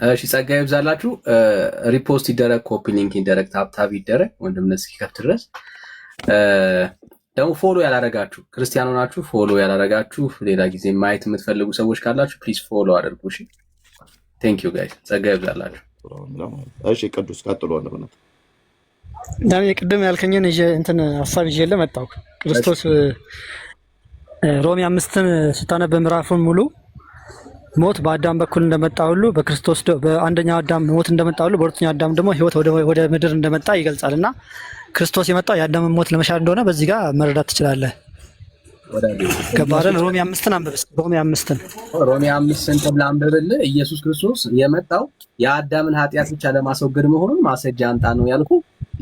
እሺ ጸጋዬ ይብዛላችሁ። ሪፖስት ይደረግ፣ ኮፒ ሊንክ ይደረግ፣ ታብታብ ይደረግ ወንድምነት እስኪከፍት ድረስ። ደግሞ ፎሎ ያላረጋችሁ ክርስቲያኖ ናችሁ፣ ፎሎ ያላረጋችሁ ሌላ ጊዜ ማየት የምትፈልጉ ሰዎች ካላችሁ ፕሊዝ ፎሎ አድርጉ። እሺ ቴንክ ዩ ጋይስ። ጸጋዬ ይብዛላችሁ። እሺ ቅዱስ ቀጥሎ ወንድምነት። ዳኒ ቅድም ያልከኝን እንትን ሀሳብ ይዤ ለመጣሁ ክርስቶስ ሮሜ 5ን ስታነብ ምዕራፉን ሙሉ ሞት በአዳም በኩል እንደመጣ ሁሉ በክርስቶስ በአንደኛው አዳም ሞት እንደመጣ ሁሉ በሁለተኛው አዳም ደግሞ ሕይወት ወደ ምድር እንደመጣ ይገልጻልና ክርስቶስ የመጣው የአዳምን ሞት ለመሻር እንደሆነ በዚህ ጋር መረዳት ትችላለህ። ገባረን? ሮሜ 5ን አንብብ። ሮሜ 5ን ላንብብልህ። ኢየሱስ ክርስቶስ የመጣው የአዳምን ኃጢአት ብቻ ለማስወገድ መሆኑን ማስረጃ አንጣ ነው ያልኩ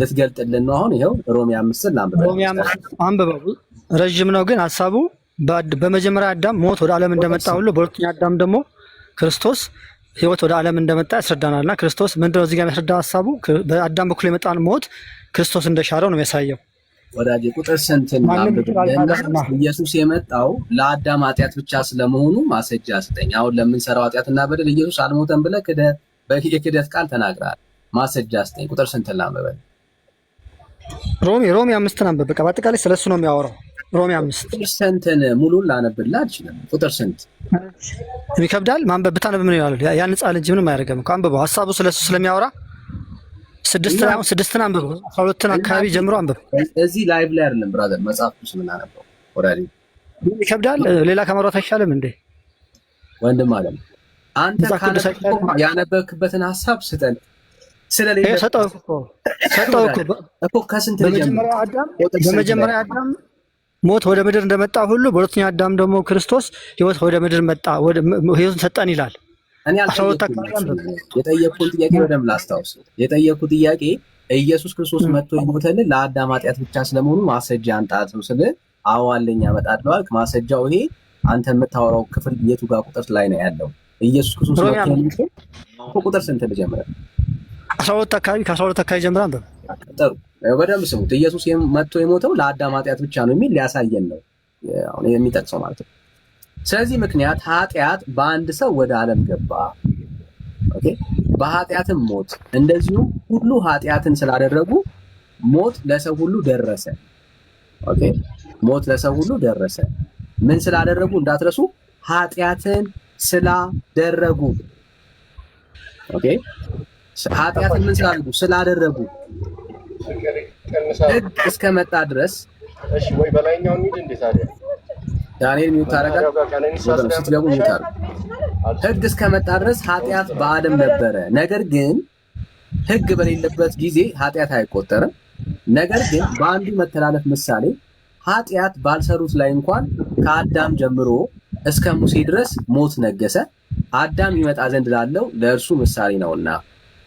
ልትገልጥልን ነው። አሁን ይኸው ሮሜ 5ን ላንብብ። ሮሜ 5 አንብበው። ረጅም ነው ግን ሐሳቡ በመጀመሪያ አዳም ሞት ወደ ዓለም እንደመጣ ሁሉ በሁለተኛ አዳም ደግሞ ክርስቶስ ሕይወት ወደ ዓለም እንደመጣ ያስረዳናልና ክርስቶስ ምንድነው እዚህ ጋር የሚያስረዳው ሐሳቡ በአዳም በኩል የመጣን ሞት ክርስቶስ እንደሻረው ነው የሚያሳየው። ወዳጄ ቁጥር ስንትን ኢየሱስ የመጣው ለአዳም ኃጢአት ብቻ ስለመሆኑ ማስረጃ ስጠኝ። አሁን ለምንሰራው ኃጢአትና በደል ኢየሱስ አልሞተም ብለህ የክህደት ቃል ተናግረሃል። ማስረጃ ስጠኝ። ቁጥር ስንትን ላንብበል? ሮሜ 5ን አንብብ። በቃ በአጠቃላይ ስለሱ ነው የሚያወራው። ሮሜ 5 ቁጥር ስንትን ሙሉን ላነብልህ አልችልም። ቁጥር ስንት ይከብዳል ማንበብ። ብታነብ ምን ይላል? ያንጻል እንጂ ምንም አያደርግም እኮ። አንብበው። ሐሳቡ ስለሱ ስለሚያወራ 6ን አንብበው። 12ን አካባቢ ጀምሮ አንብበው። እዚህ ላይቭ ላይ አይደለም ብራዘር፣ መጽሐፍ ቅዱስ የምናነበው ወዳጄ። ይከብዳል። ሌላ ከማውራት አይሻልም እንዴ ወንድም አለም? አንተ ያነበብክበትን ሐሳብ ስጠን። ስለሌለ ሰጠው እኮ ከስንት በመጀመሪያ አዳም ሞት ወደ ምድር እንደመጣ ሁሉ በሁለተኛ አዳም ደግሞ ክርስቶስ ሕይወት ወደ ምድር መጣ፣ ሕይወትን ሰጠን ይላል። እኔ የጠየቅኩት ጥያቄ በደምብ ላስታውስ። የጠየቅኩት ጥያቄ ኢየሱስ ክርስቶስ መጥቶ የሞተልን ለአዳም ኃጢአት ብቻ ስለመሆኑ ማስረጃ አንጣት ነው ስል አዋለኝ ያመጣል አልክ። ማስረጃው ይሄ አንተ የምታወራው ክፍል የቱ ጋር ቁጥር ላይ ነው ያለው? ኢየሱስ ክርስቶስ መጥቶ ቁጥር ስንት ልጀምር? 12 አካባቢ ከ12 አካባቢ ጀምረን አንብብ። ጥሩ በደምብ ስሙት። ኢየሱስ መጥቶ የሞተው ለአዳም ኃጢአት ብቻ ነው የሚል ሊያሳየን ነው አሁን የሚጠቅሰው ማለት ነው። ስለዚህ ምክንያት ኃጢአት በአንድ ሰው ወደ ዓለም ገባ። ኦኬ፣ በኃጢአትም ሞት፣ እንደዚሁ ሁሉ ኃጢአትን ስላደረጉ ሞት ለሰው ሁሉ ደረሰ። ኦኬ፣ ሞት ለሰው ሁሉ ደረሰ። ምን ስላደረጉ እንዳትረሱ? ኃጢአትን ስላደረጉ። ኦኬ፣ ኃጢአትን ምን ስላደረጉ ሕግ እስከመጣ ድረስ። እሺ ወይ በላይኛው እንሂድ እንዴ ታዲያ? ዳንኤል ሚውት ታረጋለህ? ስትገቡ ሚውት አድርጉ። ሕግ እስከመጣ ድረስ ኃጢአት በአዳም ነበረ። ነገር ግን ሕግ በሌለበት ጊዜ ኃጢአት አይቆጠርም። ነገር ግን በአንዱ መተላለፍ ምሳሌ ኃጢአት ባልሰሩት ላይ እንኳን ከአዳም ጀምሮ እስከ ሙሴ ድረስ ሞት ነገሰ። አዳም ይመጣ ዘንድ ላለው ለእርሱ ምሳሌ ነውና።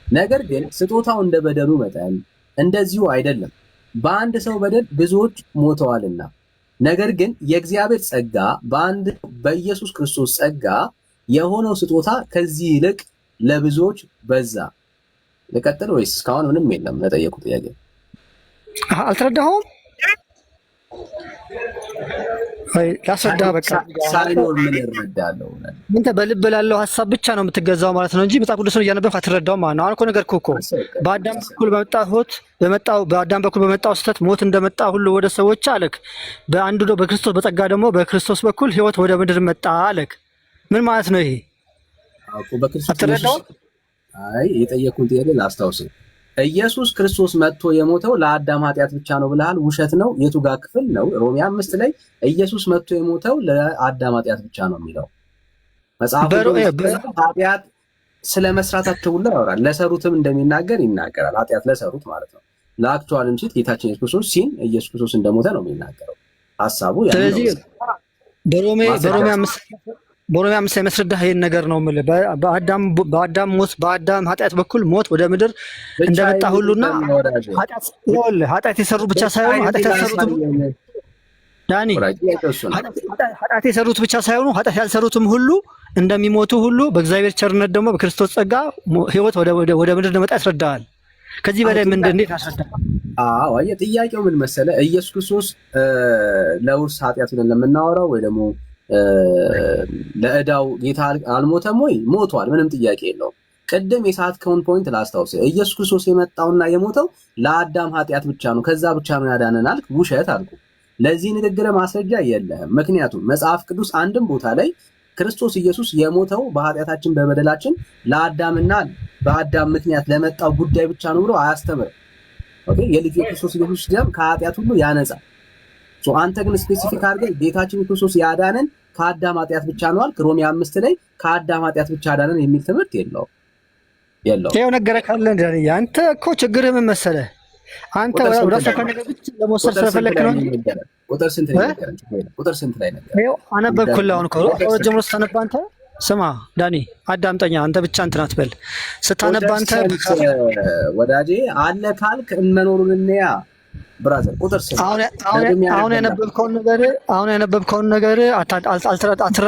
ነገር ግን ስጦታው እንደ በደሉ መጠን እንደዚሁ አይደለም። በአንድ ሰው በደል ብዙዎች ሞተዋልና። ነገር ግን የእግዚአብሔር ጸጋ በኢየሱስ ክርስቶስ ጸጋ የሆነው ስጦታ ከዚህ ይልቅ ለብዙዎች በዛ። ልቀጥል ወይስ እስካሁን ምንም የለም? ለጠየቁት ጥያቄ አልተረዳኸውም? ላስረዳ። በቃ ሳይኖር ምን እረዳለሁ? አንተ በልብ ላለው ሐሳብ ብቻ ነው የምትገዛው ማለት ነው እንጂ መጽሐፍ ቅዱስን እያነበብክ አትረዳውም ማለት ነው። አሁን እኮ ነገርኩህ እኮ በአዳም በኩል በመጣው ስህተት ሞት እንደመጣ ሁሉ ወደ ሰዎች አለክ። በአንዱ በክርስቶስ በጸጋ ደግሞ በክርስቶስ በኩል ሕይወት ወደ ምድር መጣ አለክ። ምን ማለት ነው ይሄ? አትረዳውም? አይ የጠየቁን ጥያቄ ላስታውስህ። ኢየሱስ ክርስቶስ መጥቶ የሞተው ለአዳም ኃጢአት ብቻ ነው ብለሃል። ውሸት ነው። የቱ ጋር ክፍል ነው? ሮሜ 5 ላይ ኢየሱስ መጥቶ የሞተው ለአዳም ኃጢአት ብቻ ነው የሚለው መጽሐፍ። ኃጢአት ስለ መስራታቸው ሁሉ ያወራል። ለሰሩትም እንደሚናገር ይናገራል። ኃጢአት ለሰሩት ማለት ነው። ለአክቹዋልም ሲት ጌታችን ኢየሱስ ክርስቶስ ኢየሱስ ክርስቶስ እንደሞተ ነው የሚናገረው ሐሳቡ። ስለዚህ በሮሜ 5 የሚያስረዳህ ይሄን ነገር ነው የምልህ። በአዳም ሞት በአዳም ኃጢአት በኩል ሞት ወደ ምድር እንደመጣ ሁሉና ኃጢአት የሰሩ ብቻ ሳይሆኑ ኃጢአት የሰሩት ብቻ ሳይሆኑ ኃጢአት ያልሰሩትም ሁሉ እንደሚሞቱ ሁሉ በእግዚአብሔር ቸርነት ደግሞ በክርስቶስ ጸጋ ሕይወት ወደ ምድር እንደመጣ ያስረዳሃል። ከዚህ በላይ እንዴት ያስረዳል? አዎ ጥያቄው ምን መሰለህ? ኢየሱስ ክርስቶስ ለውርስ ኃጢአት ብለን ለምናወራው ወይ ደግሞ ለዕዳው ጌታ አልሞተም ወይ? ሞቷል። ምንም ጥያቄ የለውም። ቅድም የሳትከውን ፖይንት ላስታውስ። ኢየሱስ ክርስቶስ የመጣውና የሞተው ለአዳም ኃጢአት ብቻ ነው፣ ከዛ ብቻ ነው ያዳነን አልክ። ውሸት አልኩ። ለዚህ ንግግር ማስረጃ የለህም። ምክንያቱም መጽሐፍ ቅዱስ አንድም ቦታ ላይ ክርስቶስ ኢየሱስ የሞተው በኃጢአታችን በበደላችን ለአዳምና በአዳም ምክንያት ለመጣው ጉዳይ ብቻ ነው ብሎ አያስተምርም። ኦኬ፣ የልጁ ክርስቶስ ኢየሱስ ደም ከኃጢአት ሁሉ ያነጻል። አንተ ግን ስፔሲፊክ አድርገህ ጌታችን ክርስቶስ ያዳነን ከአዳም ኃጢአት ብቻ ነው አልክ። ሮሜ 5 ላይ ከአዳም ኃጢአት ብቻ አዳነን የሚል ትምህርት የለውም። ይኸው ነገረ ካለ እንደ አንተ እኮ ችግርህ ምን መሰለህ? አንተ ወደ ሰከንድ ብቻ ለመወሰድ ስለፈለክ ነው። ቁጥር ስንት ላይ ነገር? ቁጥር ስንት ላይ ነገር? ይኸው አነበብኩልህ። አሁን እኮ ጀምሮ ስታነባ አንተ ስማ ዳኒ አዳምጠኛ፣ አንተ ብቻ እንትን አትበል። ስታነባ አንተ ወዳጄ አለ ካልክ መኖሩን እንያ ብራዘር። ቁጥር ስንት? አሁን ያነበብከውን ነገር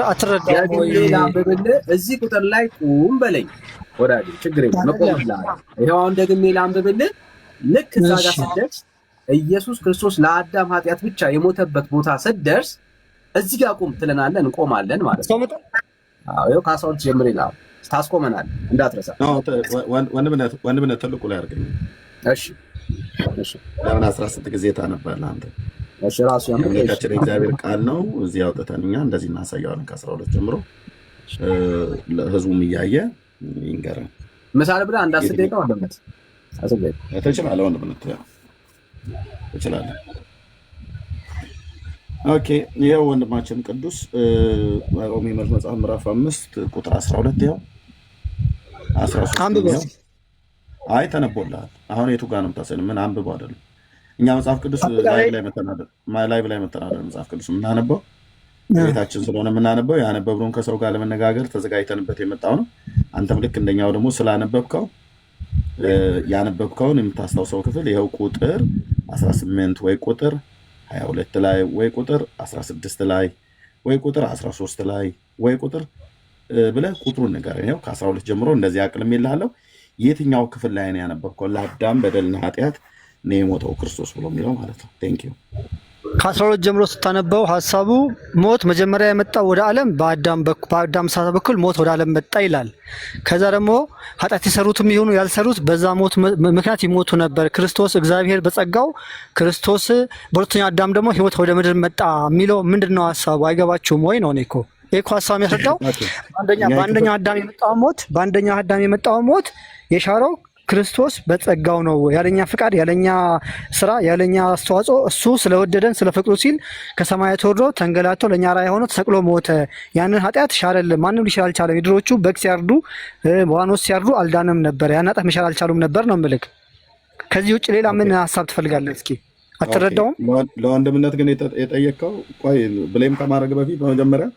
አትረዳም ወይ? ላንብብልህ። እዚህ ቁጥር ላይ ቁም በለኝ ወዳጄ፣ ችግር የለም መቆምልህ። ይኸው አሁን ደግሜ ላንብብልህ። ልክ እዛ ጋር ስትደርስ ኢየሱስ ክርስቶስ ለአዳም ኃጢአት ብቻ የሞተበት ቦታ ስትደርስ እዚህ ጋር ቁም ትለናለህ፣ እንቆማለን ማለት ነው። ይኸው ከ12 ጀምሬ ነው ታስቆመናለህ፣ እንዳትረሳ። ወንድምነት ትልቁ ላይ አድርገኝ። እሺ ለምን 16 ጊዜ ታነባለህ አንተ? እሺ ራሱ ያመጣችን እግዚአብሔር ቃል ነው። እዚህ አውጥተን እኛ እንደዚህ እናሳየዋለን ከ12 ጀምሮ ህዝቡም እያየ ይንገረን። ምሳሌ ብለህ አንድ 10 ደቂቃ ወንድምነት ትችላለህ። ወንድምነት ትችላለህ። ኦኬ፣ ይኸው ወንድማችን ቅዱስ ሮሜ መጽሐፍ ምዕራፍ 5 ቁጥር 12 ይኸው 13 አይ ተነቦልሃል። አሁን የቱ ጋር ነው የምታሰኝ? ምን አንብበው አይደለም እኛ መጽሐፍ ቅዱስ ላይቭ ላይ መተናደር መጽሐፍ ቅዱስ የምናነበው ቤታችን ስለሆነ የምናነበው ያነበብነውን ከሰው ጋር ለመነጋገር ተዘጋጅተንበት የመጣው ነው። አንተም ልክ እንደኛው ደግሞ ስላነበብከው ያነበብከውን የምታስታውሰው ክፍል ይኸው ቁጥር 18 ወይ ቁጥር 22 ላይ ወይ ቁጥር 16 ላይ ወይ ቁጥር 13 ላይ ወይ ቁጥር ብለህ ቁጥሩን ንገረኝ። ይኸው ከ12 ጀምሮ እንደዚህ አቅልም ይልሃለሁ። የትኛው ክፍል ላይ ነው ያነበብከው? ለአዳም በደልና ኃጢአት ነው የሞተው ክርስቶስ ብሎ የሚለው ማለት ነው። ቴንክ ዩ። ከ12 ጀምሮ ስታነበው ሀሳቡ ሞት መጀመሪያ የመጣው ወደ ዓለም በአዳም ሳሳ በኩል ሞት ወደ ዓለም መጣ ይላል። ከዛ ደግሞ ኃጢአት የሰሩትም ይሁኑ ያልሰሩት በዛ ሞት ምክንያት ይሞቱ ነበር። ክርስቶስ እግዚአብሔር በጸጋው ክርስቶስ በሁለተኛው አዳም ደግሞ ሕይወት ወደ ምድር መጣ የሚለው ምንድን ነው ሀሳቡ? አይገባችሁም ወይ ነው? እኔ እኮ ይሄ እኮ ሀሳብ የሚያስረዳው በአንደኛው አዳም የመጣው ሞት የሻረው ክርስቶስ በጸጋው ነው። ያለኛ ፍቃድ፣ ያለኛ ስራ፣ ያለኛ አስተዋጽኦ እሱ ስለወደደን ስለፈቅዶ ሲል ከሰማያት ወርዶ ተንገላቶ ለኛ ራይ ሆኖ ተሰቅሎ ሞተ። ያንን ኃጢአት ሻረልን። ማንም ሊሻር አልቻለም። የድሮቹ በግ ሲያርዱ ዋኖስ ሲያርዱ አልዳንም ነበር። ያን ኃጢአት መሻር አልቻሉም ነበር ነው ምልክ። ከዚህ ውጭ ሌላ ምን ሀሳብ ትፈልጋለህ? እስኪ አትረዳውም? ለወንድምነት ግን የጠየቀው ቆይ ብሌም ከማድረግ በፊት በመጀመሪያ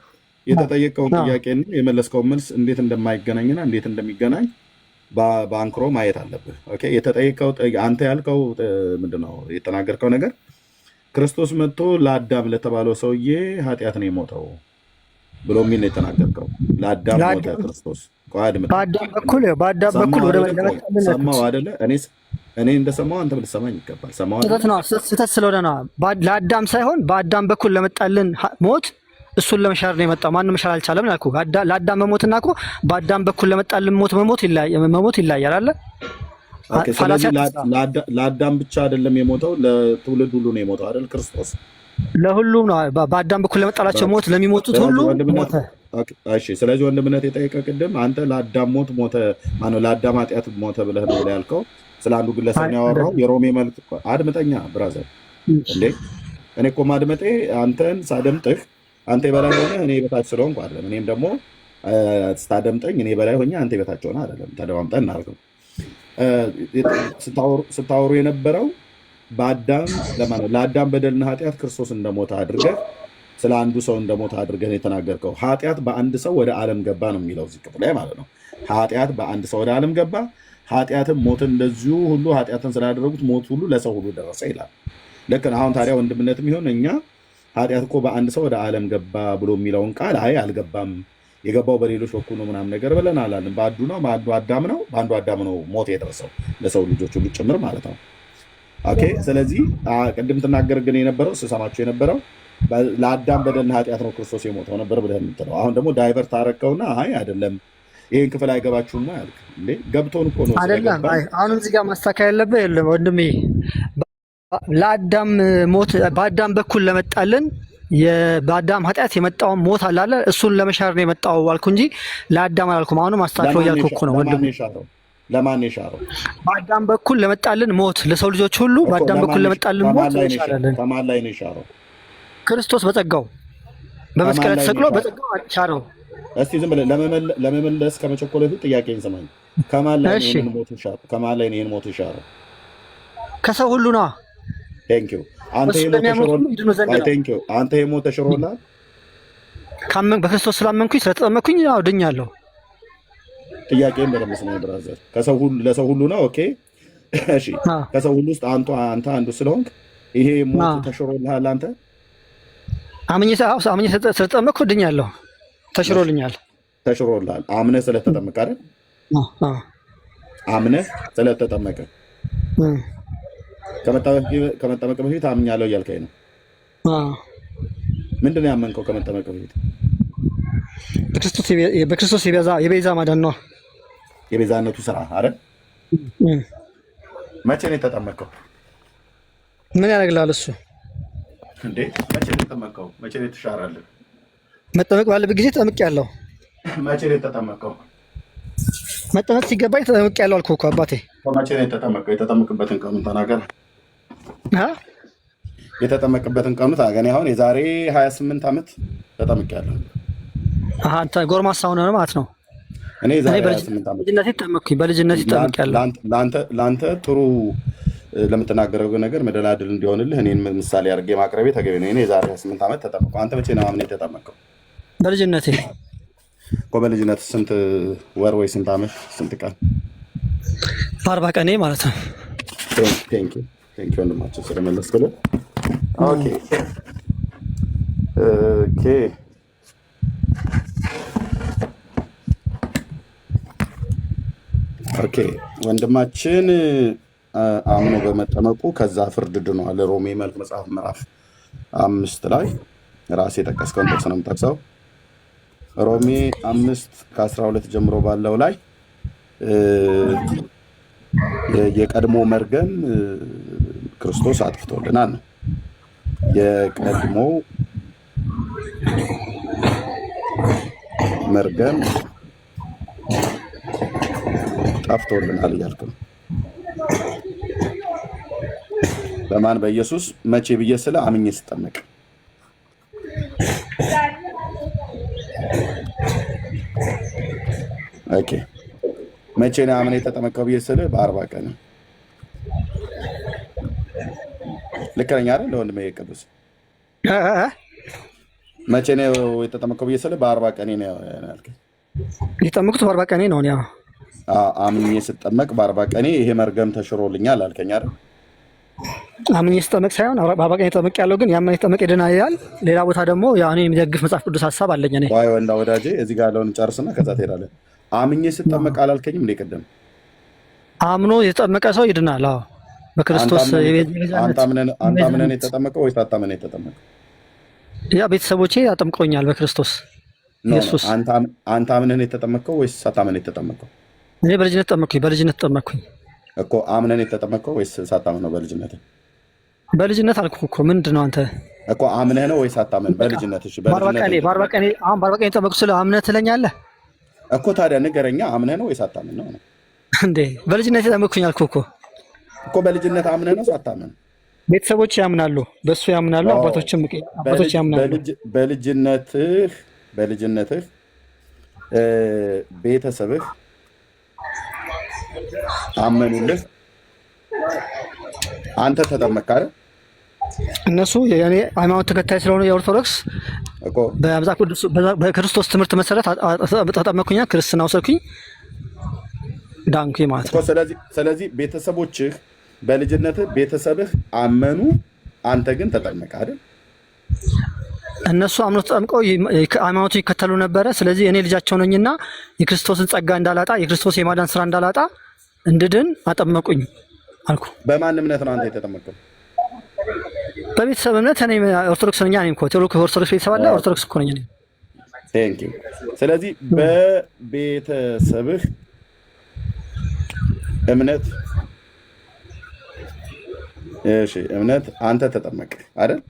የተጠየቀውን ጥያቄና የመለስከውን መልስ እንዴት እንደማይገናኝና እንዴት እንደሚገናኝ በአንክሮ ማየት አለብህ። ኦኬ፣ የተጠየቀው አንተ ያልከው ምንድነው? የተናገርከው ነገር ክርስቶስ መጥቶ ለአዳም ለተባለው ሰውዬ ኃጢአት ነው የሞተው ብሎ የሚል ነው የተናገርከው። ለአዳም ሞተ ክርስቶስ። በአዳም በኩል ወደ ሰማው አይደለ? እኔ እንደሰማው አንተ ልትሰማኝ ይገባል። ሰማው ስህተት ስለሆነ ነው። ለአዳም ሳይሆን በአዳም በኩል ለመጣልን ሞት እሱን ለመሻር ነው የመጣው። ማንም መሻር አልቻለም ያልኩ ለአዳም መሞትና እኮ በአዳም በኩል ለመጣልን መሞት ይለያያል አለ። ለአዳም ብቻ አይደለም የሞተው፣ ለትውልድ ሁሉ ነው የሞተው አይደል? ክርስቶስ ለሁሉም ነው። በአዳም በኩል ለመጣላቸው ሞት ለሚሞቱት ሁሉ ሞተ። እሺ፣ ስለዚህ ወንድምነት የጠየቀ ቅድም አንተ ለአዳም ሞት ሞተ ማነው ለአዳም ኃጢአት ሞተ ብለህ ነው ያልከው። ስለ አንዱ ግለሰብ ነው ያወራው። የሮሜ መልክ አድምጠኛ ብራዘር እንዴ። እኔ እኮ ማድመጤ አንተን ሳደምጥህ አንተ የበላይ ሆነ እኔ የበታች ስለሆንኩ አይደለም። እኔም ደግሞ ስታደምጠኝ እኔ የበላይ ሆኜ አንተ የበታች ሆነ አይደለም። ተደማምጠን እናድርገው። ስታወሩ የነበረው ለአዳም በደልና ኃጢአት ክርስቶስ እንደሞተ አድርገህ ስለ አንዱ ሰው እንደሞተ አድርገህ የተናገርከው። ኃጢአት በአንድ ሰው ወደ ዓለም ገባ ነው የሚለው እዚህ ክፍል ላይ ማለት ነው። ኃጢአት በአንድ ሰው ወደ ዓለም ገባ፣ ኃጢአትም ሞትን እንደዚሁ ሁሉ ኃጢአትን ስላደረጉት ሞት ሁሉ ለሰው ሁሉ ደረሰ ይላል። ልክ አሁን ታዲያ ወንድምነትም ይሆን እኛ ኃጢአት እኮ በአንድ ሰው ወደ ዓለም ገባ ብሎ የሚለውን ቃል አይ አልገባም፣ የገባው በሌሎች በኩል ነው ምናምን ነገር ብለን አላልን። በአንዱ አዳም ነው ሞት የደረሰው ለሰው ልጆች ሁሉ ጭምር ማለት ነው። ኦኬ፣ ስለዚህ ቅድም ትናገር ግን የነበረው ስሰማቸው የነበረው ለአዳም በደልና ኃጢአት ነው ክርስቶስ የሞተው ነበር ብለህ የምትለው። አሁን ደግሞ ዳይቨርት አደረገውና አይ አይደለም ይሄን ክፍል አይገባችሁም ነው ያልክ እንዴ? ገብቶን እኮ ነው አይደለም። አሁን እዚህ ጋር ማስተካከል ያለበት የለም ወንድሜ። ለአዳም ሞት በአዳም በኩል ለመጣልን በአዳም ኃጢአት የመጣውን ሞት አላለ እሱን ለመሻር ነው የመጣው አልኩ እንጂ ለአዳም አላልኩም። አሁን ማስተካከል እያልኩ እኮ ነው ወንድሜ። ለማን የሻረው? በአዳም በኩል ለመጣልን ሞት ለሰው ልጆች ሁሉ በአዳም በኩል ለመጣልን ሞት ይሻላልን። ከማን ላይ ነው የሻረው? ክርስቶስ በጸጋው በመስቀል ተሰቅሎ በጸጋው ሻረው። እስቲ ዝም ብለህ ለመመለስ ከመቸኮል በፊት ጥያቄን ስማኝ። ከማን ላይ ነው ይሄን ሞት ይሻረው? ከማን ላይ ነው ይሄን ሞት ይሻረው? ከሰው ሁሉ ነው። ቴንክ ዩ። አንተ ይሄን ሞት ተሽሮልሃል? በክርስቶስ ስላመንኩኝ ስለተጠመኩኝ ያው ድኛለሁ። ጥያቄን በደምብ ስማኝ ብራዘር። ለሰው ሁሉ ነው። ኦኬ እሺ። ከሰው ሁሉ ውስጥ አንተ አንዱ ስለሆንክ ይሄ ሞት ተሽሮልሃል አንተ? አምኜ ስለተጠመቅኩ ድኛለሁ። ተሽሮልኛል። ተሽሮልሃል አምነህ ስለተጠመቅ አይደል? አምነህ ስለተጠመቀ ከመጠመቅ በፊት አምኛለሁ እያልከኝ ነው። ምንድን ነው ያመንከው ከመጠመቅ በፊት? በክርስቶስ የቤዛ ማዳን ነው። የቤዛነቱ ስራ አይደል? መቼ ነው የተጠመቀው? ምን ያደርግልሃል እሱ እንዴ? መቼ ነው የተጠመቀው? መቼ ነው የተሻረልህ? መጠመቅ ባለበት ጊዜ ተጠምቄያለሁ። መቼ ነው የተጠመቀው? መጠመቅ ሲገባኝ ተጠምቄያለሁ አልኩህ እኮ አባቴ። መቼ ነው የተጠመቀው? የተጠመቅበትን ቀኑን ተናገር። የተጠመቅበትን ቀኑ ታገኔ። አሁን የዛሬ 28 ዓመት ተጠምቄያለሁ። አንተ ጎርማሳ ሆነህ ነው ማለት ነው። እኔ የዛሬ 28 ዓመት በልጅነቴ ተጠምቄያለሁ። ለአንተ ጥሩ ለምትናገረው ነገር መደላድል እንዲሆንልህ እኔን ምሳሌ አድርጌ ማቅረቤ ተገቢ ነው። እኔ የዛሬ 28 ዓመት ተጠመቅኩ። አንተ መቼ ነው አምነህ የተጠመቅከው? በልጅነቴ እኮ። በልጅነት ስንት ወር ወይ ስንት ዓመት ስንት ቀን? 40 ቀኔ ማለት ነው። ቴንክ ዩ ወንድማችን ስለመለስክልን። ኦኬ ወንድማችን አምኖ በመጠመቁ ከዛ ፍርድ ድኗል። ሮሜ መልክ መጽሐፍ ምዕራፍ 5 ላይ ራሴ የጠቀስከውን ጥቅስ ነው የምጠቅሰው። ሮሜ 5:12 ጀምሮ ባለው ላይ የቀድሞ መርገም ክርስቶስ አጥፍቶልናል ነው። የቀድሞ መርገም ጠፍቶልናል እያልክ ነው። በማን? በኢየሱስ። መቼ ብዬ ስለ አምኜ ስጠመቅ። ኦኬ መቼ ነው አምኜ የተጠመቀው ብዬ ስለ በ40 ቀን። ልክ ነኝ አይደል? ለወንድሜ ቅዱስ መቼ ነው የተጠመቀው ብዬ ስለ በ40 ቀን ነው ያልከኝ። የተጠመቅኩት በ40 ቀን ነው። ያው አምኜ ስጠመቅ በ40 ቀን ይሄ መርገም ተሽሮልኛል አልከኝ አይደል? አምኜ ስጠመቅ ሳይሆን በ40 ቀን ተጠመቅ ያለው ግን ያመነ ተጠመቅ ይድናል ይላል። ሌላ ቦታ ደግሞ ያኔ የሚደግፍ መጽሐፍ ቅዱስ ሐሳብ አለኝ እኔ። ወይ ወንዳ ወዳጄ እዚህ ጋር ያለውን ጨርስና ከዛ ትሄዳለህ። አምኜ ስጠመቅ አላልከኝም እንዴ ቅድም? አምኖ የተጠመቀ ሰው ይድናል። አዎ በክርስቶስ አንተ አምነህ ነው የተጠመቀው ወይስ አታምነህ ነው የተጠመቀው? ያ ቤተሰቦቼ አጠምቀውኛል በክርስቶስ ኢየሱስ። አንተ አምነህ ነው የተጠመቀው ወይስ አታምነህ ነው የተጠመቀው? እኔ በልጅነት ተጠመቅኩኝ እኮ። አምነህ ነው የተጠመቀው ወይስ ሳታምነህ ነው? በልጅነት አልኩህ እኮ። ምንድን ነው አንተ እኮ አምነህ ነው ወይስ አታምነህ? በልጅነት እሺ፣ በ40 ቀን የተጠመቅኩ ስለ አምነህ ትለኛለህ እኮ። ታዲያ ንገረኛ፣ አምነህ ነው ወይስ አታምነህ ነው እንዴ? በልጅነት የተጠመቅኩኝ አልኩህ እኮ። በልጅነት አምነህ ነው አታምነህ? ቤተሰቦች ያምናሉ፣ በእሱ ያምናሉ፣ አባቶች ያምናሉ። በልጅነትህ ቤተሰብህ አመኑልህ፣ አንተ ተጠመቅክ አይደል? እነሱ የኔ ሃይማኖት ተከታይ ስለሆነ የኦርቶዶክስ እኮ በመጽሐፍ ቅዱስ በክርስቶስ ትምህርት መሰረት ተጠመቅኩኝ፣ ክርስትና ወሰድኩኝ፣ ዳንኩኝ ማለት ነው። ስለዚህ ቤተሰቦችህ በልጅነትህ ቤተሰብህ አመኑ፣ አንተ ግን ተጠመቅክ አይደል? እነሱ አምኖ ተጠምቀው ሃይማኖቱ ይከተሉ ነበረ። ስለዚህ እኔ ልጃቸው ነኝና የክርስቶስን ጸጋ እንዳላጣ፣ የክርስቶስ የማዳን ስራ እንዳላጣ እንድድን አጠመቁኝ አልኩ። በማን እምነት ነው አንተ የተጠመቀው? በቤተሰብ እምነት። እኔ ኦርቶዶክስ ነኝ። እኔም እኮ ኦርቶዶክስ ቤተሰብ አለ። ኦርቶዶክስ እኮ ነኝ እኔ። ቴንኪው። ስለዚህ በቤተሰብህ እምነት እምነት አንተ ተጠመቅ አይደል?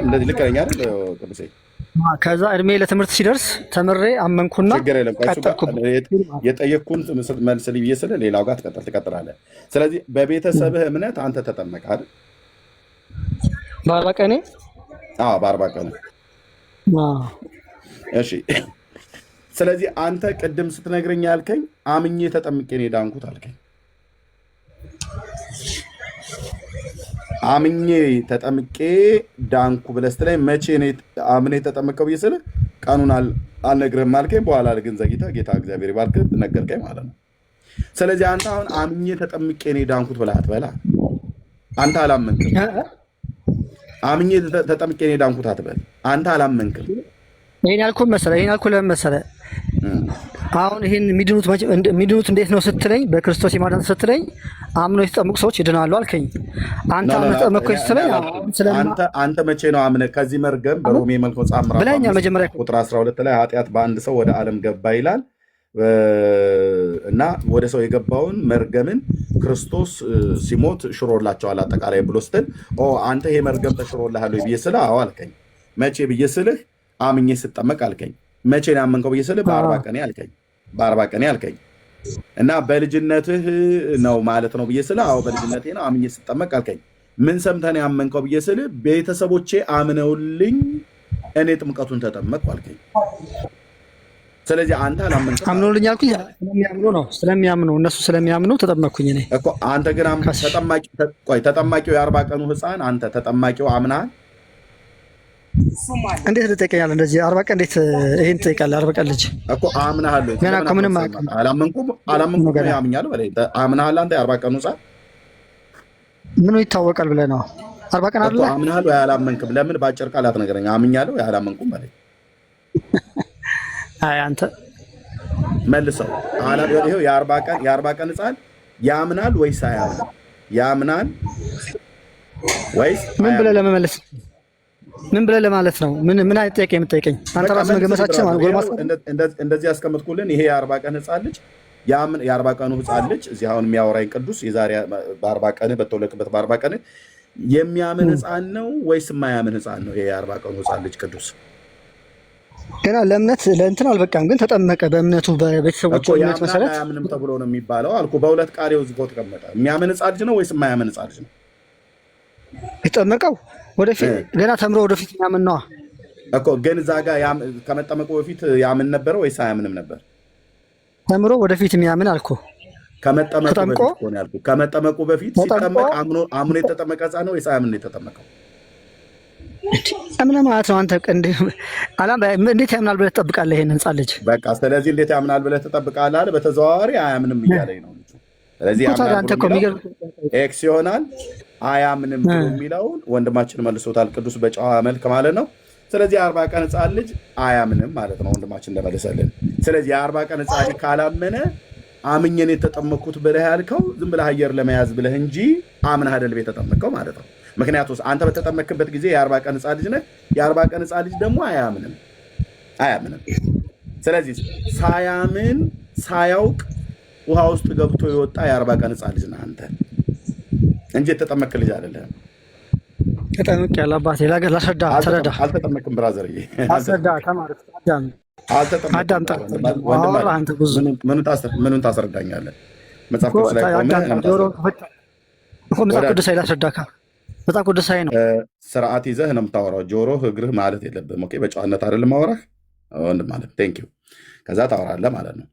እንደዚህ ልክ ነኝ አይደል ቅዱሴ? ከዛ እድሜ ለትምህርት ሲደርስ ተምሬ አመንኩና ችግር የለም። የጠየቅኩን መልስልኝ ብዬ ስለ ሌላው ጋር ትቀጥላለህ። ስለዚህ በቤተሰብህ እምነት አንተ ተጠመቅ አይደል? በ40 ቀኔ በ40 ቀን። እሺ። ስለዚህ አንተ ቅድም ስትነግረኝ ያልከኝ አምኜ ተጠምቄ ነው የዳንኩት አልከኝ። አምኜ ተጠምቄ ዳንኩ ብለህ ስትለኝ መቼ አምኔ ተጠመቀው ብዬ ስልህ ቀኑን አልነግርህም አልከኝ። በኋላ ግን ዘግይተህ ጌታ እግዚአብሔር ይባርክህ ነገርከኝ ማለት ነው። ስለዚህ አንተ አሁን አምኜ ተጠምቄ ነው የዳንኩት ብለህ አትበላ። አንተ አላመንክም። አምኜ ተጠምቄ ነው የዳንኩት አትበል። አንተ አላመንክም። ይሄን ያልኩህ ለምን መሰለህ? አሁን ይሄን የሚድኑት እንዴት ነው ስትለኝ፣ በክርስቶስ የማዳን ስትለኝ አምነው የተጠመቁ ሰዎች ይድናሉ አልከኝ። አንተ አምነህ ተጠመቅኩ ስትለኝ አንተ መቼ ነው አምነህ ከዚህ መርገም በሮሜ መልኩ ጻምራ ብለኛል። መጀመሪያ ቁጥር 12 ላይ ኃጢአት በአንድ ሰው ወደ ዓለም ገባ ይላል እና ወደ ሰው የገባውን መርገምን ክርስቶስ ሲሞት ሽሮላቸዋል አጠቃላይ ብሎ ስትል አንተ ይሄ መርገም ተሽሮልሃል ብዬ ስልህ አዎ አልከኝ። መቼ ብዬ ስልህ አምኜ ስጠመቅ አልከኝ። መቼ ነው ያመንከው ብዬ ስልህ በ40 ቀኔ አልከኝ። በ40 ቀኔ አልከኝ እና በልጅነትህ ነው ማለት ነው ብዬ ስልህ አዎ በልጅነቴ ነው አምኜ ስጠመቅ አልከኝ። ምን ሰምተህ ነው ያመንከው ብዬ ስልህ ቤተሰቦቼ አምነውልኝ እኔ ጥምቀቱን ተጠመቅኩ አልከኝ። ስለዚህ አንተ አላመንክም። አምነውልኝ አልኩኝ። ስለሚያምኑ እነሱ ስለሚያምኑ ተጠመቅኩኝ እኔ እኮ። አንተ ግን ተጠማቂው የ40 ቀኑ ህፃን አንተ ተጠማቂው አምናሃል። እንዴት ልጠይቀኛለህ? እንደዚህ 40 ቀን እንዴት ይሄን ትጠይቃለህ? 40 ቀን ልጅ እኮ አምናሃል። ገና እኮ ምንም አላመንኩም ያምኛለሁ በለኝ። አምናሃል አንተ የ40 ቀኑ ህፃን ምኑ ይታወቃል ብለህ ነው? 40 ቀን አይደለ? አምናሃል ወይ አላመንክም? ለምን በአጭር ቃል አትነግረኝ? አምኛለሁ ወይ አላመንኩም በለኝ። አይ አንተ መልሰው። ይኸው የ40 ቀን ህፃን ያምናል ወይስ አያምንም? ያምናል ወይስ ምን ብለህ ለመመለስ ምን ብለህ ለማለት ነው? ምን አይነት ጥያቄ የምትጠይቀኝ አንተ? ራስህ መገመታችን ማለት ጎልማሳ እንደዚህ ያስቀምጥኩልን። ይሄ የ40 ቀን ህፃን ልጅ የ40 ቀኑ ህፃን ልጅ እዚህ አሁን የሚያወራኝ ቅዱስ የዛሬ በ40 ቀን በተወለድክበት በ40 ቀን የሚያምን ህፃን ነው ወይስ የማያምን ህፃን ነው? ይሄ የ40 ቀኑ ህፃን ልጅ ቅዱስ ገና ለእምነት ለእንትን አልበቃም፣ ግን ተጠመቀ በእምነቱ በቤተሰቦቹ እምነት መሰረት። አያምንም ተብሎ ነው የሚባለው አልኩህ። በሁለት ቃሪው ዝጎ ተቀመጠ። የሚያምን ህፃን ልጅ ነው ወይስ የማያምን ህፃን ልጅ ነው የተጠመቀው? ወደፊት ገና ተምሮ ወደፊት ያምን ነዋ እኮ። ግን እዛ ጋር ከመጠመቁ በፊት ያምን ነበረ ወይስ አያምንም ነበር? ተምሮ ወደፊት የሚያምን አልኩህ። ከመጠመቁ በፊት ሲጠመቅ አምኖ የተጠመቀ ህፃን ነው ወይስ አያምን ነው የተጠመቀው? እምነት ማለት ነው። አንተ እንዴት ያምናል ብለህ ትጠብቃለህ ይሄን ህፃን ልጅ? በቃ ስለዚህ እንዴት ያምናል ብለህ ትጠብቃለህ አለ። በተዘዋዋሪ አያምንም እያለኝ ነው። ስለዚህ ኤክስ ይሆናል አያምንም ብሎ የሚለውን ወንድማችን መልሶታል፣ ቅዱስ በጨዋ መልክ ማለት ነው። ስለዚህ የ40 ቀን ህፃን ልጅ አያምንም ማለት ነው ወንድማችን እንደመለሰልን። ስለዚህ የ40 ቀን ህፃን ልጅ ካላመነ አምኜን የተጠመኩት ብለህ ያልከው ዝም ብለህ አየር ለመያዝ ብለህ እንጂ አምነህ አይደል የተጠመቀው ማለት ነው። ምክንያቱም አንተ በተጠመክበት ጊዜ የ40 ቀን ህፃን ልጅ ነህ። የ40 ቀን ህፃን ልጅ ደግሞ አያምንም። ስለዚህ ሳያምን ሳያውቅ ውሃ ውስጥ ገብቶ የወጣ የ40 ቀን ህፃን ልጅ ነህ አንተ እንጂ የተጠመክ ልጅ አይደለም። ተጠመቅ ያለ አባቴ ላስረዳ። ተረዳ። አልተጠመክም ብራዘርዬ፣ አስረዳ። ተማርክ አዳምጣ። ምኑን ታስረዳኛለህ? መጽሐፍ ቅዱስ ላይ መጽሐፍ ቅዱስ ላይ ላስረዳካ። መጽሐፍ ቅዱስ ላይ ነው። ስርዓት ይዘህ ነው የምታወራው። ጆሮህ እግርህ ማለት የለብህም። ኦኬ፣ በጨዋነት አይደለም ማውራህ ወንድም ማለት ቴንክ ዩ። ከዛ ታወራለህ ማለት ነው።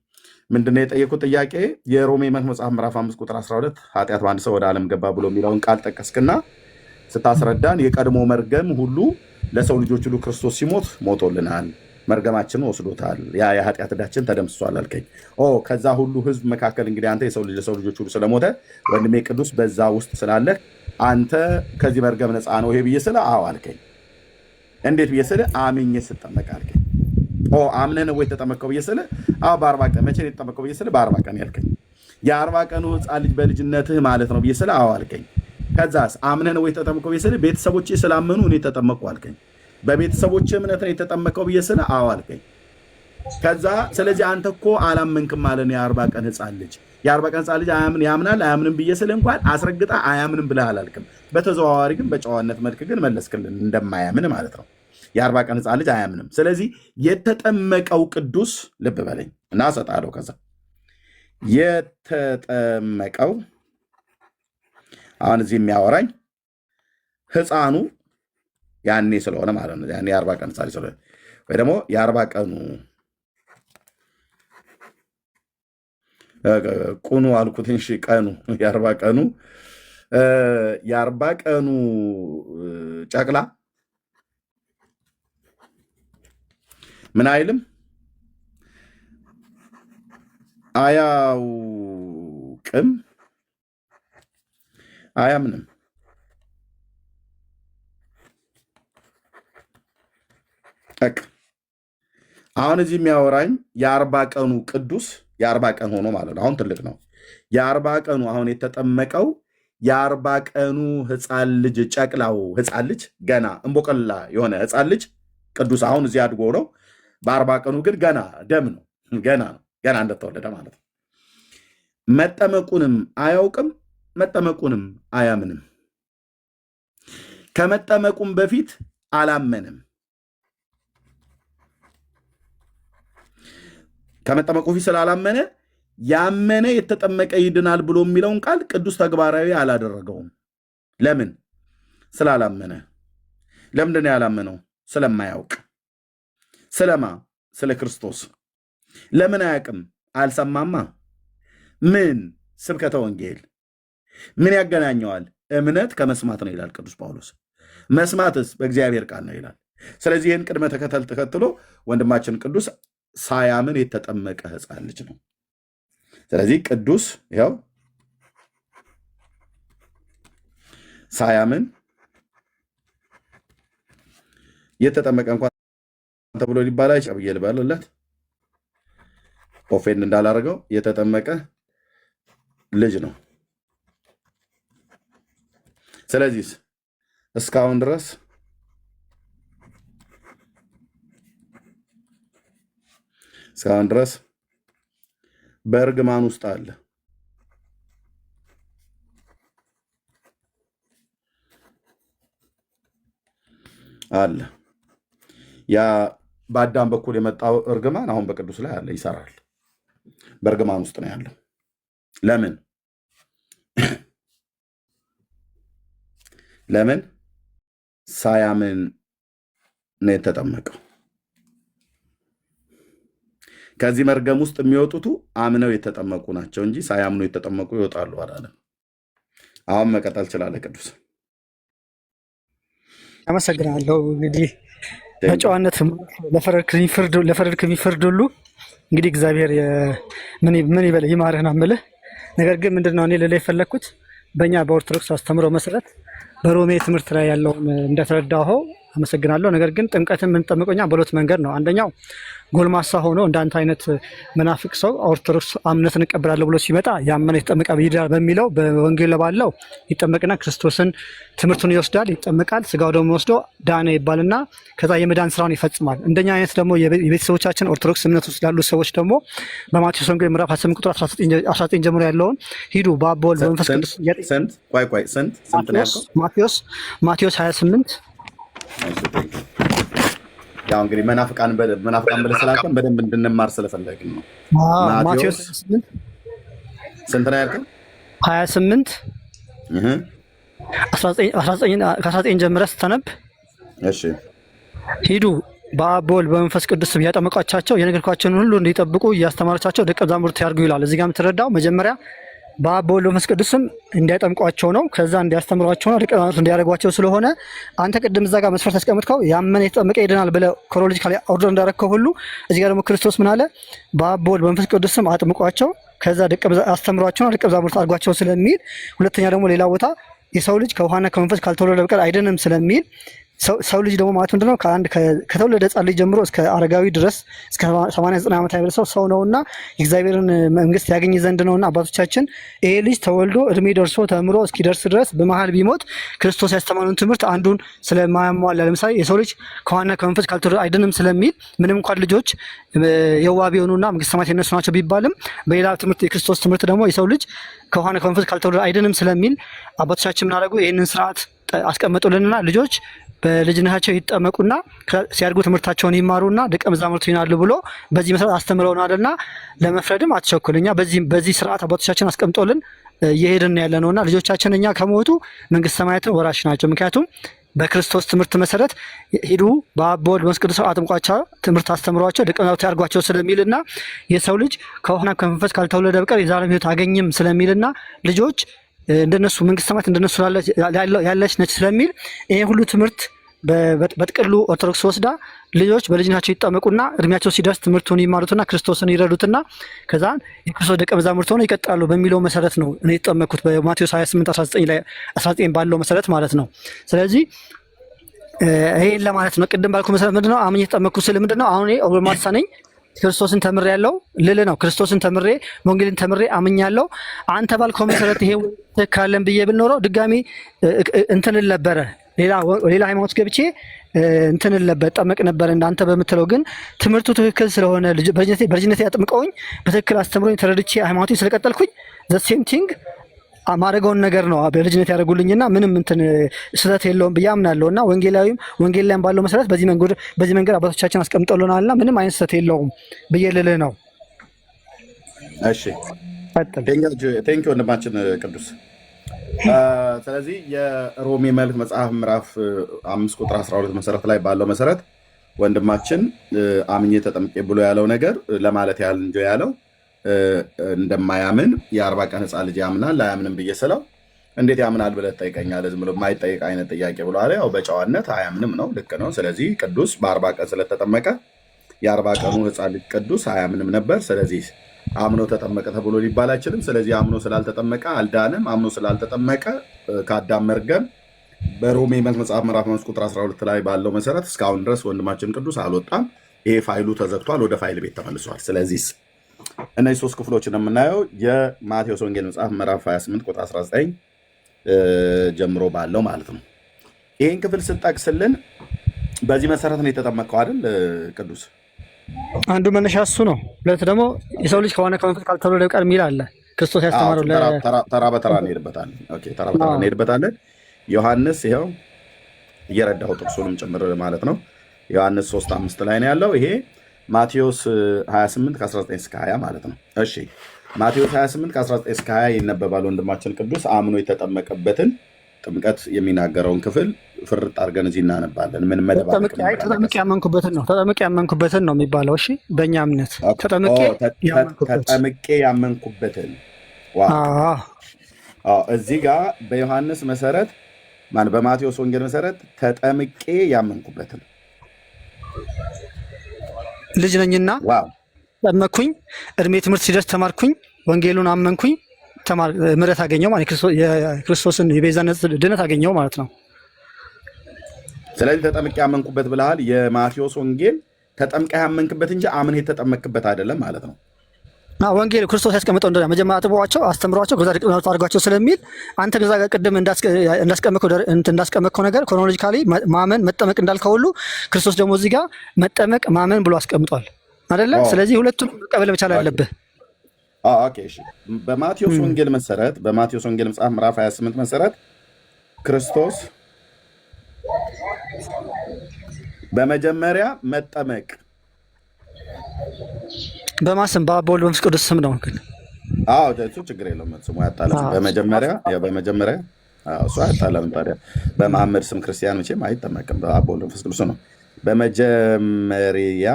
ምንድነው የጠየቁት ጥያቄ? የሮሜ መጽሐፍ ምዕራፍ 5 ቁጥር 12 ኃጢአት በአንድ ሰው ወደ ዓለም ገባ ብሎ የሚለውን ቃል ጠቀስክና ስታስረዳን የቀድሞ መርገም ሁሉ ለሰው ልጆች ሁሉ ክርስቶስ ሲሞት ሞቶልናል፣ መርገማችንን ወስዶታል፣ ያ የኃጢአት ዕዳችን ተደምስሷል አልከኝ። ከዛ ሁሉ ህዝብ መካከል እንግዲህ አንተ ለሰው ልጆች ሁሉ ስለሞተ ወንድሜ ቅዱስ በዛ ውስጥ ስላለህ አንተ ከዚህ መርገም ነፃ ነው ይሄ ብዬ ስለ አዎ አልከኝ። እንዴት ብዬ ስለ አምኜ ስጠመቅ አልከኝ። አምነህ ነው ወይ ተጠመቀው ብዬ ስለ በ40 ቀን። መቼ ነው የተጠመቀው ብዬ ስለ በ40 ቀን ያልከኝ። የ40 ቀኑ ህፃን ልጅ በልጅነትህ ማለት ነው ብዬ ስለ አዎ አልከኝ። ከዛስ አምነህ ነው የተጠመቀው ብዬ ስልህ ቤተሰቦቼ ስላመኑ እኔ ተጠመቅኩ አልከኝ። በቤተሰቦቼ እምነት ነው የተጠመቀው ብዬ ስልህ አዎ አልከኝ። ከዛ ስለዚህ አንተ እኮ አላመንክም ማለት ነው። የ40 ቀን ህፃን ልጅ ያምናል አያምንም ብዬ ስልህ እንኳን አስረግጣ አያምንም ብለህ አላልክም። በተዘዋዋሪ ግን በጨዋነት መልክ ግን መለስክልን እንደማያምን ማለት ነው። የ40 ቀን ህፃን ልጅ አያምንም። ስለዚህ የተጠመቀው ቅዱስ ልብ በለኝ እና እሰጥሃለሁ። ከዛ የተጠመቀው አሁን እዚህ የሚያወራኝ ህፃኑ ያኔ ስለሆነ ማለት ነው። ያኔ የ40 ቀን ህፃን ስለሆነ ወይ ደግሞ የ40 ቀኑ ቁኑ አልኩት እንጂ ቀኑ የ40 ቀኑ ጨቅላ ምን አይልም አያውቅም አያምንም። አሁን እዚህ የሚያወራኝ የ40 ቀኑ ቅዱስ የ40 ቀን ሆኖ ማለት ነው። አሁን ትልቅ ነው። የ40 ቀኑ አሁን የተጠመቀው የ40 ቀኑ ህፃን ልጅ ጨቅላው ህፃን ልጅ ገና እንቦቀላ የሆነ ህፃን ልጅ ቅዱስ አሁን እዚህ አድጎ ነው። በ40 ቀኑ ግን ገና ደም ነው። ገና እንደተወለደ ማለት ነው። መጠመቁንም አያውቅም መጠመቁንም አያምንም። ከመጠመቁም በፊት አላመንም። ከመጠመቁ ፊት ስላላመነ ያመነ የተጠመቀ ይድናል ብሎ የሚለውን ቃል ቅዱስ ተግባራዊ አላደረገውም። ለምን? ስላላመነ። ለምንድን ነው ያላመነው? ስለማያውቅ። ስለማ? ስለ ክርስቶስ። ለምን አያውቅም? አልሰማማ። ምን? ስብከተ ወንጌል። ምን ያገናኘዋል? እምነት ከመስማት ነው ይላል ቅዱስ ጳውሎስ። መስማትስ በእግዚአብሔር ቃል ነው ይላል። ስለዚህ ይህን ቅድመ ተከተል ተከትሎ ወንድማችን ቅዱስ ሳያምን የተጠመቀ ህፃን ልጅ ነው። ስለዚህ ቅዱስ ይኸው ሳያምን የተጠመቀ እንኳን ተብሎ ሊባል አይችልም ብዬ ልበልለት ኦፌንድ እንዳላረገው የተጠመቀ ልጅ ነው። ስለዚህ እስካሁን ድረስ በእርግማን ውስጥ አለ። ያ በአዳም በኩል የመጣው እርግማን አሁን በቅዱስ ላይ አለ፣ ይሰራል። በእርግማን ውስጥ ነው ያለው። ለምን? ሳያምን ነው የተጠመቀው። ከዚህ መርገም ውስጥ የሚወጡቱ አምነው የተጠመቁ ናቸው እንጂ ሳያምኑ የተጠመቁ ይወጣሉ አላለም። አሁን መቀጠል ትችላለህ ቅዱስ። አመሰግናለሁ። እንግዲህ በጨዋነት ለፈረድክ የሚፈርድ ሁሉ እንግዲህ እግዚአብሔር ምን ይበል ይማርህን አምልህ። ነገር ግን ምንድነው እኔ ልልህ የፈለግኩት በእኛ በኦርቶዶክስ አስተምሮ መሰረት በሮሜ ትምህርት ላይ ያለውን እንደተረዳኸው አመሰግናለሁ። ነገር ግን ጥምቀትን የምንጠምቀው እኛ በሁለት መንገድ ነው። አንደኛው ጎልማሳ ሆኖ እንዳንተ አይነት መናፍቅ ሰው ኦርቶዶክስ እምነትን እንቀበላለሁ ብሎ ሲመጣ ያመነ ይጠመቃ ይድናል በሚለው በወንጌል ባለው ይጠመቅና ክርስቶስን ትምህርቱን ይወስዳል፣ ይጠመቃል፣ ስጋው ደግሞ ወስዶ ዳነ ይባልና ከዛ የመዳን ስራውን ይፈጽማል። እንደኛ አይነት ደግሞ የቤተሰቦቻችን ኦርቶዶክስ እምነት ውስጥ ያሉ ሰዎች ደግሞ በማቴዎስ ወንጌል ምዕራፍ 28 ቁጥር 19 ጀምሮ ያለውን ሂዱ በአብ በወልድ በመንፈስ ቅዱስ ማቴዎስ 28 ያው እንግዲህ መናፍቃን ብለህ ስላልከን በደንብ እንድንማር ስለፈለግን ነው። ማቴዎስ ስንት ነው ያልከው? 28 19 ጀምረህ ስተነብ እሺ፣ ሂዱ በአብ በወልድ በመንፈስ ቅዱስ ስም እያጠመቃቸው የነገርኳቸውን ሁሉ እንዲጠብቁ እያስተማራቸው ደቀ መዛሙርት ያድርጉ ይላል። እዚህ ጋር የምትረዳው መጀመሪያ በአብ በወልድ በመንፈስ ቅዱስ ስም እንዲያጠምቋቸው ነው። ከዛ እንዲያስተምሯቸው ነው፣ ደቀ መዛሙርት እንዲያደርጓቸው ስለሆነ አንተ ቅድም እዛ ጋር መስፈርት ያስቀምጥከው ያመነ የተጠመቀ ይድናል ብለህ ኮሮሎጂካሊ ኦርደር እንዳደረግከው ሁሉ እዚህ ጋር ደግሞ ክርስቶስ ምን አለ? በአብ በወልድ በመንፈስ ቅዱስ ስም አጥምቋቸው ከዛ አስተምሯቸው ነው፣ ደቀ መዛሙርት አድርጓቸው ስለሚል፣ ሁለተኛ ደግሞ ሌላ ቦታ የሰው ልጅ ከውሃና ከመንፈስ ካልተወለደ በቀር አይድንም ስለሚል ሰው ልጅ ደግሞ ማለት ምንድነው ከአንድ ከተወለደ ሕፃን ልጅ ጀምሮ እስከ አረጋዊ ድረስ እስከ 89 ዓመት ያደረሰው ሰው ነውና የእግዚአብሔርን መንግስት ያገኝ ዘንድ ነውና አባቶቻችን ይሄ ልጅ ተወልዶ እድሜ ደርሶ ተምሮ እስኪደርስ ድረስ በመሀል ቢሞት ክርስቶስ ያስተማሩን ትምህርት አንዱን ስለማያሟላ ለምሳሌ የሰው ልጅ ከውሃና ከመንፈስ ካልተወለደ አይድንም ስለሚል ምንም እንኳን ልጆች የዋህ ቢሆኑና መንግስተ ሰማያት የነሱ ናቸው ቢባልም በሌላ ትምህርት የክርስቶስ ትምህርት ደግሞ የሰው ልጅ ከውሃና ከመንፈስ ካልተወለደ አይድንም ስለሚል አባቶቻችን ምን አደረጉ? ይህንን ስርዓት አስቀምጡልንና ልጆች በልጅነታቸው ይጠመቁና ሲያድጉ ትምህርታቸውን ይማሩና ደቀ መዛሙርት ይሆናሉ ብሎ በዚህ መሰረት አስተምረውናልና ለመፍረድም አትቸኩል። እኛ በዚህ ስርዓት አባቶቻችን አስቀምጦልን እየሄድን ያለ ነውና ልጆቻችን እኛ ከሞቱ መንግስተ ሰማያትን ወራሽ ናቸው። ምክንያቱም በክርስቶስ ትምህርት መሰረት ሂዱ በአብ በወልድ በመንፈስ ቅዱስ አጥምቋቸው ትምህርት አስተምሯቸው ደቀ መዛሙርት ያድርጓቸው ስለሚልና የሰው ልጅ ከውሃና ከመንፈስ ካልተወለደ በቀር የዘላለም ሕይወት አገኝም ስለሚልና ልጆች እንደነሱ መንግስተ ሰማያት እንደነሱ ያለች ነች ስለሚል ይሄ ሁሉ ትምህርት በጥቅሉ ኦርቶዶክስ ወስዳ ልጆች በልጅነታቸው ይጠመቁና እድሜያቸው ሲደርስ ትምህርቱን ይማሩትና ክርስቶስን ይረዱትና ከዛ የክርስቶስ ደቀ መዛሙርት ሆነው ይቀጥላሉ በሚለው መሰረት ነው እኔ የተጠመቅኩት በማቴዎስ 28:19 ላይ 19 ባለው መሰረት ማለት ነው። ስለዚህ ይሄን ለማለት ነው። ቅድም ባልኩ መሰረት ምንድነው አምኜ የተጠመቅኩት ስለ ምንድነው አሁን እኔ ኦልሞስት ነኝ ክርስቶስን ተምሬ ያለው ልል ነው። ክርስቶስን ተምሬ ወንጌልን ተምሬ አምኛለሁ። አንተ ባልከው መሰረት ይሄ ተካለን ብዬ ብንኖረው ድጋሚ እንትንል ነበረ ሌላ ሃይማኖት ገብቼ እንትንል ነበር ጠመቅ ነበር እንዳንተ በምትለው ግን ትምህርቱ ትክክል ስለሆነ በልጅነቴ ያጥምቀውኝ በትክክል አስተምሮኝ ተረድቼ ሃይማኖቴን ስለቀጠልኩኝ ዘ ሴም ቲንግ ማድረገውን ነገር ነው በልጅነት ያደርጉልኝና ምንም እንትን ስህተት የለውም ብዬ አምናለሁና ወንጌል ላይም ባለው መሰረት በዚህ መንገድ አባቶቻችን አስቀምጠውልናልና ምንም አይነት ስህተት የለውም ብዬ ልልህ ነው። እሺ ቴንኪው ወንድማችን ቅዱስ። ስለዚህ የሮሜ መልእክት መጽሐፍ ምዕራፍ 5 ቁጥር 12 መሰረት ላይ ባለው መሰረት ወንድማችን አምኜ ተጠምቄ ብሎ ያለው ነገር ለማለት ያህል እንጂ ያለው እንደማያምን የ40 ቀን ሕፃን ልጅ ያምናል አያምንም ብዬ ስለው እንዴት ያምናል ብለህ ትጠይቀኛለህ? ዝም ብሎ የማይጠይቅ አይነት ጥያቄ ብሎ አለ። ያው በጨዋነት አያምንም ነው። ልክ ነው። ስለዚህ ቅዱስ በ40 ቀን ስለተጠመቀ የ40 ቀኑ ሕፃን ልጅ ቅዱስ አያምንም ነበር። ስለዚህ አምኖ ተጠመቀ ተብሎ ሊባል አይችልም። ስለዚህ አምኖ ስላልተጠመቀ አልዳንም። አምኖ ስላልተጠመቀ ከአዳም መርገም በሮሜ መልእክት መጽሐፍ ምዕራፍ 5 ቁጥር 12 ላይ ባለው መሰረት እስካሁን ድረስ ወንድማችን ቅዱስ አልወጣም። ይሄ ፋይሉ ተዘግቷል፣ ወደ ፋይል ቤት ተመልሷል። ስለዚህ እነዚህ 3 ክፍሎችን የምናየው የማቴዎስ ወንጌል መጽሐፍ ምዕራፍ 28 ቁጥር 19 ጀምሮ ባለው ማለት ነው። ይህን ክፍል ስጠቅስልን በዚህ መሰረት ነው የተጠመቀው አይደል ቅዱስ? አንዱ መነሻ እሱ ነው። ሁለት ደግሞ የሰው ልጅ ከሆነ ከመንፈስ ካልተወለደ በቀር የሚል አለ። ክርስቶስ ያስተማረው ተራ በተራ እንሄድበታለን። ኦኬ ተራ በተራ እንሄድበታለን። ዮሐንስ ይኸው እየረዳሁ ጥቅሱንም ጭምር ማለት ነው። ዮሐንስ 3:5 ላይ ነው ያለው። ይሄ ማቴዎስ 28 ከ19 እስከ 20 ማለት ነው። እሺ ማቴዎስ 28 ከ19 እስከ 20 ይነበባል። ወንድማችን ቅዱስ አምኖ የተጠመቀበትን ጥምቀት የሚናገረውን ክፍል ፍርጥ አድርገን እዚህ እናነባለን። ምን ተጠምቄ ያመንኩበትን ነው የሚባለው። እሺ በእኛ እምነት ተጠምቄ ያመንኩበትን እዚህ ጋር በዮሐንስ መሰረት በማቴዎስ ወንጌል መሰረት ተጠምቄ ያመንኩበትን ልጅ ነኝና ጠመኩኝ፣ እድሜ ትምህርት ሲደርስ ተማርኩኝ፣ ወንጌሉን አመንኩኝ፣ ምሕረት አገኘው ማለት የክርስቶስን የቤዛነት ድነት አገኘው ማለት ነው። ስለዚህ ተጠምቄ ያመንኩበት ብለሃል። የማቴዎስ ወንጌል ተጠምቀ ያመንክበት እንጂ አምነህ የተጠመቅበት አይደለም ማለት ነው። ወንጌል ክርስቶስ ያስቀምጠው እንደ መጀመሪያ አጥበዋቸው አስተምሯቸው ከዛ ደቀ መዛሙርት አድርጓቸው ስለሚል አንተ ከዛ ቅድም እንዳስቀመጥከው ነገር ክሮኖሎጂካሊ ማመን መጠመቅ እንዳልከው ሁሉ ክርስቶስ ደግሞ እዚህ ጋር መጠመቅ ማመን ብሎ አስቀምጧል አይደለ? ስለዚህ ሁለቱን መቀበል መቻል አለብህ። ኦኬ እሺ። በማቴዎስ ወንጌል መሰረት በማቴዎስ ወንጌል መጽሐፍ ምዕራፍ 28 መሰረት ክርስቶስ በመጀመሪያ መጠመቅ በማስም በአብ በወልድ በመንፈስ ቅዱስ ስም ነው። ግን እሱ ችግር የለውም። ስሙ አያጣለም። በመጀመሪያ እሱ አያጣለም። ታዲያ በመሐመድ ስም ክርስቲያን መቼም አይጠመቅም። በአብ በወልድ በመንፈስ ቅዱስ ነው። በመጀመሪያ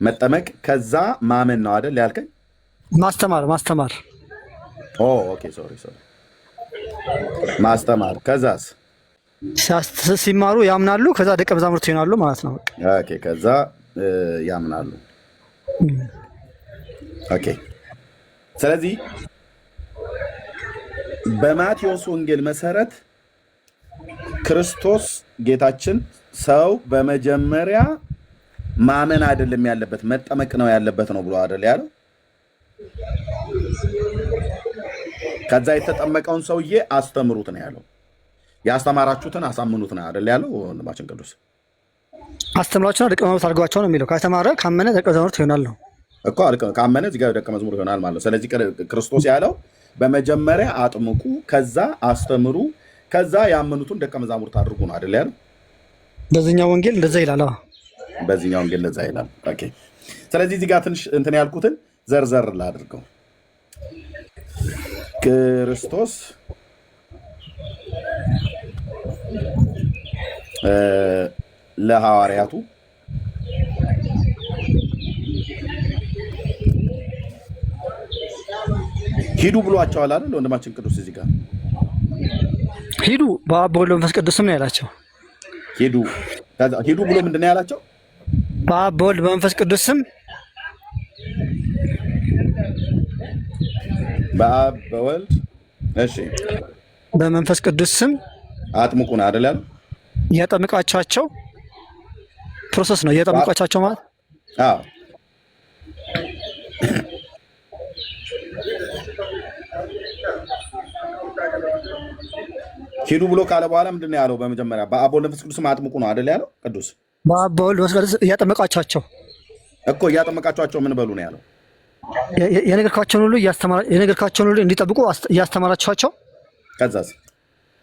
መጠመቅ ከዛ ማመን ነው አይደል ያልከኝ? ማስተማር ማስተማር ከዛስ ሲማሩ ያምናሉ፣ ከዛ ደቀ መዛሙርት ይሆናሉ ማለት ነው። ኦኬ ከዛ ያምናሉ። ኦኬ ስለዚህ በማቴዎስ ወንጌል መሰረት ክርስቶስ ጌታችን ሰው በመጀመሪያ ማመን አይደለም ያለበት መጠመቅ ነው ያለበት ነው ብሎ አይደል ያለው? ከዛ የተጠመቀውን ሰውዬ አስተምሩት ነው ያለው። ያስተማራችሁትን አሳምኑት ነው አይደል ያለው? ወንድማችን ቅዱስ አስተምሯቸውና ደቀ መዛሙርት አድርጓቸው ነው የሚለው። ከተማረ ካመነ ደቀ መዛሙርት ይሆናል ነው እኮ። ካመነ እዚህ ጋር ደቀ መዝሙር ይሆናል ማለት ነው። ስለዚህ ክርስቶስ ያለው በመጀመሪያ አጥምቁ፣ ከዛ አስተምሩ፣ ከዛ ያመኑትን ደቀ መዛሙርት አድርጉ ነው አይደል ያለው? በዚህኛው ወንጌል እንደዛ ይላል። በዚህኛው ወንጌል እንደዛ ይላል። ኦኬ። ስለዚህ እዚህ ጋር ትንሽ እንትን ያልኩትን ዘርዘር ላድርገው። ክርስቶስ ለሐዋርያቱ ሂዱ ብሏቸዋል አይደል? ወንድማችን ቅዱስ እዚህ ጋር ሂዱ በአብ በወልድ በመንፈስ ቅዱስም ነው ያላቸው። ሂዱ ብሎ ምንድን ነው ያላቸው? በአብ በወልድ በመንፈስ ቅዱስም በአብ በወልድ እሺ በመንፈስ ቅዱስ ስም አጥምቁን አይደል ያለው? እያጠምቃቸው ፕሮሰስ ነው እያጠምቃቸው ማለት አዎ። ሂዱ ብሎ ካለ በኋላ ምንድን ነው ያለው? በመጀመሪያ በአብ በወልድ በመንፈስ ቅዱስ አጥምቁ ነው አይደል ያለው? ቅዱስ በአብ በወልድ በመንፈስ ቅዱስ እያጠመቃቸው እኮ እያጠመቃቸው ምን በሉ ነው ያለው? የነገርኳቸውን ሁሉ እንዲጠብቁ እያስተማራችኋቸው ከዛስ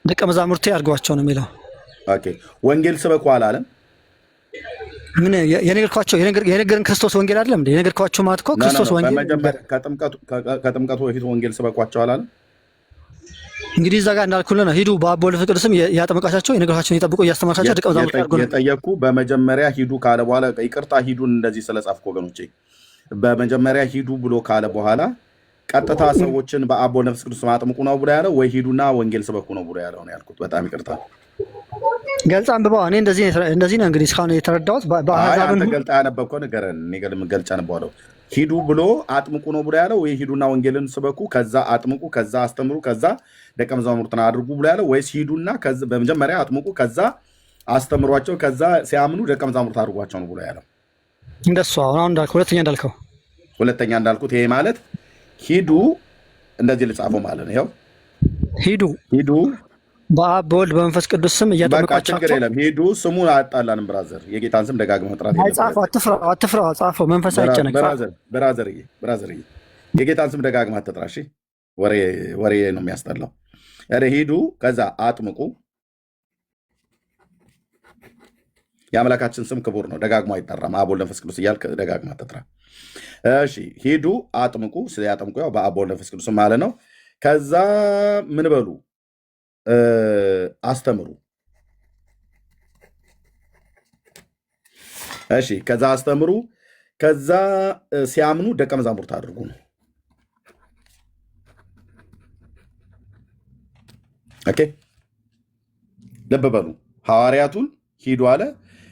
ደቀ መዛሙርቴ አድርጓቸው ነው የሚለው። ኦኬ። ወንጌል ስበኩ አላለም? ምን የነገርን ክርስቶስ ወንጌል አይደለም እንዴ? የነገርኳቸው ማለት እኮ ክርስቶስ ወንጌል ከጥምቀቱ በፊት ወንጌል ስበኳቸው አላለም? እንግዲህ እዛ ጋር እንዳልኩልህ ነው። ሂዱ በአብ በወልድ በመንፈስ ቅዱስም ያጠመቃቸው የነገርኳቸውን ይጠብቁ እያስተማራቸው ደቀ መዛሙርቴ አድርጉ ነው የጠየቅኩ። በመጀመሪያ ሂዱ ካለ በኋላ ይቅርታ ሂዱን እንደዚህ ስለጻፍኩ ወገኖቼ፣ በመጀመሪያ ሂዱ ብሎ ካለ በኋላ ቀጥታ ሰዎችን በአብ በወልድ በመንፈስ ቅዱስ አጥምቁ ነው ብሎ ያለው ወይ ሂዱና ወንጌል ስበኩ ነው ብሎ ያለው ነው ያልኩት። በጣም ይቅርታ። ገልጻ አንብበው። እኔ እንደዚህ ነው እንግዲህ እስካሁን የተረዳሁት። በአሕዛብን ገልጣ ያነበብከው ንገረን። እኔ ገልጫ ነበዋለሁ። ሂዱ ብሎ አጥምቁ ነው ብሎ ያለው ወይ ሂዱና ወንጌልን ስበኩ፣ ከዛ አጥምቁ፣ ከዛ አስተምሩ፣ ከዛ ደቀ መዛሙርትን አድርጉ ብሎ ያለው ወይስ ሂዱና በመጀመሪያ አጥምቁ፣ ከዛ አስተምሯቸው፣ ከዛ ሲያምኑ ደቀ መዛሙርት አድርጓቸው ነው ብሎ ያለው? እንደሱ አሁን እንዳልከው ሁለተኛ እንዳልኩት ይሄ ማለት ሂዱ እንደዚህ ልጻፈው ማለት ነው። ይኸው ሂዱ በአብ በወልድ በመንፈስ ቅዱስ ስም እያጠመቃቸው። ችግር የለም ሂዱ። ስሙን አያጣላንም ብራዘር። የጌታን ስም ደጋግመህ መጥራት አትፍራው። ጻፈው። መንፈስ አይጨነቅ ብራዘር። የጌታን ስም ደጋግመህ አትጥራ። እሺ፣ ወሬ ነው የሚያስጠላው። ሂዱ፣ ከዛ አጥምቁ። የአምላካችን ስም ክቡር ነው፣ ደጋግሞ አይጠራም። አብ ወልድ መንፈስ ቅዱስ እያልክ ደጋግመህ አትጥራ። እሺ፣ ሂዱ አጥምቁ። ያጠምቁ ያው በአብ ወልድ መንፈስ ቅዱስ ማለት ነው። ከዛ ምን በሉ አስተምሩ። እሺ፣ ከዛ አስተምሩ፣ ከዛ ሲያምኑ ደቀ መዛሙርት አድርጉ ነው። ኦኬ፣ ልብ በሉ። ሐዋርያቱን ሂዱ አለ።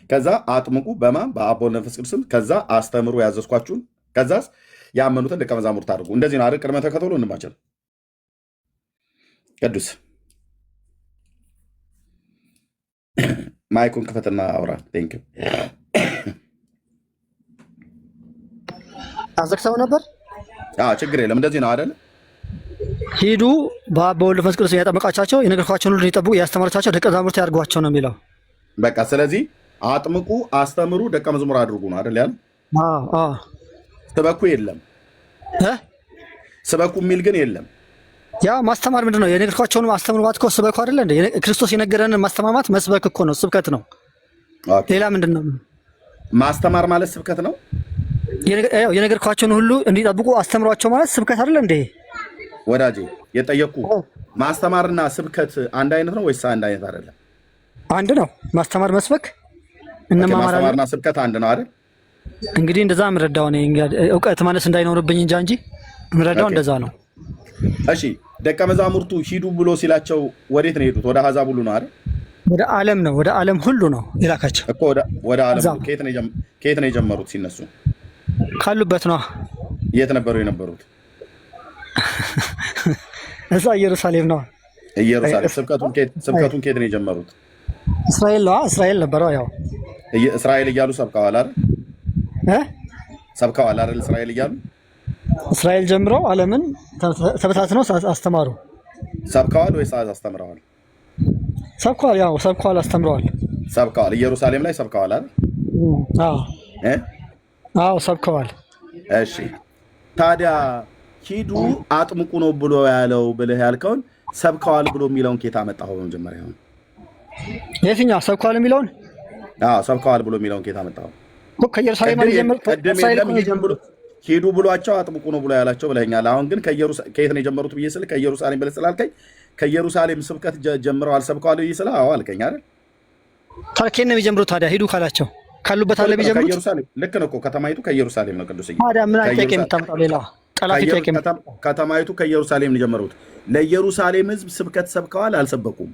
ከዛ አጥምቁ በማን በአብ በወልድ መንፈስ ቅዱስም፣ ከዛ አስተምሩ ያዘዝኳችሁን፣ ከዛ ያመኑትን ደቀ መዛሙርት አድርጉ። እንደዚህ ነው አይደል? ቅድመ ተከተሉ እንማችል። ቅዱስ ማይኩን ክፈትና አውራ። ቴንክ ዩ። አዘግተው ነበር። ችግር የለም። እንደዚህ ነው አይደል? ሂዱ በአብ በወልድ በመንፈስ ቅዱስ እያጠመቃቸው የነገርኳቸውን ሁሉ እንዲጠብቁ እያስተማራቸው ደቀ መዛሙርት ያድርጓቸው ነው የሚለው። በቃ ስለዚህ አጥምቁ፣ አስተምሩ፣ ደቀ መዝሙር አድርጉ ነው አይደል ያለ? ስበኩ የለም። ስበኩ የሚል ግን የለም። ያ ማስተማር ምንድን ነው? የነገርኳቸውን አስተምሩ ማለት እኮ ስበኩ አይደለ እንዴ? ክርስቶስ የነገረንን ማስተማማት መስበክ እኮ ነው፣ ስብከት ነው። ሌላ ምንድን ነው? ማስተማር ማለት ስብከት ነው። የነገርኳቸውን ሁሉ እንዲጠብቁ አስተምሯቸው ማለት ስብከት አይደለ እንዴ? ወዳጄ የጠየቅኩ ማስተማርና ስብከት አንድ አይነት ነው ወይስ አንድ አይነት አይደለም? አንድ ነው። ማስተማር መስበክ ማስተማርና ስብከት አንድ ነው አይደል? እንግዲህ እንደዛ ምረዳው ነው። እውቀት ማለት እንዳይኖርብኝ እንጂ ምረዳው እንደዛ ነው። እሺ፣ ደቀ መዛሙርቱ ሂዱ ብሎ ሲላቸው ወዴት ነው የሄዱት? ወደ አሕዛብ ሁሉ ነው አይደል? ወደ ዓለም ነው። ወደ ዓለም ሁሉ ነው የላካቸው እኮ። ወደ ዓለም ከየት ነው የጀመሩት? ሲነሱ ካሉበት ነው። የት ነበሩ የነበሩት? እዛ ኢየሩሳሌም ነው። ኢየሩሳሌም ስብከቱን ከየት ነው የጀመሩት? እስራኤል ነበረው። ያው እስራኤል እያሉ ሰብከዋል አይደል? ሰብከዋል አይደል? እስራኤል ጀምሮ ዓለምን ተበታትነው አስተማሩ። ሰብከዋል ወይስ አስተምረዋል? ሰብከዋል። ያው ሰብከዋል፣ አስተምረዋል። ሰብከዋል። ኢየሩሳሌም ላይ ሰብከዋል አይደል? አዎ ሰብከዋል። እሺ ታዲያ ሂዱ አጥምቁ ነው ብሎ ያለው ብለህ ያልከውን ሰብከዋል ብሎ የሚለውን ኬታ መጣው? በመጀመሪያ ነው የትኛው ሰብከዋል የሚለውን? ሰብከዋል ብሎ የሚለውን ኬታ መጣው? ከኢየሩሳሌም ሂዱ ብሏቸው አጥምቁ ነው ብሎ ያላቸው ብለኛል። አሁን ግን ከየት ነው የጀመሩት ብዬ ስል ከኢየሩሳሌም ብለህ ስላልከኝ ከኢየሩሳሌም ስብከት ጀምረዋል ሰብከዋል ብዬ ስለ አልከኝ አይደል? ከየት ነው የሚጀምሩት ታዲያ? ሂዱ ካላቸው ካሉበት አለ የሚጀምሩት። ከኢየሩሳሌም ልክ ነው እኮ ከተማይቱ ከኢየሩሳሌም ነው። ቅዱስ ታዲያ ምን አይጠየቅ የምታመጣው ሌላ ጠላፊ ጠየቅ። ከተማይቱ ከኢየሩሳሌም ነው የጀመሩት። ለኢየሩሳሌም ሕዝብ ስብከት ሰብከዋል አልሰበኩም?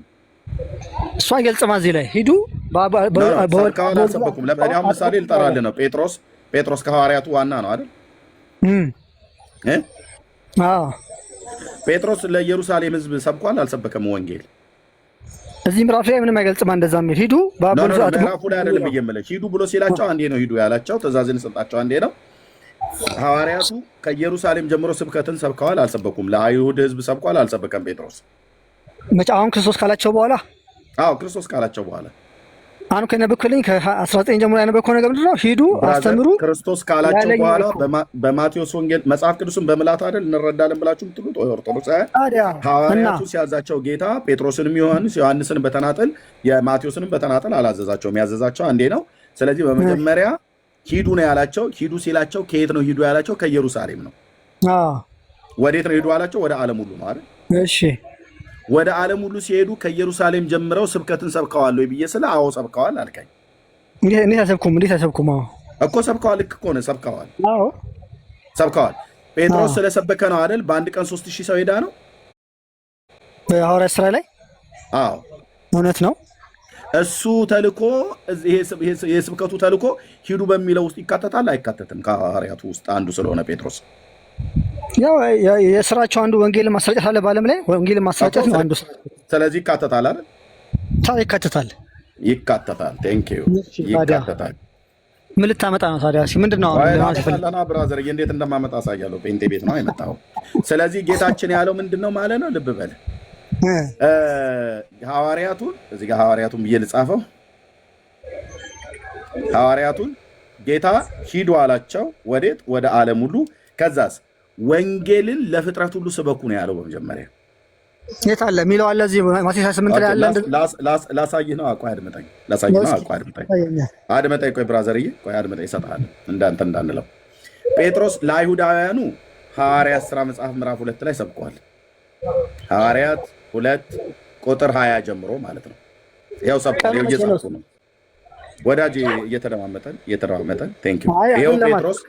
እሷ አይገልጽም። እዚህ ላይ ሂዱ ሰብከዋል አልሰበኩም። ለምሳሌ ምሳሌ ልጠራልህ ነው። ጴጥሮስ ከሐዋርያቱ ዋና ነው አይደል? ጴጥሮስ ለኢየሩሳሌም ሕዝብ ሰብኳል አልሰበከም? ወንጌል እዚህ ምዕራፍ ላይ ምንም አይገልጽም። እንደዛ የሚል ሂዱ ምዕራፉ ላይ አይደለም እየመለች ሂዱ ብሎ ሲላቸው አንዴ ነው ሂዱ ያላቸው። ትእዛዝን ሰጣቸው አንዴ ነው። ሐዋርያቱ ከኢየሩሳሌም ጀምሮ ስብከትን ሰብከዋል አልሰበኩም? ለአይሁድ ሕዝብ ሰብኳል አልሰበከም ጴጥሮስ? አሁን ክርስቶስ ካላቸው በኋላ ክርስቶስ ካላቸው በኋላ አሁን ከነበብክልኝ ከ19 ጀምሮ ያነበብከው ነገር ምንድን ነው? ሂዱ አስተምሩ። ክርስቶስ ካላቸው በኋላ በማቴዎስ ወንጌል መጽሐፍ ቅዱስን በምልአት አይደል እንረዳለን ብላችሁ የምትሉት ኦርቶዶክሳውያን፣ ሐዋርያቱ ሲያዛቸው ጌታ ጴጥሮስንም ዮሐንስን በተናጠል የማቴዎስንም በተናጠል አላዘዛቸውም። ያዘዛቸው አንዴ ነው። ስለዚህ በመጀመሪያ ሂዱ ነው ያላቸው። ሂዱ ሲላቸው ከየት ነው ሂዱ ያላቸው? ከኢየሩሳሌም ነው። ወዴት ነው ሂዱ አላቸው? ወደ ዓለም ሁሉ ነው አይደል? እሺ ወደ ዓለም ሁሉ ሲሄዱ ከኢየሩሳሌም ጀምረው ስብከትን ሰብከዋል ወይ ብዬ ስለ ሰብከዋል አልከኝ። እንዴት አሰብኩም? እኮ ሰብከዋል። ልክ ከሆነ ሰብከዋል። ጴጥሮስ ስለሰበከ ነው አይደል? በአንድ ቀን 3000 ሰው ሄዳ ነው በሐዋርያት ሥራ ላይ። እውነት ነው። እሱ ተልኮ የስብከቱ ተልኮ ሂዱ በሚለው ውስጥ ይካተታል አይካተትም? ከሐዋርያቱ ውስጥ አንዱ ስለሆነ ጴጥሮስ ያው የስራቸው አንዱ ወንጌልን ማሰራጨት አለ። በዓለም ላይ ወንጌልን ማሰራጨት ነው አንዱ ስራ። ስለዚህ ይካተታል አይደል? ይካተታል። ቴንክ ዩ ይካተታል። ምን ልታመጣ ነው ታዲያ? ምንድን ነው ብራዘር? እንዴት እንደማመጣ አሳያለሁ። ጴንጤ ቤት ነው አይመጣው። ስለዚህ ጌታችን ያለው ምንድን ነው ማለት ነው? ልብ በል ሐዋርያቱን እዚህ ጋር ሐዋርያቱን ብዬ ልጻፈው። ሐዋርያቱን ጌታ ሂዱ አላቸው። ወዴት? ወደ ዓለም ሁሉ። ከዛስ ወንጌልን ለፍጥረት ሁሉ ስበኩ ነው ያለው። በመጀመሪያ የት አለ የሚለው አለ? እዚህ ማቴዎስ 28 ላይ አለ። ላሳይህ ነው። ቆይ አድምጠኝ። አድምጠኝ። ቆይ ብራዘርዬ፣ ቆይ አድምጠኝ። ይሰጥሃል እንዳንተ እንዳንለው። ጴጥሮስ ለአይሁዳውያኑ ሐዋርያት ሥራ መጽሐፍ ምዕራፍ 2 ላይ ሰብከዋል። ሐዋርያት 2 ቁጥር 20 ጀምሮ ማለት ነው። ያው ሰብከዋል። እየጻፍኩ ነው ወዳጅ፣ እየተደማመጠን ቴንክ ዩ። ይኸው ጴጥሮስ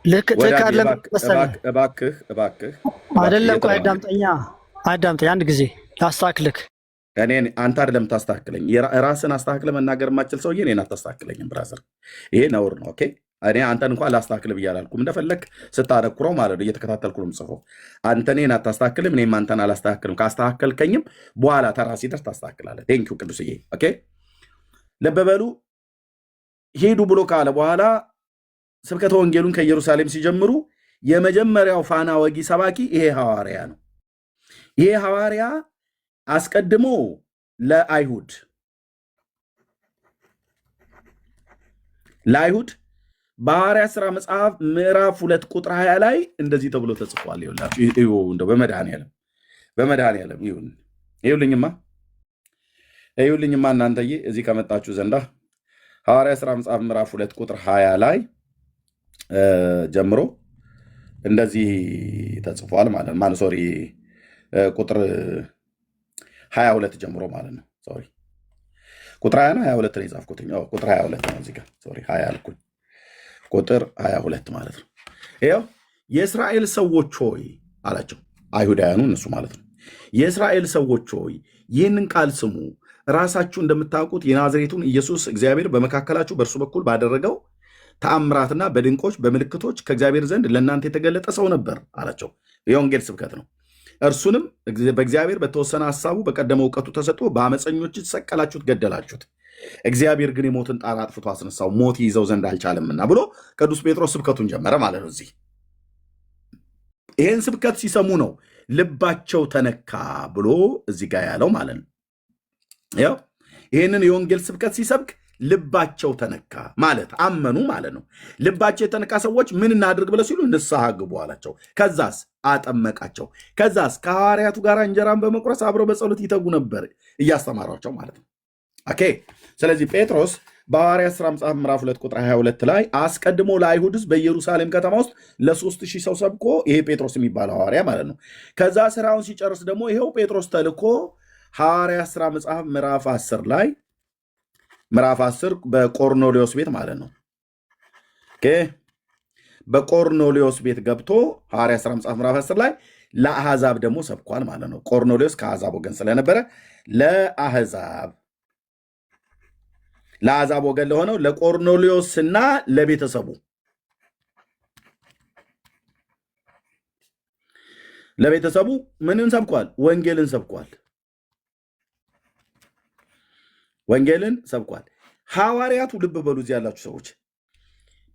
ልክ አይደለም መሰለኝ። እባክህ አይደለም። ቆይ አዳምጠኝ አንድ ጊዜ ላስተካክልህ። አንተ አይደለም ታስተካክለኝ። ራስን አስተካክለህ መናገር የማችል ሰውዬ እኔን አታስተካክለኝም ብራዘር። ይሄ ነውር ነው። ኦኬ እኔ አንተን እንኳን ላስተካክል ብዬ አላልኩም። እንደፈለግ ስታነኩረው ማለት ነው። እየተከታተልኩ ነው የምጽፈው። አንተ እኔን አታስተካክልም፣ እኔም አንተን አላስተካክልም። ካስተካከልከኝም በኋላ ተራ ሲደርስ ታስተካክላለህ። ቴንኪው ቅዱስዬ። ኦኬ ልብ በሉ። ሂዱ ብሎ ካለ በኋላ ስብከተ ወንጌሉን ከኢየሩሳሌም ሲጀምሩ የመጀመሪያው ፋና ወጊ ሰባኪ ይሄ ሐዋርያ ነው። ይሄ ሐዋርያ አስቀድሞ ለአይሁድ በሐዋርያት ሥራ መጽሐፍ ምዕራፍ 2 ቁጥር 20 ላይ እንደዚህ ተብሎ ተጽፏል። ይኸውላችሁ እንደው በመድኃኒዓለም ይኸውልኝማ እናንተዬ እዚህ ከመጣችሁ ዘንዳ ሐዋርያት ሥራ መጽሐፍ ምዕራፍ 2 ቁጥር 20 ላይ ጀምሮ እንደዚህ ተጽፏል ማለት ነው። ሶሪ ቁጥር 22 ጀምሮ ማለት ነው። ሶሪ ቁጥር 20 ነው 22 ነው የጻፍኩት። ቁጥር 22 ነው እዚህ ጋር ሶሪ 20 አልኩኝ። ቁጥር 22 ማለት ነው። ይኸው የእስራኤል ሰዎች ሆይ አላቸው። አይሁዳውያኑ እነሱ ማለት ነው። የእስራኤል ሰዎች ሆይ ይህንን ቃል ስሙ። ራሳችሁ እንደምታውቁት የናዝሬቱን ኢየሱስ እግዚአብሔር በመካከላችሁ በእርሱ በኩል ባደረገው ተአምራትና በድንቆች በምልክቶች ከእግዚአብሔር ዘንድ ለእናንተ የተገለጠ ሰው ነበር አላቸው። የወንጌል ስብከት ነው። እርሱንም በእግዚአብሔር በተወሰነ ሐሳቡ በቀደመ እውቀቱ ተሰጥቶ በአመፀኞች ሰቀላችሁት፣ ገደላችሁት። እግዚአብሔር ግን የሞትን ጣር አጥፍቶ አስነሳው፣ ሞት ይዘው ዘንድ አልቻለምና ብሎ ቅዱስ ጴጥሮስ ስብከቱን ጀመረ ማለት ነው። እዚህ ይህን ስብከት ሲሰሙ ነው ልባቸው ተነካ ብሎ እዚህ ጋር ያለው ማለት ነው። ያው ይህንን የወንጌል ስብከት ሲሰብክ ልባቸው ተነካ ማለት አመኑ ማለት ነው። ልባቸው የተነካ ሰዎች ምን እናድርግ ብለው ሲሉ ንስሐ ግቡ አላቸው። ከዛስ አጠመቃቸው። ከዛስ ከሐዋርያቱ ጋር እንጀራን በመቁረስ አብረው በጸሎት ይተጉ ነበር እያስተማሯቸው ማለት ነው። ኦኬ። ስለዚህ ጴጥሮስ በሐዋርያት ሥራ መጽሐፍ ምዕራፍ 2 ቁጥር 22 ላይ አስቀድሞ ለአይሁድ ሕዝብ በኢየሩሳሌም ከተማ ውስጥ ለ3000 ሰው ሰብኮ፣ ይሄ ጴጥሮስ የሚባለው ሐዋርያ ማለት ነው። ከዛ ስራውን ሲጨርስ ደግሞ ይሄው ጴጥሮስ ተልኮ ሐዋርያት ሥራ መጽሐፍ ምዕራፍ 10 ላይ ምዕራፍ 10 በቆርኔሌዎስ ቤት ማለት ነው። ኦኬ። በቆርኔሌዎስ ቤት ገብቶ ሐዋርያት ሥራ መጽሐፍ ምዕራፍ 10 ላይ ለአሕዛብ ደግሞ ሰብኳል ማለት ነው። ቆርኔሌዎስ ከአሕዛብ ወገን ስለነበረ ለአሕዛብ ወገን ለሆነው ለቆርኔሌዎስና ለቤተሰቡ ምንን ሰብኳል? ወንጌልን ሰብኳል። ሐዋርያቱ ልብ በሉ፣ እዚህ ያላችሁ ሰዎች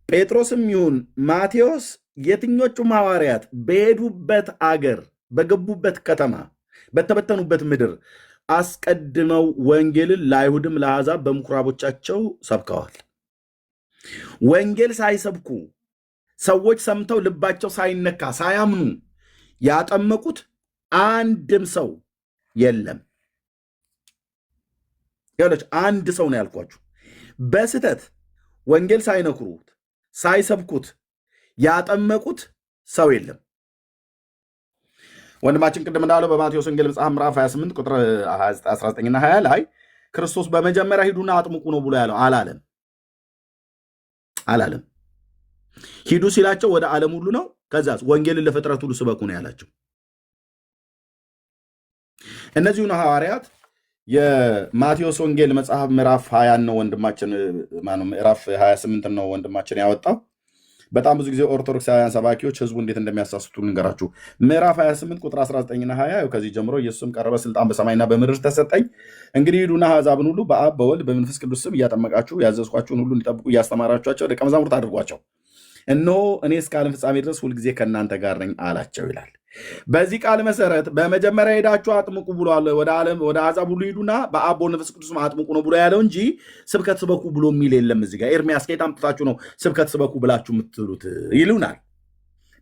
ጴጥሮስም ይሁን ማቴዎስ፣ የትኞቹም ሐዋርያት በሄዱበት አገር፣ በገቡበት ከተማ፣ በተበተኑበት ምድር አስቀድመው ወንጌልን ለአይሁድም ለአሕዛብ በምኩራቦቻቸው ሰብከዋል። ወንጌል ሳይሰብኩ ሰዎች ሰምተው ልባቸው ሳይነካ ሳያምኑ ያጠመቁት አንድም ሰው የለም። ያለች አንድ ሰው ነው ያልኳችሁ። በስተት ወንጌል ሳይነክሩት ሳይሰብኩት ያጠመቁት ሰው የለም። ወንድማችን ቅድም እንዳለው በማቴዎስ ወንጌል መጽሐፍ ምዕራፍ 28 ቁጥር 19ና 20 ላይ ክርስቶስ በመጀመሪያ ሂዱና አጥምቁ ነው ብሎ ያለው አላለም። ሂዱ ሲላቸው ወደ ዓለም ሁሉ ነው። ከዛስ ወንጌልን ለፍጥረት ሁሉ ስበኩ ነው ያላቸው። እነዚሁን ሐዋርያት የማቴዎስ ወንጌል መጽሐፍ ምዕራፍ 20 ነው ወንድማችን ምዕራፍ 28 ነው ወንድማችን ያወጣው። በጣም ብዙ ጊዜ ኦርቶዶክሳውያን ሰባኪዎች ህዝቡ እንዴት እንደሚያሳስቱ ልንገራችሁ። ምዕራፍ 28 ቁጥር 19ና 20 ከዚህ ጀምሮ ኢየሱስም ቀረበ፣ ስልጣን በሰማይና በምድር ተሰጠኝ፣ እንግዲህ ሂዱና አሕዛብን ሁሉ በአብ በወልድ በመንፈስ ቅዱስ ስም እያጠመቃችሁ ያዘዝኳችሁን ሁሉ እንዲጠብቁ እያስተማራችኋቸው ደቀ መዛሙርት አድርጓቸው፣ እነሆ እኔ እስከ ዓለም ፍጻሜ ድረስ ሁልጊዜ ከእናንተ ጋር ነኝ አላቸው ይላል። በዚህ ቃል መሰረት በመጀመሪያ ሄዳችሁ አጥምቁ ብሏል። ወደ አሕዛብ ሁሉ ሂዱና በአብ በወልድ በመንፈስ ቅዱስ አጥምቁ ነው ብሎ ያለው እንጂ ስብከት ስበኩ ብሎ የሚል የለም። እዚህ ጋር ኤርሚያስ ከየት አምጥታችሁ ነው ስብከት ስበኩ ብላችሁ የምትሉት ይሉናል።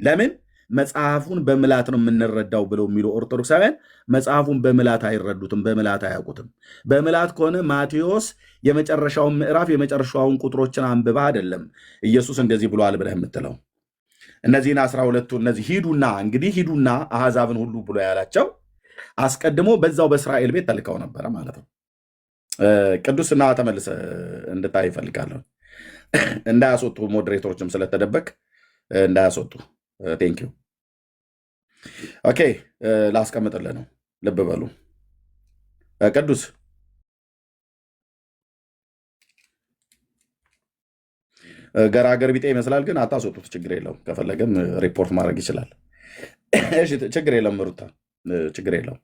ለምን መጽሐፉን በምላት ነው የምንረዳው ብለው የሚሉ ኦርቶዶክሳውያን መጽሐፉን በምላት አይረዱትም፣ በምላት አያውቁትም። በምላት ከሆነ ማቴዎስ የመጨረሻውን ምዕራፍ የመጨረሻውን ቁጥሮችን አንብባ አይደለም ኢየሱስ እንደዚህ ብሏል ብለህ የምትለው። እነዚህን 12ቱ እነዚህ ሂዱና አሕዛብን ሁሉ ብሎ ያላቸው አስቀድሞ በዛው በእስራኤል ቤት ተልከው ነበረ ማለት ነው። ቅዱስና ተመልሰ እንድታይ ይፈልጋለሁ። እንዳያስወጡ ሞዴሬተሮችም ስለተደበቅ እንዳያስወጡ። ቴንኪው። ኦኬ፣ ላስቀምጥልህ ነው። ልብ በሉ ቅዱስ ገራገር ቢጤ ይመስላል፣ ግን አታስወጡት። ችግር የለውም። ከፈለገም ሪፖርት ማድረግ ይችላል። እሺ፣ ችግር የለም። ሩታ ችግር የለውም።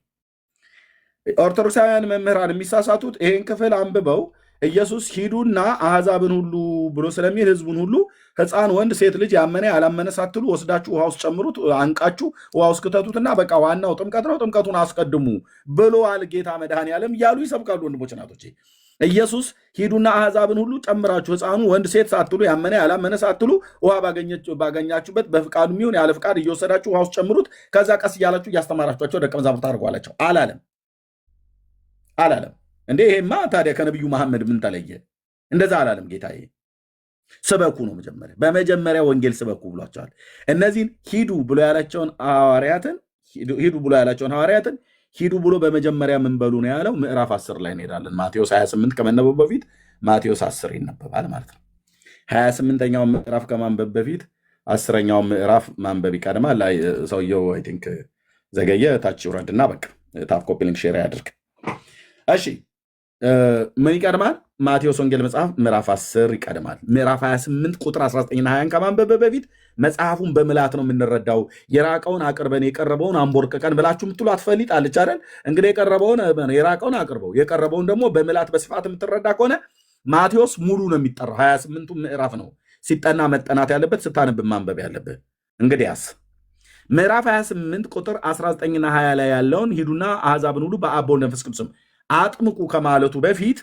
ኦርቶዶክሳውያን መምህራን የሚሳሳቱት ይሄን ክፍል አንብበው ኢየሱስ ሂዱና አሕዛብን ሁሉ ብሎ ስለሚል ህዝቡን ሁሉ ሕፃን፣ ወንድ፣ ሴት ልጅ ያመነ ያላመነ ሳትሉ ወስዳችሁ ውሃ ውስጥ ጨምሩት፣ አንቃችሁ ውሃ ውስጥ ክተቱትና በቃ ዋናው ጥምቀት ነው፣ ጥምቀቱን አስቀድሙ ብሎአል ጌታ መድኃኔዓለም እያሉ ይሰብካሉ። ወንድሞች እናቶቼ፣ ኢየሱስ ሂዱና አሕዛብን ሁሉ ጨምራችሁ ሕፃኑ፣ ወንድ፣ ሴት ሳትሉ ያመነ ያላመነ ሳትሉ ውሃ ባገኛችሁበት በፍቃዱ የሚሆን ያለ ፍቃድ እየወሰዳችሁ ውሃ ውስጥ ጨምሩት፣ ከዛ ቀስ እያላችሁ እያስተማራችኋቸው ደቀ መዛሙርት አድርጓላቸው አላለም። እንዴ ይሄማ ታዲያ ከነቢዩ መሐመድ ምን ተለየ? እንደዛ አላለም ጌታዬ። ስበኩ ነው በመጀመሪያ ወንጌል ስበኩ ብሏቸዋል። እነዚህን ሂዱ ብሎ ያላቸውን ሐዋርያትን ሂዱ ብሎ በመጀመሪያ ምን በሉ ነው ያለው? ምዕራፍ 10 ላይ እንሄዳለን። ማቴዎስ 28 ከመነበቡ በፊት ማቴዎስ 10 ይነበባል ማለት ነው። 28ኛው ምዕራፍ ከማንበብ በፊት 10ኛው ምዕራፍ ማንበብ ይቀድማል። ሰውየው አይ ቲንክ ዘገየ። ታች ይውረድና በቃ ታፕ ኮፒ ሊንክ ሼር ያድርግ። እሺ ምን ይቀድማል? ማቴዎስ ወንጌል መጽሐፍ ምዕራፍ 10 ይቀድማል። ምዕራፍ 28 ቁጥር 19ና 20 ከማንበብ በፊት መጽሐፉን በምላት ነው የምንረዳው። የራቀውን አቅርበን የቀረበውን አንቦርቅቀን ብላችሁ የምትሉ አትፈሊጥ አለች አይደል? እንግዲህ የራቀውን አቅርበው የቀረበውን ደግሞ በምላት በስፋት የምትረዳ ከሆነ ማቴዎስ ሙሉ ነው የሚጠራው። 28ቱ ምዕራፍ ነው ሲጠና መጠናት ያለበት፣ ስታነብ ማንበብ ያለብህ። እንግዲያስ ምዕራፍ 28 ቁጥር 19ና 20 ላይ ያለውን ሂዱና አሕዛብን ሁሉ በአብ በወልድ በመንፈስ ቅዱስም አጥምቁ ከማለቱ በፊት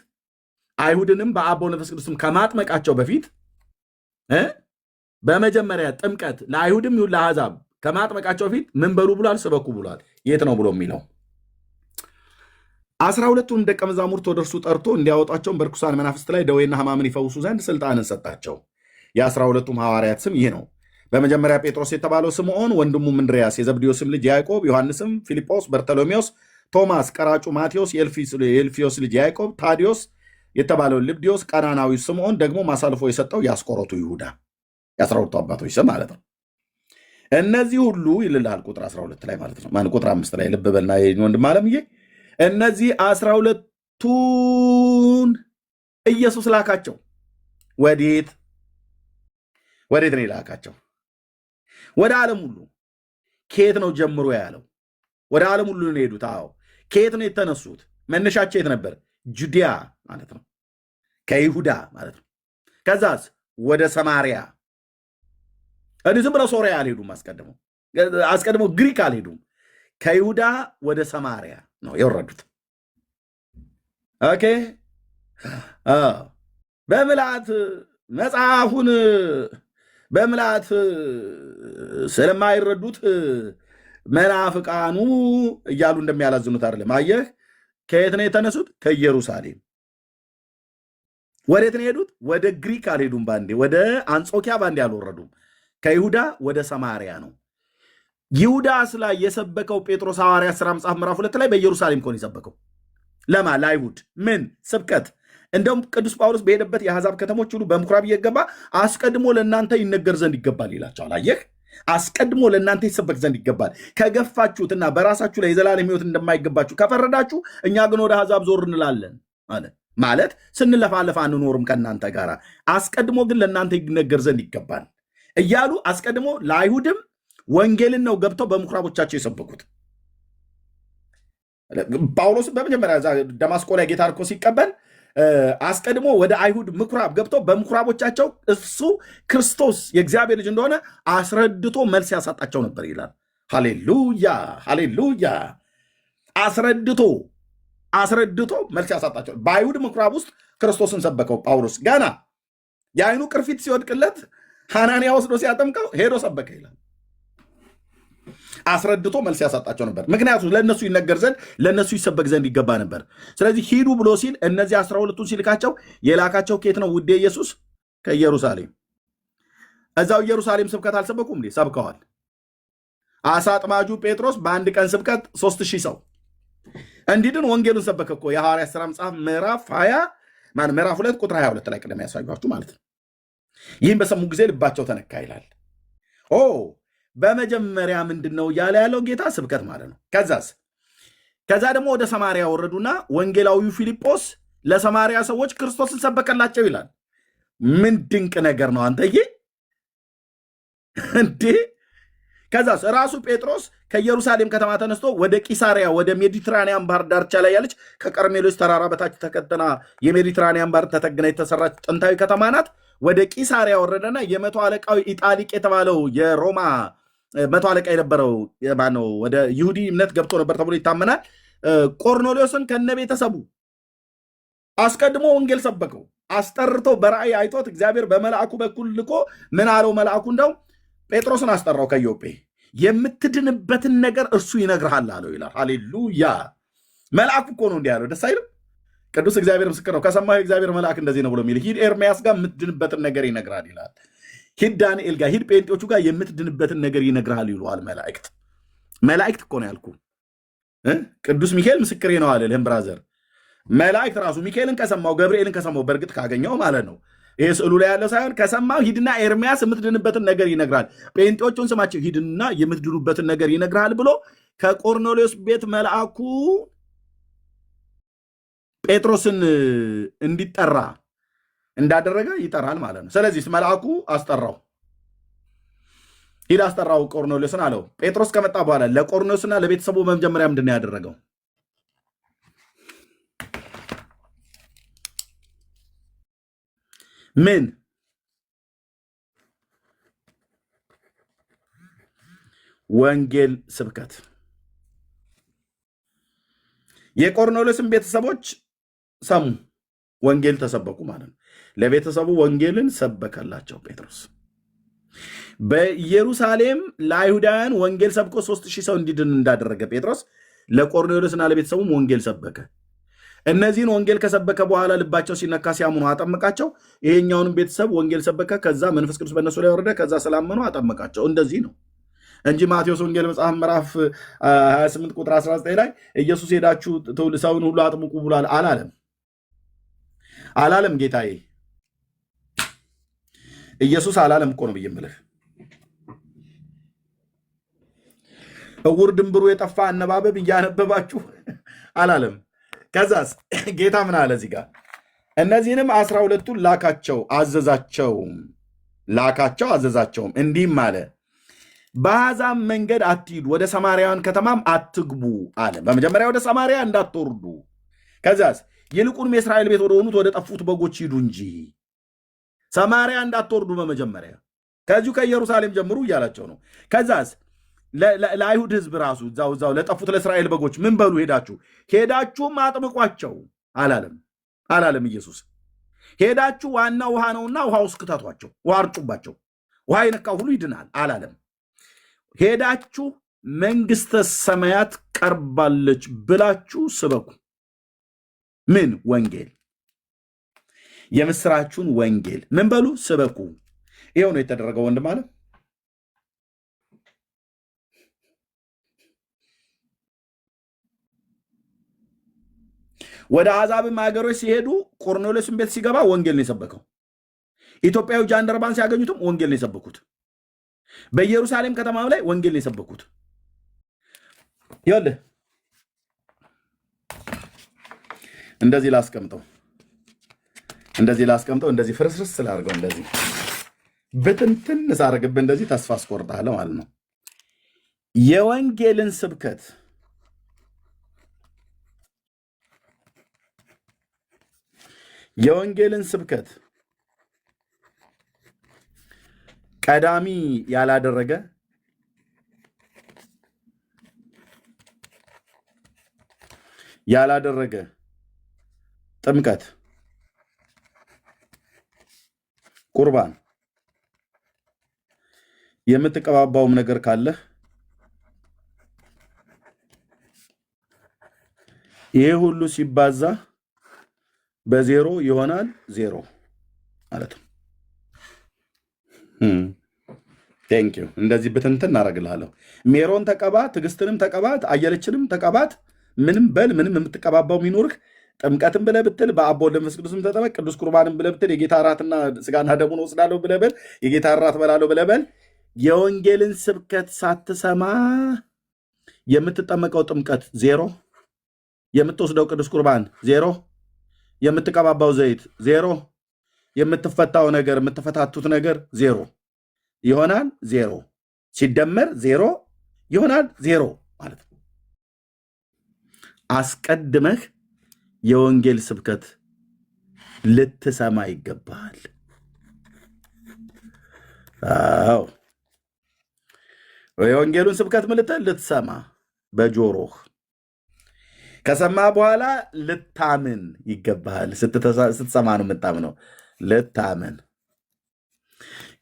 አይሁድንም በአብ በወልድ በመንፈስ ቅዱስም ከማጥመቃቸው በፊት በመጀመሪያ ጥምቀት ለአይሁድም ይሁን ለአሕዛብ ከማጥመቃቸው በፊት ምን በሉ ብሏል? ስበኩ ብሏል። የት ነው ብሎ የሚለው 12ቱን ደቀ መዛሙርት ወደ እርሱ ጠርቶ እንዲያወጣቸውን በርኩሳን መናፍስት ላይ ደዌና ሕማምን ይፈውሱ ዘንድ ስልጣንን ሰጣቸው። የ12ቱም ሐዋርያት ስም ይህ ነው። በመጀመሪያ ጴጥሮስ የተባለው ስምዖን፣ ወንድሙም እንድርያስ፣ የዘብዴዎስም ልጅ ያዕቆብ፣ ዮሐንስም፣ ፊልጶስ፣ በርተሎሜዎስ፣ ቶማስ፣ ቀራጩ ማቴዎስ፣ የእልፊዮስ ልጅ ያዕቆብ፣ ታዲዮስ የተባለው ልብዲዮስ፣ ቀናናዊ ስምዖን፣ ደግሞ አሳልፎ የሰጠው የአስቆሮቱ ይሁዳ። የ12ቱ አባቶች ስም ማለት ነው። እነዚህ ሁሉ ይልልሃል ቁጥር 12 ላይ ማለት ነው። ቁጥር 5 ላይ ልብ በልና ወንድም አለምዬ፣ እነዚህ 12ቱን ኢየሱስ ላካቸው። ወዴት ነው የላካቸው? ወደ ዓለም ሁሉ። ከየት ነው ጀምሮ ያለው? ወደ ዓለም ሁሉ ነው የሄዱት። አዎ። ከየት ነው የተነሱት? መነሻቸው የት ነበር? ጁዲያ ማለት ነው፣ ከይሁዳ ማለት ነው። ከዛስ ወደ ሰማሪያ። እንዲህ ዝም ብለው ሶሪያ አልሄዱም። አስቀድመው ግሪክ አልሄዱም። ከይሁዳ ወደ ሰማሪያ ነው የወረዱት። ኦኬ። በምልአት መጽሐፉን በምልአት ስለማይረዱት መናፍቃኑ እያሉ እንደሚያላዝኑት አይደለም። አየህ፣ ከየት ነው የተነሱት? ከኢየሩሳሌም። ወዴት ነው የሄዱት? ወደ ግሪክ አልሄዱም። ባንዴ ወደ አንጾኪያ ባንዴ አልወረዱም። ከይሁዳ ወደ ሰማሪያ ነው። ይሁዳስ ላይ የሰበከው ጴጥሮስ ሐዋርያት ሥራ መጽሐፍ ምዕራፍ 2 ላይ በኢየሩሳሌም ከሆነ የሰበከው ለማ ለአይሁድ ምን ስብከት? እንደውም ቅዱስ ጳውሎስ በሄደበት የአሕዛብ ከተሞች ሁሉ በምኩራብ እየገባ አስቀድሞ ለእናንተ ይነገር ዘንድ ይገባል ይላቸዋል። አየህ፣ አስቀድሞ ለእናንተ ይሰበክ ዘንድ ይገባል። ከገፋችሁትና በራሳችሁ ላይ የዘላለም ሕይወት እንደማይገባችሁ ከፈረዳችሁ፣ እኛ ግን ወደ አሕዛብ ዞር እንላለን ማለት ስንለፋለፍ አንኖርም ከእናንተ ጋር። አስቀድሞ ግን ለእናንተ ይነገር ዘንድ ይገባል እያሉ አስቀድሞ ለአይሁድም ወንጌልን ነው ገብተው በምኩራቦቻቸው የሰበኩት። ጳውሎስ በመጀመሪያ ደማስቆ ላይ ጌታ እኮ ሲቀበል አስቀድሞ ወደ አይሁድ ምኩራብ ገብተው በምኩራቦቻቸው እሱ ክርስቶስ የእግዚአብሔር ልጅ እንደሆነ አስረድቶ መልስ ያሳጣቸው ነበር ይላል። ሃሌሉያ ሃሌሉያ። አስረድቶ መልስ ያሳጣቸው። በአይሁድ ምኩራብ ውስጥ ክርስቶስን ሰበከው ጳውሎስ። ገና የአይኑ ቅርፊት ሲወድቅለት ሐናንያ ወስዶ ሲያጠምቀው ሄዶ ሰበከ ይላል። አስረድቶ መልስ ያሳጣቸው ነበር። ምክንያቱም ለእነሱ ይነገር ዘንድ ለእነሱ ይሰበክ ዘንድ ይገባ ነበር። ስለዚህ ሂዱ ብሎ ሲል እነዚህ 12ቱን ሲልካቸው የላካቸው ኬት ነው ውዴ ኢየሱስ? ከኢየሩሳሌም። እዛው ኢየሩሳሌም ስብከት አልሰበኩም እንዴ? ሰብከዋል። አሳ አጥማጁ ጴጥሮስ በአንድ ቀን ስብከት 3000 ሰው እንዲድን ወንጌሉን ሰበከ እኮ። የሐዋርያት ሥራ መጽሐፍ ምዕራፍ 2 ቁጥር 22 ላይ ቅድም ያሳዩችሁ ማለት ነው። ይህም በሰሙ ጊዜ ልባቸው ተነካ ይላል። በመጀመሪያ ምንድን ነው እያለ ያለው ጌታ? ስብከት ማለት ነው። ከዛ ደግሞ ወደ ሰማሪያ ወረዱና ወንጌላዊው ፊልጶስ ለሰማሪያ ሰዎች ክርስቶስን ሰበከላቸው ይላል። ምን ድንቅ ነገር ነው አንተዬ እንዴ! ከዛስ ራሱ ጴጥሮስ ከኢየሩሳሌም ከተማ ተነስቶ ወደ ቂሳሪያ ወደ ሜዲትራኒያን ባህር ዳርቻ ላይ ያለች ከቀርሜሎስ ተራራ በታች ተከተና የሜዲትራኒያን ባህር ተተግና የተሰራች ጥንታዊ ከተማ ናት። ወደ ቂሳሪያ ወረደና የመቶ አለቃው ኢጣሊቅ የተባለው የሮማ መቶ አለቃ የነበረው ማነው ወደ ይሁዲ እምነት ገብቶ ነበር ተብሎ ይታመናል። ቆርኔሌዎስን ከነ ቤተሰቡ አስቀድሞ ወንጌል ሰበከው። አስጠርቶ በራእይ አይቶት እግዚአብሔር በመልአኩ በኩል ልኮ ምን አለው? መልአኩ እንደው ጴጥሮስን አስጠራው ከኢዮጴ፣ የምትድንበትን ነገር እርሱ ይነግርሃል አለው ይላል። ሃሌሉያ! መልአኩ እኮ ነው እንዲህ ያለው። ደስ አይልም? ቅዱስ እግዚአብሔር ምስክር ነው። ከሰማሁ የእግዚአብሔር መልአክ እንደዚህ ነው ብሎ የሚል ሂድ ኤርምያስ ጋር የምትድንበትን ነገር ይነግራል ይላል። ሂድ ዳንኤል ጋር፣ ሂድ ጴንጤዎቹ ጋር የምትድንበትን ነገር ይነግርሃል ይሉሃል መላእክት እኮ ነው ያልኩ። ቅዱስ ሚካኤል ምስክሬ ነው አልልህም ብራዘር። መላእክት ራሱ ሚካኤልን ከሰማው ገብርኤልን ከሰማው በእርግጥ ካገኘው ማለት ነው። ይሄ ስዕሉ ላይ ያለው ሳይሆን ከሰማው ሂድና ኤርምያስ የምትድንበትን ነገር ይነግራል። ጴንጤዎቹን ስማቸው ሂድና የምትድኑበትን ነገር ይነግርሃል ብሎ ከቆርኔሌዎስ ቤት መልአኩ ጴጥሮስን እንዲጠራ እንዳደረገ ይጠራል ማለት ነው። ስለዚህ መልአኩ አስጠራው። ሂድ አስጠራው ቆርኔሌዎስን አለው። ጴጥሮስ ከመጣ በኋላ ለቆርኔሌዎስና ለቤተሰቡ በመጀመሪያ ምንድን ነው ያደረገው? ምን? ወንጌል ስብከት። የቆርኔሌዎስን ቤተሰቦች ሰሙ፣ ወንጌል ተሰበኩ ማለት ነው። ለቤተሰቡ ወንጌልን ሰበከላቸው ጴጥሮስ። በኢየሩሳሌም ለአይሁዳውያን ወንጌል ሰብኮ 3000 ሰው እንዲድን እንዳደረገ ጴጥሮስ ለቆርኔሌዎስና ለቤተሰቡም ወንጌል ሰበከ። እነዚህን ወንጌል ከሰበከ በኋላ ልባቸው ሲነካ ሲያምኑ አጠመቃቸው። ይሄኛውንም ቤተሰብ ወንጌል ሰበከ። ከዛ መንፈስ ቅዱስ በእነሱ ላይ ወረደ። ከዛ ስላመኑ አጠመቃቸው። እንደዚህ ነው እንጂ ማቴዎስ ወንጌል መጽሐፍ ምዕራፍ 28 ቁጥር 19 ላይ ኢየሱስ ሄዳችሁ ሰውን ሁሉ አጥምቁ ብሏል አላለም። ጌታዬ ኢየሱስ አላለም እኮ ነው ብዬ የምልህ። እውር ድንብሩ የጠፋ አነባበብ እያነበባችሁ አላለም። ከዛስ ጌታ ምን አለ እዚህ ጋር? እነዚህንም 12ቱን አዘዛቸውም እንዲህም አለ፣ በአሕዛብ መንገድ አትሂዱ፣ ወደ ሰማርያውያን ከተማም አትግቡ አለ። በመጀመሪያ ወደ ሰማርያ እንዳትወርዱ፣ ከዛስ ይልቁንም የእስራኤል ቤት ወደ ሆኑት ወደ ጠፉት በጎች ሂዱ እንጂ ሰማርያ እንዳትወርዱ በመጀመሪያ ከዚሁ ከኢየሩሳሌም ጀምሩ እያላቸው ነው። ከዛስ ለአይሁድ ሕዝብ ራሱ እዛው ለጠፉት ለእስራኤል በጎች ምን በሉ? ሄዳችሁም አጥምቋቸው አላለም ኢየሱስ። ሄዳችሁ ዋና ውሃ ነውና ውሃ ውስጥ ክተቷቸው፣ ውሃ እርጩባቸው፣ ውሃ የነካው ሁሉ ይድናል አላለም። ሄዳችሁ መንግሥተ ሰማያት ቀርባለች ብላችሁ ስበኩ። ምን? ወንጌል፣ የምስራችሁን ወንጌል ምን በሉ? ስበኩ። ይኸው ነው የተደረገው ወንድም አለ። ወደ አሕዛብም ሀገሮች ሲሄዱ ቆርኔሌዎስን ቤት ሲገባ ወንጌል ነው የሰበከው። ኢትዮጵያዊ ጃንደረባን ሲያገኙትም ወንጌል ነው የሰበኩት። በኢየሩሳሌም ከተማ ላይ ወንጌል ነው የሰበኩት። ይኸውልህ እንደዚህ ላስቀምጠው፣ እንደዚህ ፍርስርስ ስላደርገው፣ እንደዚህ ብትንትን ሳደርግብህ እንደዚህ ተስፋ አስቆርጣለሁ ማለት ነው። የወንጌልን ስብከት ቀዳሚ ያላደረገ ጥምቀት፣ ቁርባን የምትቀባባውም ነገር ካለህ ይሄ ሁሉ ሲባዛ በዜሮ ይሆናል ዜሮ ማለት ነው። ቴንኪዩ። እንደዚህ ብትንትን እናደርግልሃለሁ። ሜሮን ተቀባት፣ ትዕግስትንም ተቀባት፣ አየለችንም ተቀባት። ምንም የምትቀባባው ሚኖርህ ጥምቀትን ብለህ ብትል በአብ በወልድ በመንፈስ ቅዱስም ተጠመቅ፣ ቅዱስ ቁርባንን ብለህ ብትል የጌታ እራትና ስጋና ደሙን ወስዳለሁ ብለህ በል፣ የጌታ እራት በላለሁ ብለህ በል። የወንጌልን ስብከት ሳትሰማ የምትጠመቀው ጥምቀት ዜሮ፣ የምትወስደው ቅዱስ ቁርባን ዜሮ፣ የምትቀባባው ዘይት ዜሮ፣ የምትፈታው ነገር የምትፈታቱት ነገር ዜሮ ይሆናል ዜሮ፣ ሲደመር ዜሮ ይሆናል ዜሮ ማለት ነው። አስቀድመህ የወንጌል ስብከት ልትሰማ ይገባል። አዎ የወንጌሉን ስብከት ምልትል ልትሰማ በጆሮህ ከሰማ በኋላ ልታምን ይገባል። ስትሰማ ነው የምታምነው። ልታምን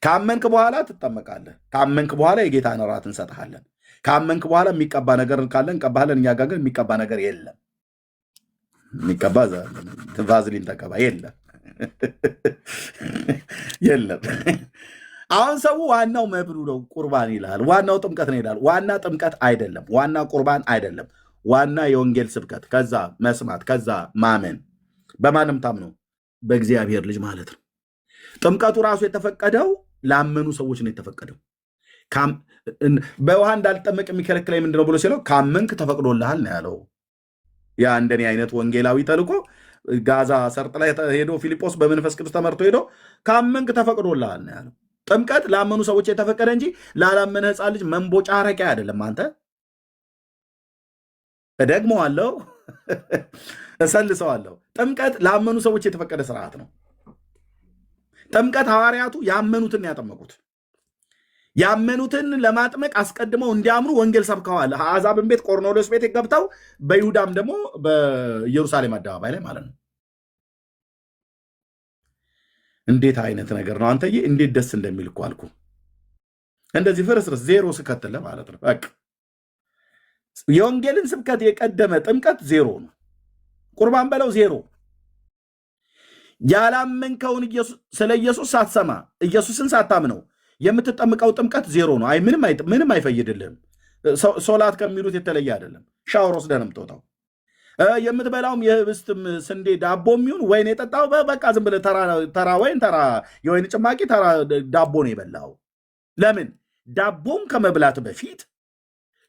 ካመንክ በኋላ ትጠመቃለህ። ካመንክ በኋላ የጌታን እራት እንሰጥሃለን። ካመንክ በኋላ የሚቀባ ነገር ካለን እንቀባሃለን። እኛ ጋር ግን የሚቀባ ነገር የለም። የሚቀባ ቫዝሊን ተቀባ የለም። አሁን ሰው ዋናው መብሉ ነው ቁርባን ይላል። ዋናው ጥምቀት ነው ይላል። ዋና ጥምቀት አይደለም። ዋና ቁርባን አይደለም። ዋና የወንጌል ስብከት፣ ከዛ መስማት፣ ከዛ ማመን። በማንም ታምነው በእግዚአብሔር ልጅ ማለት ነው። ጥምቀቱ ራሱ የተፈቀደው ላመኑ ሰዎች ነው የተፈቀደው። በውሃ እንዳልጠመቅ የሚከለክለኝ ምንድነው ብሎ ሲለው ካመንክ ተፈቅዶልሃል ነው ያለው። ያ እንደኔ አይነት ወንጌላዊ ተልኮ ጋዛ ሰርጥ ላይ ሄዶ ፊልጶስ በመንፈስ ቅዱስ ተመርቶ ሄዶ ካመንክ ተፈቅዶልሃል ነው ያለው። ጥምቀት ላመኑ ሰዎች የተፈቀደ እንጂ ላላመነ ሕፃን ልጅ መንቦጫረቂያ አይደለም። አንተ እደግመዋለሁ፣ እሰልሰዋለሁ። ጥምቀት ላመኑ ሰዎች የተፈቀደ ስርዓት ነው። ጥምቀት ሐዋርያቱ ያመኑትን ያጠመቁት፣ ያመኑትን ለማጥመቅ አስቀድመው እንዲያምኑ ወንጌል ሰብከዋል። አሕዛብን ቤት ቆርኔሌዎስ ቤት ገብተው በይሁዳም ደግሞ በኢየሩሳሌም አደባባይ ላይ ማለት ነው። እንዴት አይነት ነገር ነው አንተዬ! እንዴት ደስ እንደሚል እኮ አልኩ። እንደዚህ ፍርስርስ ዜሮ ስከትለ ማለት ነው። በቃ የወንጌልን ስብከት የቀደመ ጥምቀት ዜሮ ነው። ቁርባን በለው ዜሮ። ያላመንከውን ስለ ኢየሱስ ሳትሰማ ኢየሱስን ሳታምነው የምትጠምቀው ጥምቀት ዜሮ ነው። አይ ምንም አይፈይድልህም። ሶላት ከሚሉት የተለየ አይደለም። ሻወር ወስደህ ነው የምትወጣው። የምትበላውም የህብስትም ስንዴ ዳቦ የሚሆን ወይን የጠጣው በቃ ዝም ብለህ ተራ ወይን፣ ተራ የወይን ጭማቂ፣ ተራ ዳቦ ነው የበላው። ለምን? ዳቦን ከመብላት በፊት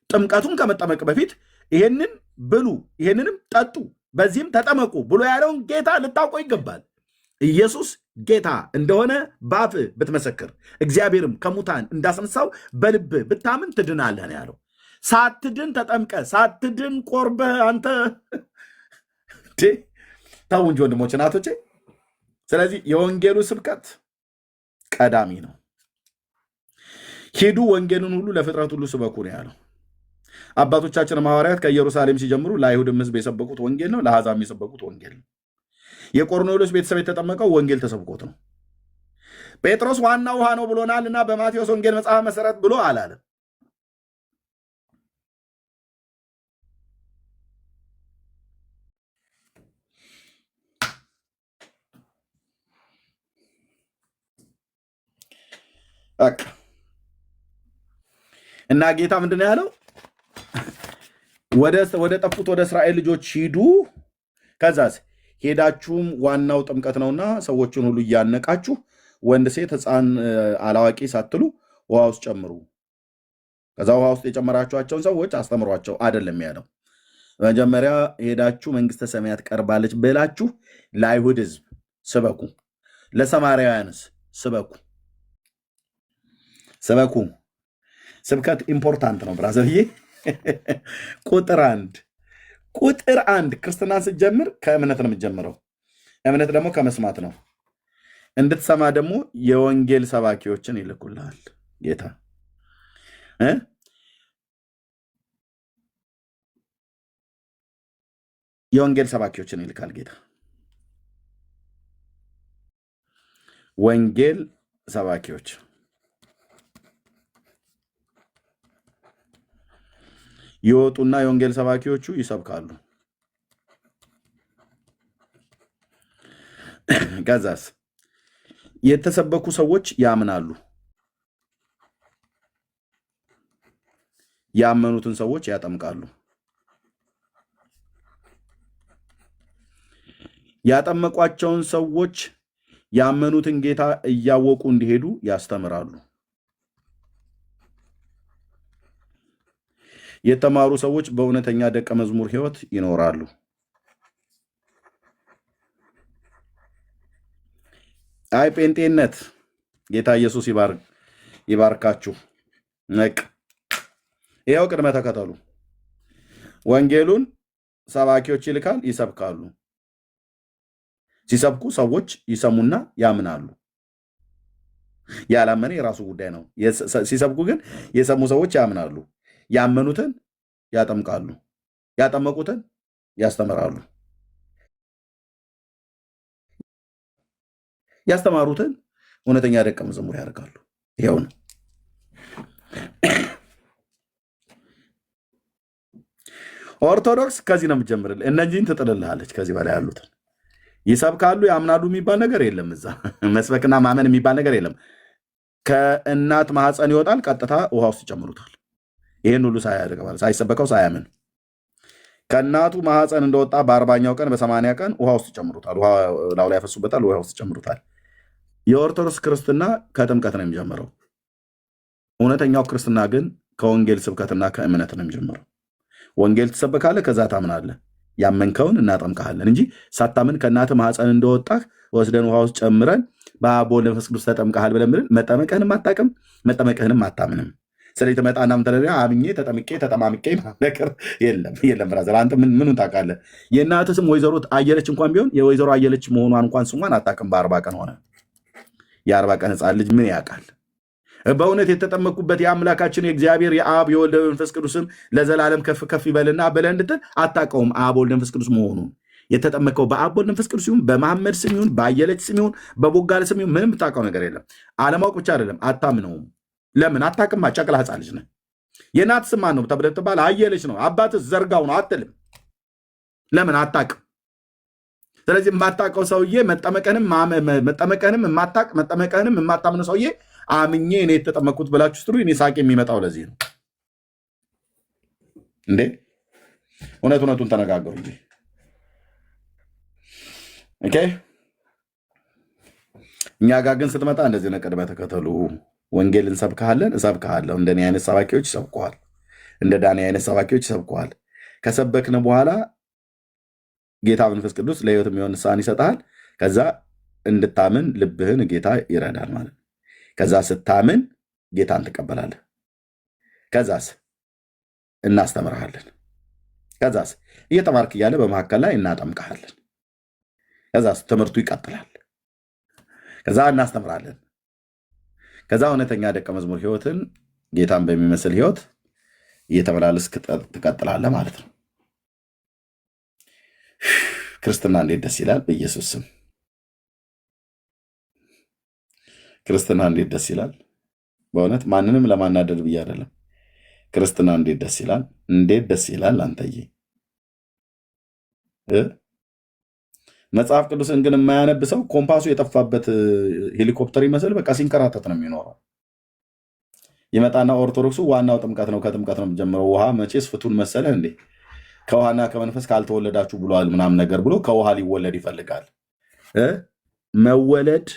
ጥምቀቱን ከመጠመቅ በፊት ይሄንን ብሉ፣ ይሄንንም ጠጡ፣ በዚህም ተጠመቁ ብሎ ያለውን ጌታ ልታውቀው ይገባል። ኢየሱስ ጌታ እንደሆነ በአፍህ ብትመሰክር እግዚአብሔርም ከሙታን እንዳስነሳው በልብህ ብታምን ትድናለህ ነው ያለው። ሳትድን ተጠምቀ ሳትድን ቆርበህ አንተ ተው እንጂ ወንድሞች እናቶቼ። ስለዚህ የወንጌሉ ስብከት ቀዳሚ ነው። ሂዱ ወንጌልን ሁሉ ለፍጥረት ሁሉ ስበኩ ነው ያለው። አባቶቻችን ሐዋርያት ከኢየሩሳሌም ሲጀምሩ ለአይሁድም ሕዝብ የሰበኩት ወንጌል ነው፣ ለአሕዛብም የሰበኩት ወንጌል ነው። የቆርኔሌዎስ ቤተሰብ የተጠመቀው ወንጌል ተሰብኮት ነው። ጴጥሮስ ዋና ውሃ ነው ብሎናል እና በማቴዎስ ወንጌል መጽሐፍ መሰረት ብሎ አላለም። እና ጌታ ምንድን ነው ያለው? ወደ ጠፉት ወደ እስራኤል ልጆች ሂዱ፣ ከዛስ ሄዳችሁም ዋናው ጥምቀት ነውና ሰዎችን ሁሉ እያነቃችሁ ወንድ፣ ሴት፣ ሕፃን፣ አላዋቂ ሳትሉ ውሃ ውስጥ ጨምሩ። ከዛ ውሃ ውስጥ የጨመራችኋቸውን ሰዎች አስተምሯቸው አይደለም ያለው። መጀመሪያ ሄዳችሁ መንግስተ ሰማያት ቀርባለች ብላችሁ ለአይሁድ ሕዝብ ስበኩ፣ ለሰማርያውያንስ ስበኩ። ስብከት ኢምፖርታንት ነው ብራዘርዬ። ቁጥር አንድ ክርስትናን ስትጀምር ከእምነት ነው የምትጀምረው። እምነት ደግሞ ከመስማት ነው። እንድትሰማ ደግሞ የወንጌል ሰባኪዎችን ይልኩልሃል ጌታ። የወንጌል ሰባኪዎችን ይልካል ጌታ። ወንጌል ሰባኪዎች ይወጡና የወንጌል ሰባኪዎቹ ይሰብካሉ። ከዛስ የተሰበኩ ሰዎች ያምናሉ። ያመኑትን ሰዎች ያጠምቃሉ። ያጠመቋቸውን ሰዎች ያመኑትን ጌታ እያወቁ እንዲሄዱ ያስተምራሉ። የተማሩ ሰዎች በእውነተኛ ደቀ መዝሙር ሕይወት ይኖራሉ። አይ ጴንጤነት ጌታ ኢየሱስ ይባርካችሁ። ይኸው ቅድመ ተከተሉ። ወንጌሉን ሰባኪዎች ይልካል፣ ይሰብካሉ። ሲሰብኩ ሰዎች ይሰሙና ያምናሉ። ያላመነ የራሱ ጉዳይ ነው። ሲሰብኩ ግን የሰሙ ሰዎች ያምናሉ። ያመኑትን ያጠምቃሉ፣ ያጠመቁትን ያስተምራሉ፣ ያስተማሩትን እውነተኛ ደቀ መዝሙር ያደርጋሉ። ይኸው ነው። ኦርቶዶክስ ከዚህ ነው የምትጀምርልህ። እነዚህን ትጥልልሃለች። ከዚህ በላይ ያሉትን ይሰብካሉ፣ ያምናሉ የሚባል ነገር የለም። እዛ መስበክና ማመን የሚባል ነገር የለም። ከእናት ማህፀን ይወጣል፣ ቀጥታ ውሃ ውስጥ ይጨምሩታል። ይህን ሁሉ ሳያደርግ ማለት ሳይሰበከው ሳያምን ከእናቱ ማህፀን እንደወጣ በ40ኛው ቀን በ80 ቀን ውሃ ውስጥ ይጨምሩታል። ውሃ ላዩ ላይ ያፈሱበታል፣ ውሃ ውስጥ ይጨምሩታል። የኦርቶዶክስ ክርስትና ከጥምቀት ነው የሚጀምረው። እውነተኛው ክርስትና ግን ከወንጌል ስብከትና ከእምነት ነው የሚጀምረው። ወንጌል ትሰበካለህ፣ ከዛ ታምናለህ። ያመንከውን እናጠምቅሃለን እንጂ ሳታምን ከእናትህ ማኅፀን እንደወጣህ ወስደን ውሃ ውስጥ ጨምረን በአብ ወልድ መንፈስ ቅዱስ ተጠምቀሃል ብለን ብለን መጠመቅህንም አታውቅም፣ መጠመቅህንም አታምንም። ስለዚህ ትመጣና ምትለኛ አምኜ ተጠምቄ ተጠማምቄ ነገር የለም። ብራዘር አንተ ምኑን ታውቃለህ? የእናትህ ስም ወይዘሮ አየለች እንኳን ቢሆን የወይዘሮ አየለች መሆኗን እንኳን ስሟን አታውቅም። በ40 ቀን ሆነ። የ40 ቀን ህፃን ልጅ ምን ያውቃል? በእውነት የተጠመቅኩበት የአምላካችን የእግዚአብሔር የአብ የወልድ መንፈስ ቅዱስም ለዘላለም ከፍ ከፍ ይበልና ብለህ እንድትል አታውቀውም። አብ ወልድ መንፈስ ቅዱስ መሆኑን የተጠመቀው በአብ ወልድ መንፈስ ቅዱስ ይሁን በመሐመድ ስም ይሁን በአየለች ስም ይሁን በቦጋለ ስም ይሁን ምንም ታውቀው ነገር የለም። አለማወቅ ብቻ አይደለም አታምነውም። ለምን አታውቅማ? ጨቅላ ህፃን ልጅ ነህ። የእናት ስም ማን ነው ተብለህ ትባል አየለች ነው። አባትህ ዘርጋው ነው አትልም። ለምን አታውቅም? ስለዚህ የማታውቀው ሰውዬ መጠመቀንም የማታውቅ መጠመቀንም የማታምን ሰውዬ አምኜ እኔ የተጠመቅኩት ብላችሁ ስትሉ እኔ ሳቅ የሚመጣው ለዚህ ነው እንዴ። እውነቱን ተነጋገሩ እንጂ ኦኬ። እኛ ጋር ግን ስትመጣ እንደዚህ ነው። ቅድመ ተከተሉ። ወንጌል እንሰብክሃለን፣ እሰብክሃለሁ። እንደኔ አይነት ሰባኪዎች ይሰብከዋል፣ እንደ ዳኒ አይነት ሰባኪዎች ይሰብከዋል። ከሰበክን በኋላ ጌታ መንፈስ ቅዱስ ለህይወት የሚሆን ንስሐን ይሰጥሃል። ከዛ እንድታምን ልብህን ጌታ ይረዳል ማለት ነው። ከዛ ስታምን ጌታን ትቀበላለህ። ከዛስ እናስተምርሃለን። ከዛስ እየተማርክ እያለ በመካከል ላይ እናጠምቅሃለን። ከዛስ ትምህርቱ ይቀጥላል። ከዛ እናስተምራለን። ከዛ እውነተኛ ደቀ መዝሙር ህይወትን ጌታን በሚመስል ህይወት እየተመላለስክ ትቀጥላለህ ማለት ነው። ክርስትና እንዴት ደስ ይላል! በኢየሱስ ስም ክርስትና እንዴት ደስ ይላል! በእውነት ማንንም ለማናደድ ብዬ አይደለም። ክርስትና እንዴት ደስ ይላል! እንዴት ደስ ይላል! አንተዬ መጽሐፍ ቅዱስን ግን የማያነብ ሰው ኮምፓሱ የጠፋበት ሄሊኮፕተር ይመስል በቃ ሲንከራተት ነው የሚኖረው። ይመጣና ኦርቶዶክሱ ዋናው ጥምቀት ነው፣ ከጥምቀት ነው ጀምረው ውሃ መቼስ ፍቱን መሰለ እንዴ ከውሃና ከመንፈስ ካልተወለዳችሁ ብሏል ምናምን ነገር ብሎ ከውሃ ሊወለድ ይፈልጋል። መወለድ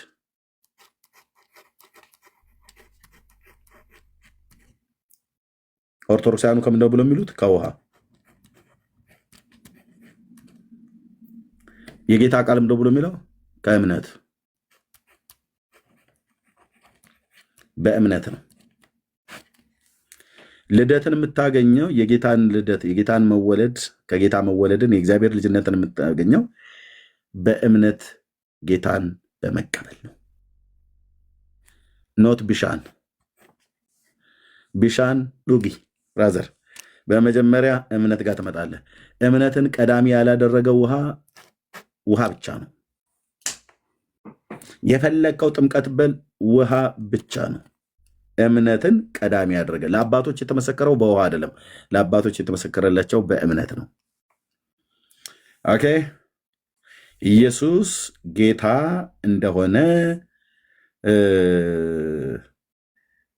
ኦርቶዶክሳውያኑ ከምንድነው ብሎ የሚሉት? ከውሃ። የጌታ ቃል ምንድነው ብሎ የሚለው? ከእምነት። በእምነት ነው ልደትን የምታገኘው። የጌታን ልደት የጌታን መወለድ ከጌታ መወለድን የእግዚአብሔር ልጅነትን የምታገኘው በእምነት ጌታን በመቀበል ነው። ኖት ቢሻን ዱጊ ብራዘር፣ በመጀመሪያ እምነት ጋር ትመጣለህ። እምነትን ቀዳሚ ያላደረገው ውሃ ብቻ ነው። የፈለግከው ጥምቀት በል ውሃ ብቻ ነው። እምነትን ቀዳሚ ያደረገ። ለአባቶች የተመሰከረው በውሃ አይደለም። ለአባቶች የተመሰከረላቸው በእምነት ነው። ኦኬ። ኢየሱስ ጌታ እንደሆነ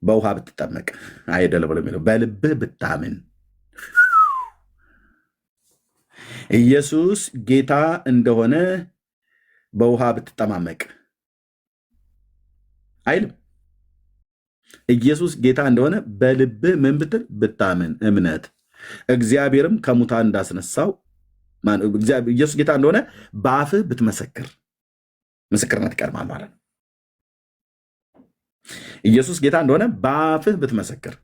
በውሃ ብትጠመቅ አይደለም ብሎ የሚለው በልብህ ብታምን። ኢየሱስ ጌታ እንደሆነ በውሃ ብትጠማመቅ አይልም። ኢየሱስ ጌታ እንደሆነ በልብህ ምን ብትል ብታምን፣ እምነት። እግዚአብሔርም ከሙታን እንዳስነሳው ኢየሱስ ጌታ እንደሆነ በአፍህ ብትመሰክር፣ ምስክርነት ይቀድማል ማለት ነው። ኢየሱስ ጌታ እንደሆነ በአፍህ ብትመሰክር፣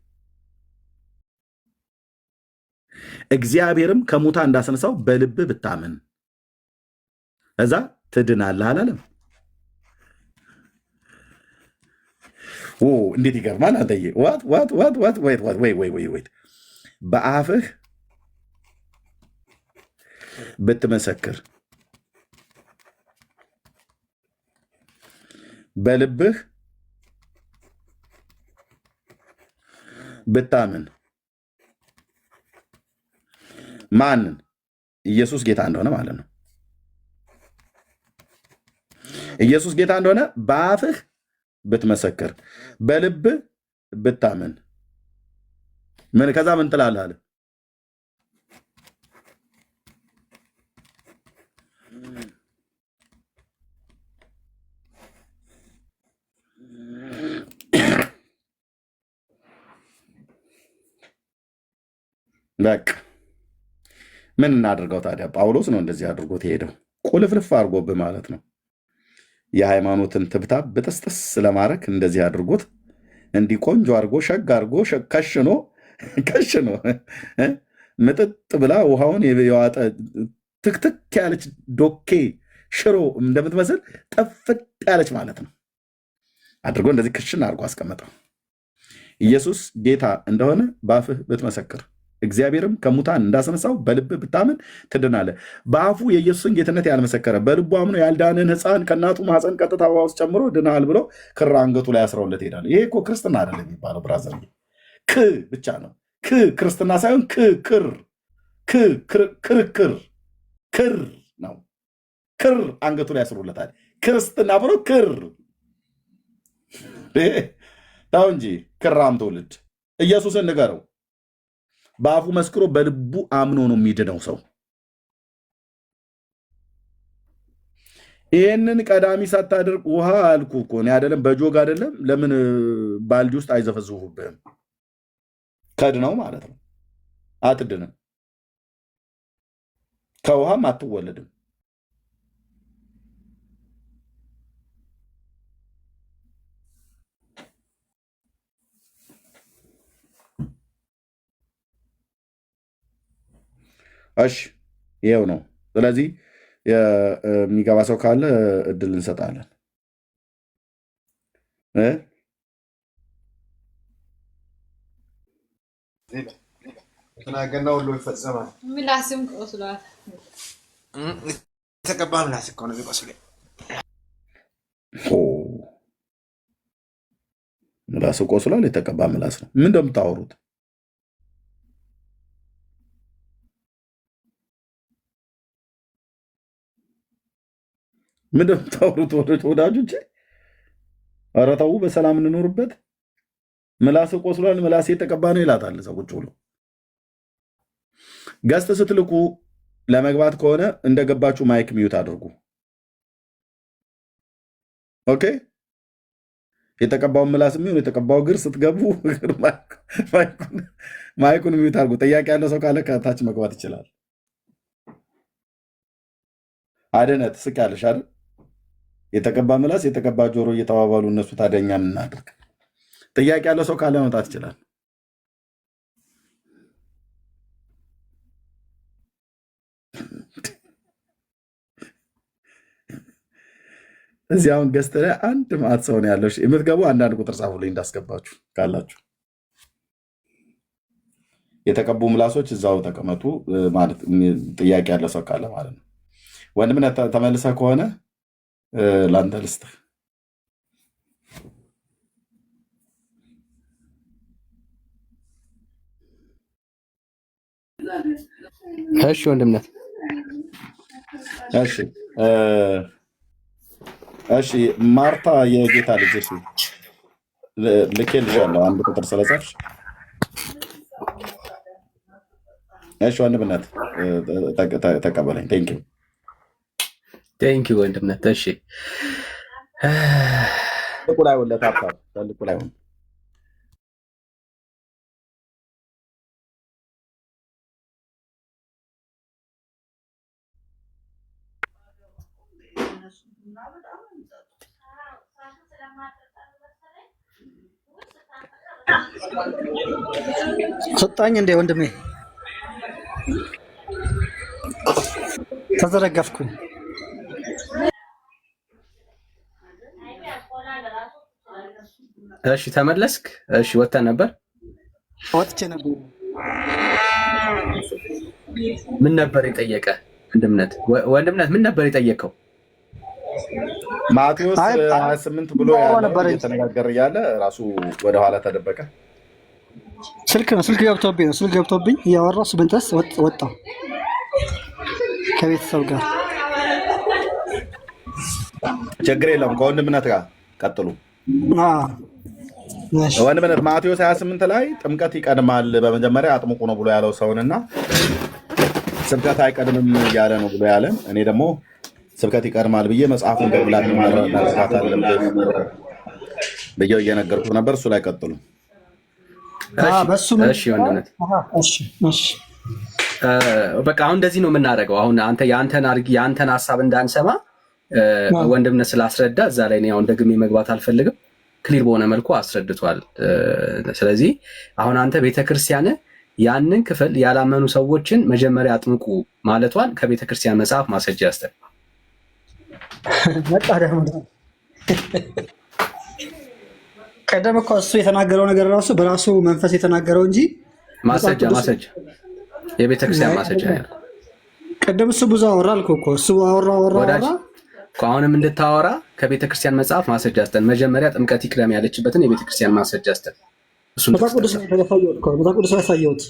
እግዚአብሔርም ከሙታን እንዳስነሳው በልብህ ብታምን፣ እዛ ትድናለህ አላለም? እንዴት ይገርማል! አንተዬ ወይት በአፍህ ብትመሰክር በልብህ ብታምን ማንን? ኢየሱስ ጌታ እንደሆነ ማለት ነው። ኢየሱስ ጌታ እንደሆነ በአፍህ ብትመሰክር በልብህ ብታምን ምን ከዛ ምን ትላለህ አለ? በቃ ምን እናድርገው ታዲያ? ጳውሎስ ነው እንደዚህ አድርጎት የሄደው፣ ቁልፍልፍ አድርጎብህ ማለት ነው። የሃይማኖትን ትብታብ ብጥስጥስ ለማድረግ እንደዚህ አድርጎት እንዲህ ቆንጆ አድርጎ ሸግ አድርጎ ከሽኖ ምጥጥ ብላ ውሃውን የዋጠ ትክትክ ያለች ዶኬ ሽሮ እንደምትመስል ጠፍጥ ያለች ማለት ነው አድርጎ እንደዚህ ክሽን አድርጎ አስቀመጠው። ኢየሱስ ጌታ እንደሆነ በአፍህ ብትመሰክር እግዚአብሔርም ከሙታን እንዳስነሳው በልብህ ብታምን ትድናለህ። በአፉ የኢየሱስን ጌትነት ያልመሰከረ በልቡ አምኖ ያልዳንን ሕፃን ከእናቱ ማኅፀን ቀጥታ ውሃ ውስጥ ጨምሮ ድናል ብሎ ክር አንገቱ ላይ አስረውለት ይሄዳል። ይሄ እኮ ክርስትና አይደለም የሚባለው ብራዘር፣ ብቻ ነው ክርስትና ሳይሆን ክር ነው። ክር አንገቱ ላይ ያስሩለታል። ክርስትና ብሎ ክር ታው እንጂ ክራም ትውልድ ኢየሱስን ንገረው። በአፉ መስክሮ በልቡ አምኖ ነው የሚድነው ሰው። ይህንን ቀዳሚ ሳታደርግ ውሃ አልኩ እኮ እኔ አይደለም በጆግ አይደለም። ለምን ባልዲ ውስጥ አይዘፈዝፉብህም? ከድነው ማለት ነው። አትድንም፣ ከውሃም አትወለድም። እሺ ይሄው ነው። ስለዚህ የሚገባ ሰው ካለ እድል እንሰጣለን። ተናገርና ሁሉ ይፈጸማል። ምላስም ቆስሏል። የተቀባ ምላስ እኮ ነው የሚቆስለው። ምላስ ቆስሏል። የተቀባ ምላስ ነው። ምን እንደምታወሩት? ምን እንደምታወሩት ወዳጆቼ? ኧረ ተው፣ በሰላም እንኖርበት። ምላስ ቆስሏል፣ ምላስ የተቀባ ነው ይላታል ሰው ቁጭ ብሎ። ገስት ስትልኩ ለመግባት ከሆነ እንደገባችሁ ማይክ ሚዩት አድርጉ። ኦኬ። የተቀባውን ምላስ የሚሆን የተቀባው እግር ስትገቡ ማይኩን ሚዩት አድርጉ። ጥያቄ ያለ ሰው ካለ ከታች መግባት ይችላል። አደነት ስቅ ያለሽ አይደል? የተቀባ ምላስ የተቀባ ጆሮ እየተባባሉ እነሱ ታደኛ ምናደርግ። ጥያቄ ያለ ሰው ካለ መውጣት ይችላል። እዚህ አሁን ገስት ላይ አንድ ማት ሰው ነው ያለው። የምትገቡ አንዳንድ ቁጥር ጻፉልኝ እንዳስገባችሁ ካላችሁ። የተቀቡ ምላሶች እዛው ተቀመጡ ማለት ጥያቄ ያለ ሰው ካለ ማለት ነው። ወንድምነት ተመልሰህ ከሆነ ለአንተ ልስጥህ። እሺ ወንድምነት። እሺ ማርታ የጌታ ልጅ እሺ፣ ልኬልሻለሁ አንድ ቁጥር ስለጻፍሽ። እሺ ወንድምነት ተቀበለኝ። ቴንኪው ወንድምነት። እሺ ትልቁ ላይ ሆነ ታጣ ትልቁ ላይ ሆነ ሰጣኝ እንደ ወንድሜ ተዘረገፍኩኝ። እሺ ተመለስክ? እሺ ወጥተህ ነበር? ወጥቼ ነበር። ምን ነበር የጠየቀ? ወንድምነት ምን ነበር የጠየቀው? ማቴዎስ 28 ብሎ ያለው እየተነጋገረ እያለ ራሱ ወደኋላ ተደበቀ። ስልክ ገብቶብኝ እያወራሁ ስብንተስ ወጣሁ ከቤተሰብ ጋር። ችግር የለውም። ከወንድምነት ጋር ቀጥሉ። ወንድምነት ማቴዎስ 28 ላይ ጥምቀት ይቀድማል በመጀመሪያ አጥምቁ ነው ብሎ ያለው ሰውንና ስብከት አይቀድምም እያለ ነው ብሎ ያለን። እኔ ደግሞ ስብከት ይቀድማል ብዬ መጽሐፉን በብላት መረዳት አለብህ ብዬው እየነገርኩ ነበር። እሱ ላይ ቀጥሉ። እሺ ወንድምነት። በቃ አሁን እንደዚህ ነው የምናደርገው። አሁን አንተ የአንተን ሀሳብ እንዳንሰማ ወንድምነት ስላስረዳ እዛ ላይ አሁን ደግሜ መግባት አልፈልግም። ክሊር በሆነ መልኩ አስረድቷል። ስለዚህ አሁን አንተ ቤተክርስቲያን ያንን ክፍል ያላመኑ ሰዎችን መጀመሪያ አጥምቁ ማለቷን ከቤተክርስቲያን መጽሐፍ ማስረጃ ያስጠል መጣ ደግሞ ቀደም እኮ እሱ የተናገረው ነገር ራሱ በራሱ መንፈስ የተናገረው እንጂ ማስረጃ የቤተክርስቲያን ማስረጃ ያለው ቀደም እሱ ብዙ አወራ አልኩህ እኮ እሱ አወራ አሁንም እንድታወራ ከቤተክርስቲያን መጽሐፍ ማስረጃ አስጠን። መጀመሪያ ጥምቀት ይቅደም ያለችበትን የቤተክርስቲያን ማስረጃ አስጠን። እሱን ቅዱስ ያሳየሁት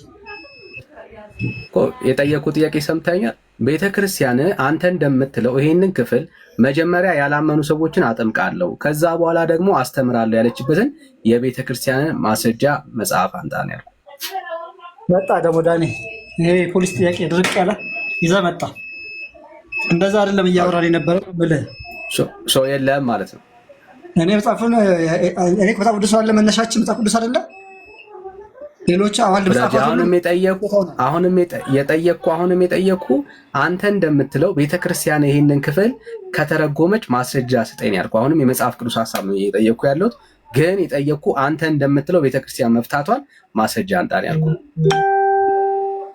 የጠየቁ ጥያቄ ሰምተኛል። ቤተክርስቲያን አንተ እንደምትለው ይሄንን ክፍል መጀመሪያ ያላመኑ ሰዎችን አጠምቃለሁ ከዛ በኋላ ደግሞ አስተምራለሁ ያለችበትን የቤተክርስቲያንን ማስረጃ መጽሐፍ አንጣ ነው ያልኩት። መጣ ደግሞ ዳኒ ይሄ ፖሊስ ጥያቄ ድርቅ ያለ ይዘህ መጣ። እንደዛ አይደለም እያወራን የነበረው ብለህ ሰው የለም ማለት ነው። እኔ መጽሐፍ ቅዱስ አለ መነሻችን መጽሐፍ ቅዱስ አይደለ? ሌሎች አሁንም የጠየቅኩ አንተ እንደምትለው ቤተክርስቲያን ይሄንን ክፍል ከተረጎመች ማስረጃ ስጠኝ ያልኩ። አሁንም የመጽሐፍ ቅዱስ ሀሳብ ነው እየጠየቅኩ ያለሁት፣ ግን የጠየቅኩ አንተ እንደምትለው ቤተክርስቲያን መፍታቷን ማስረጃ አንጣን ያልኩ።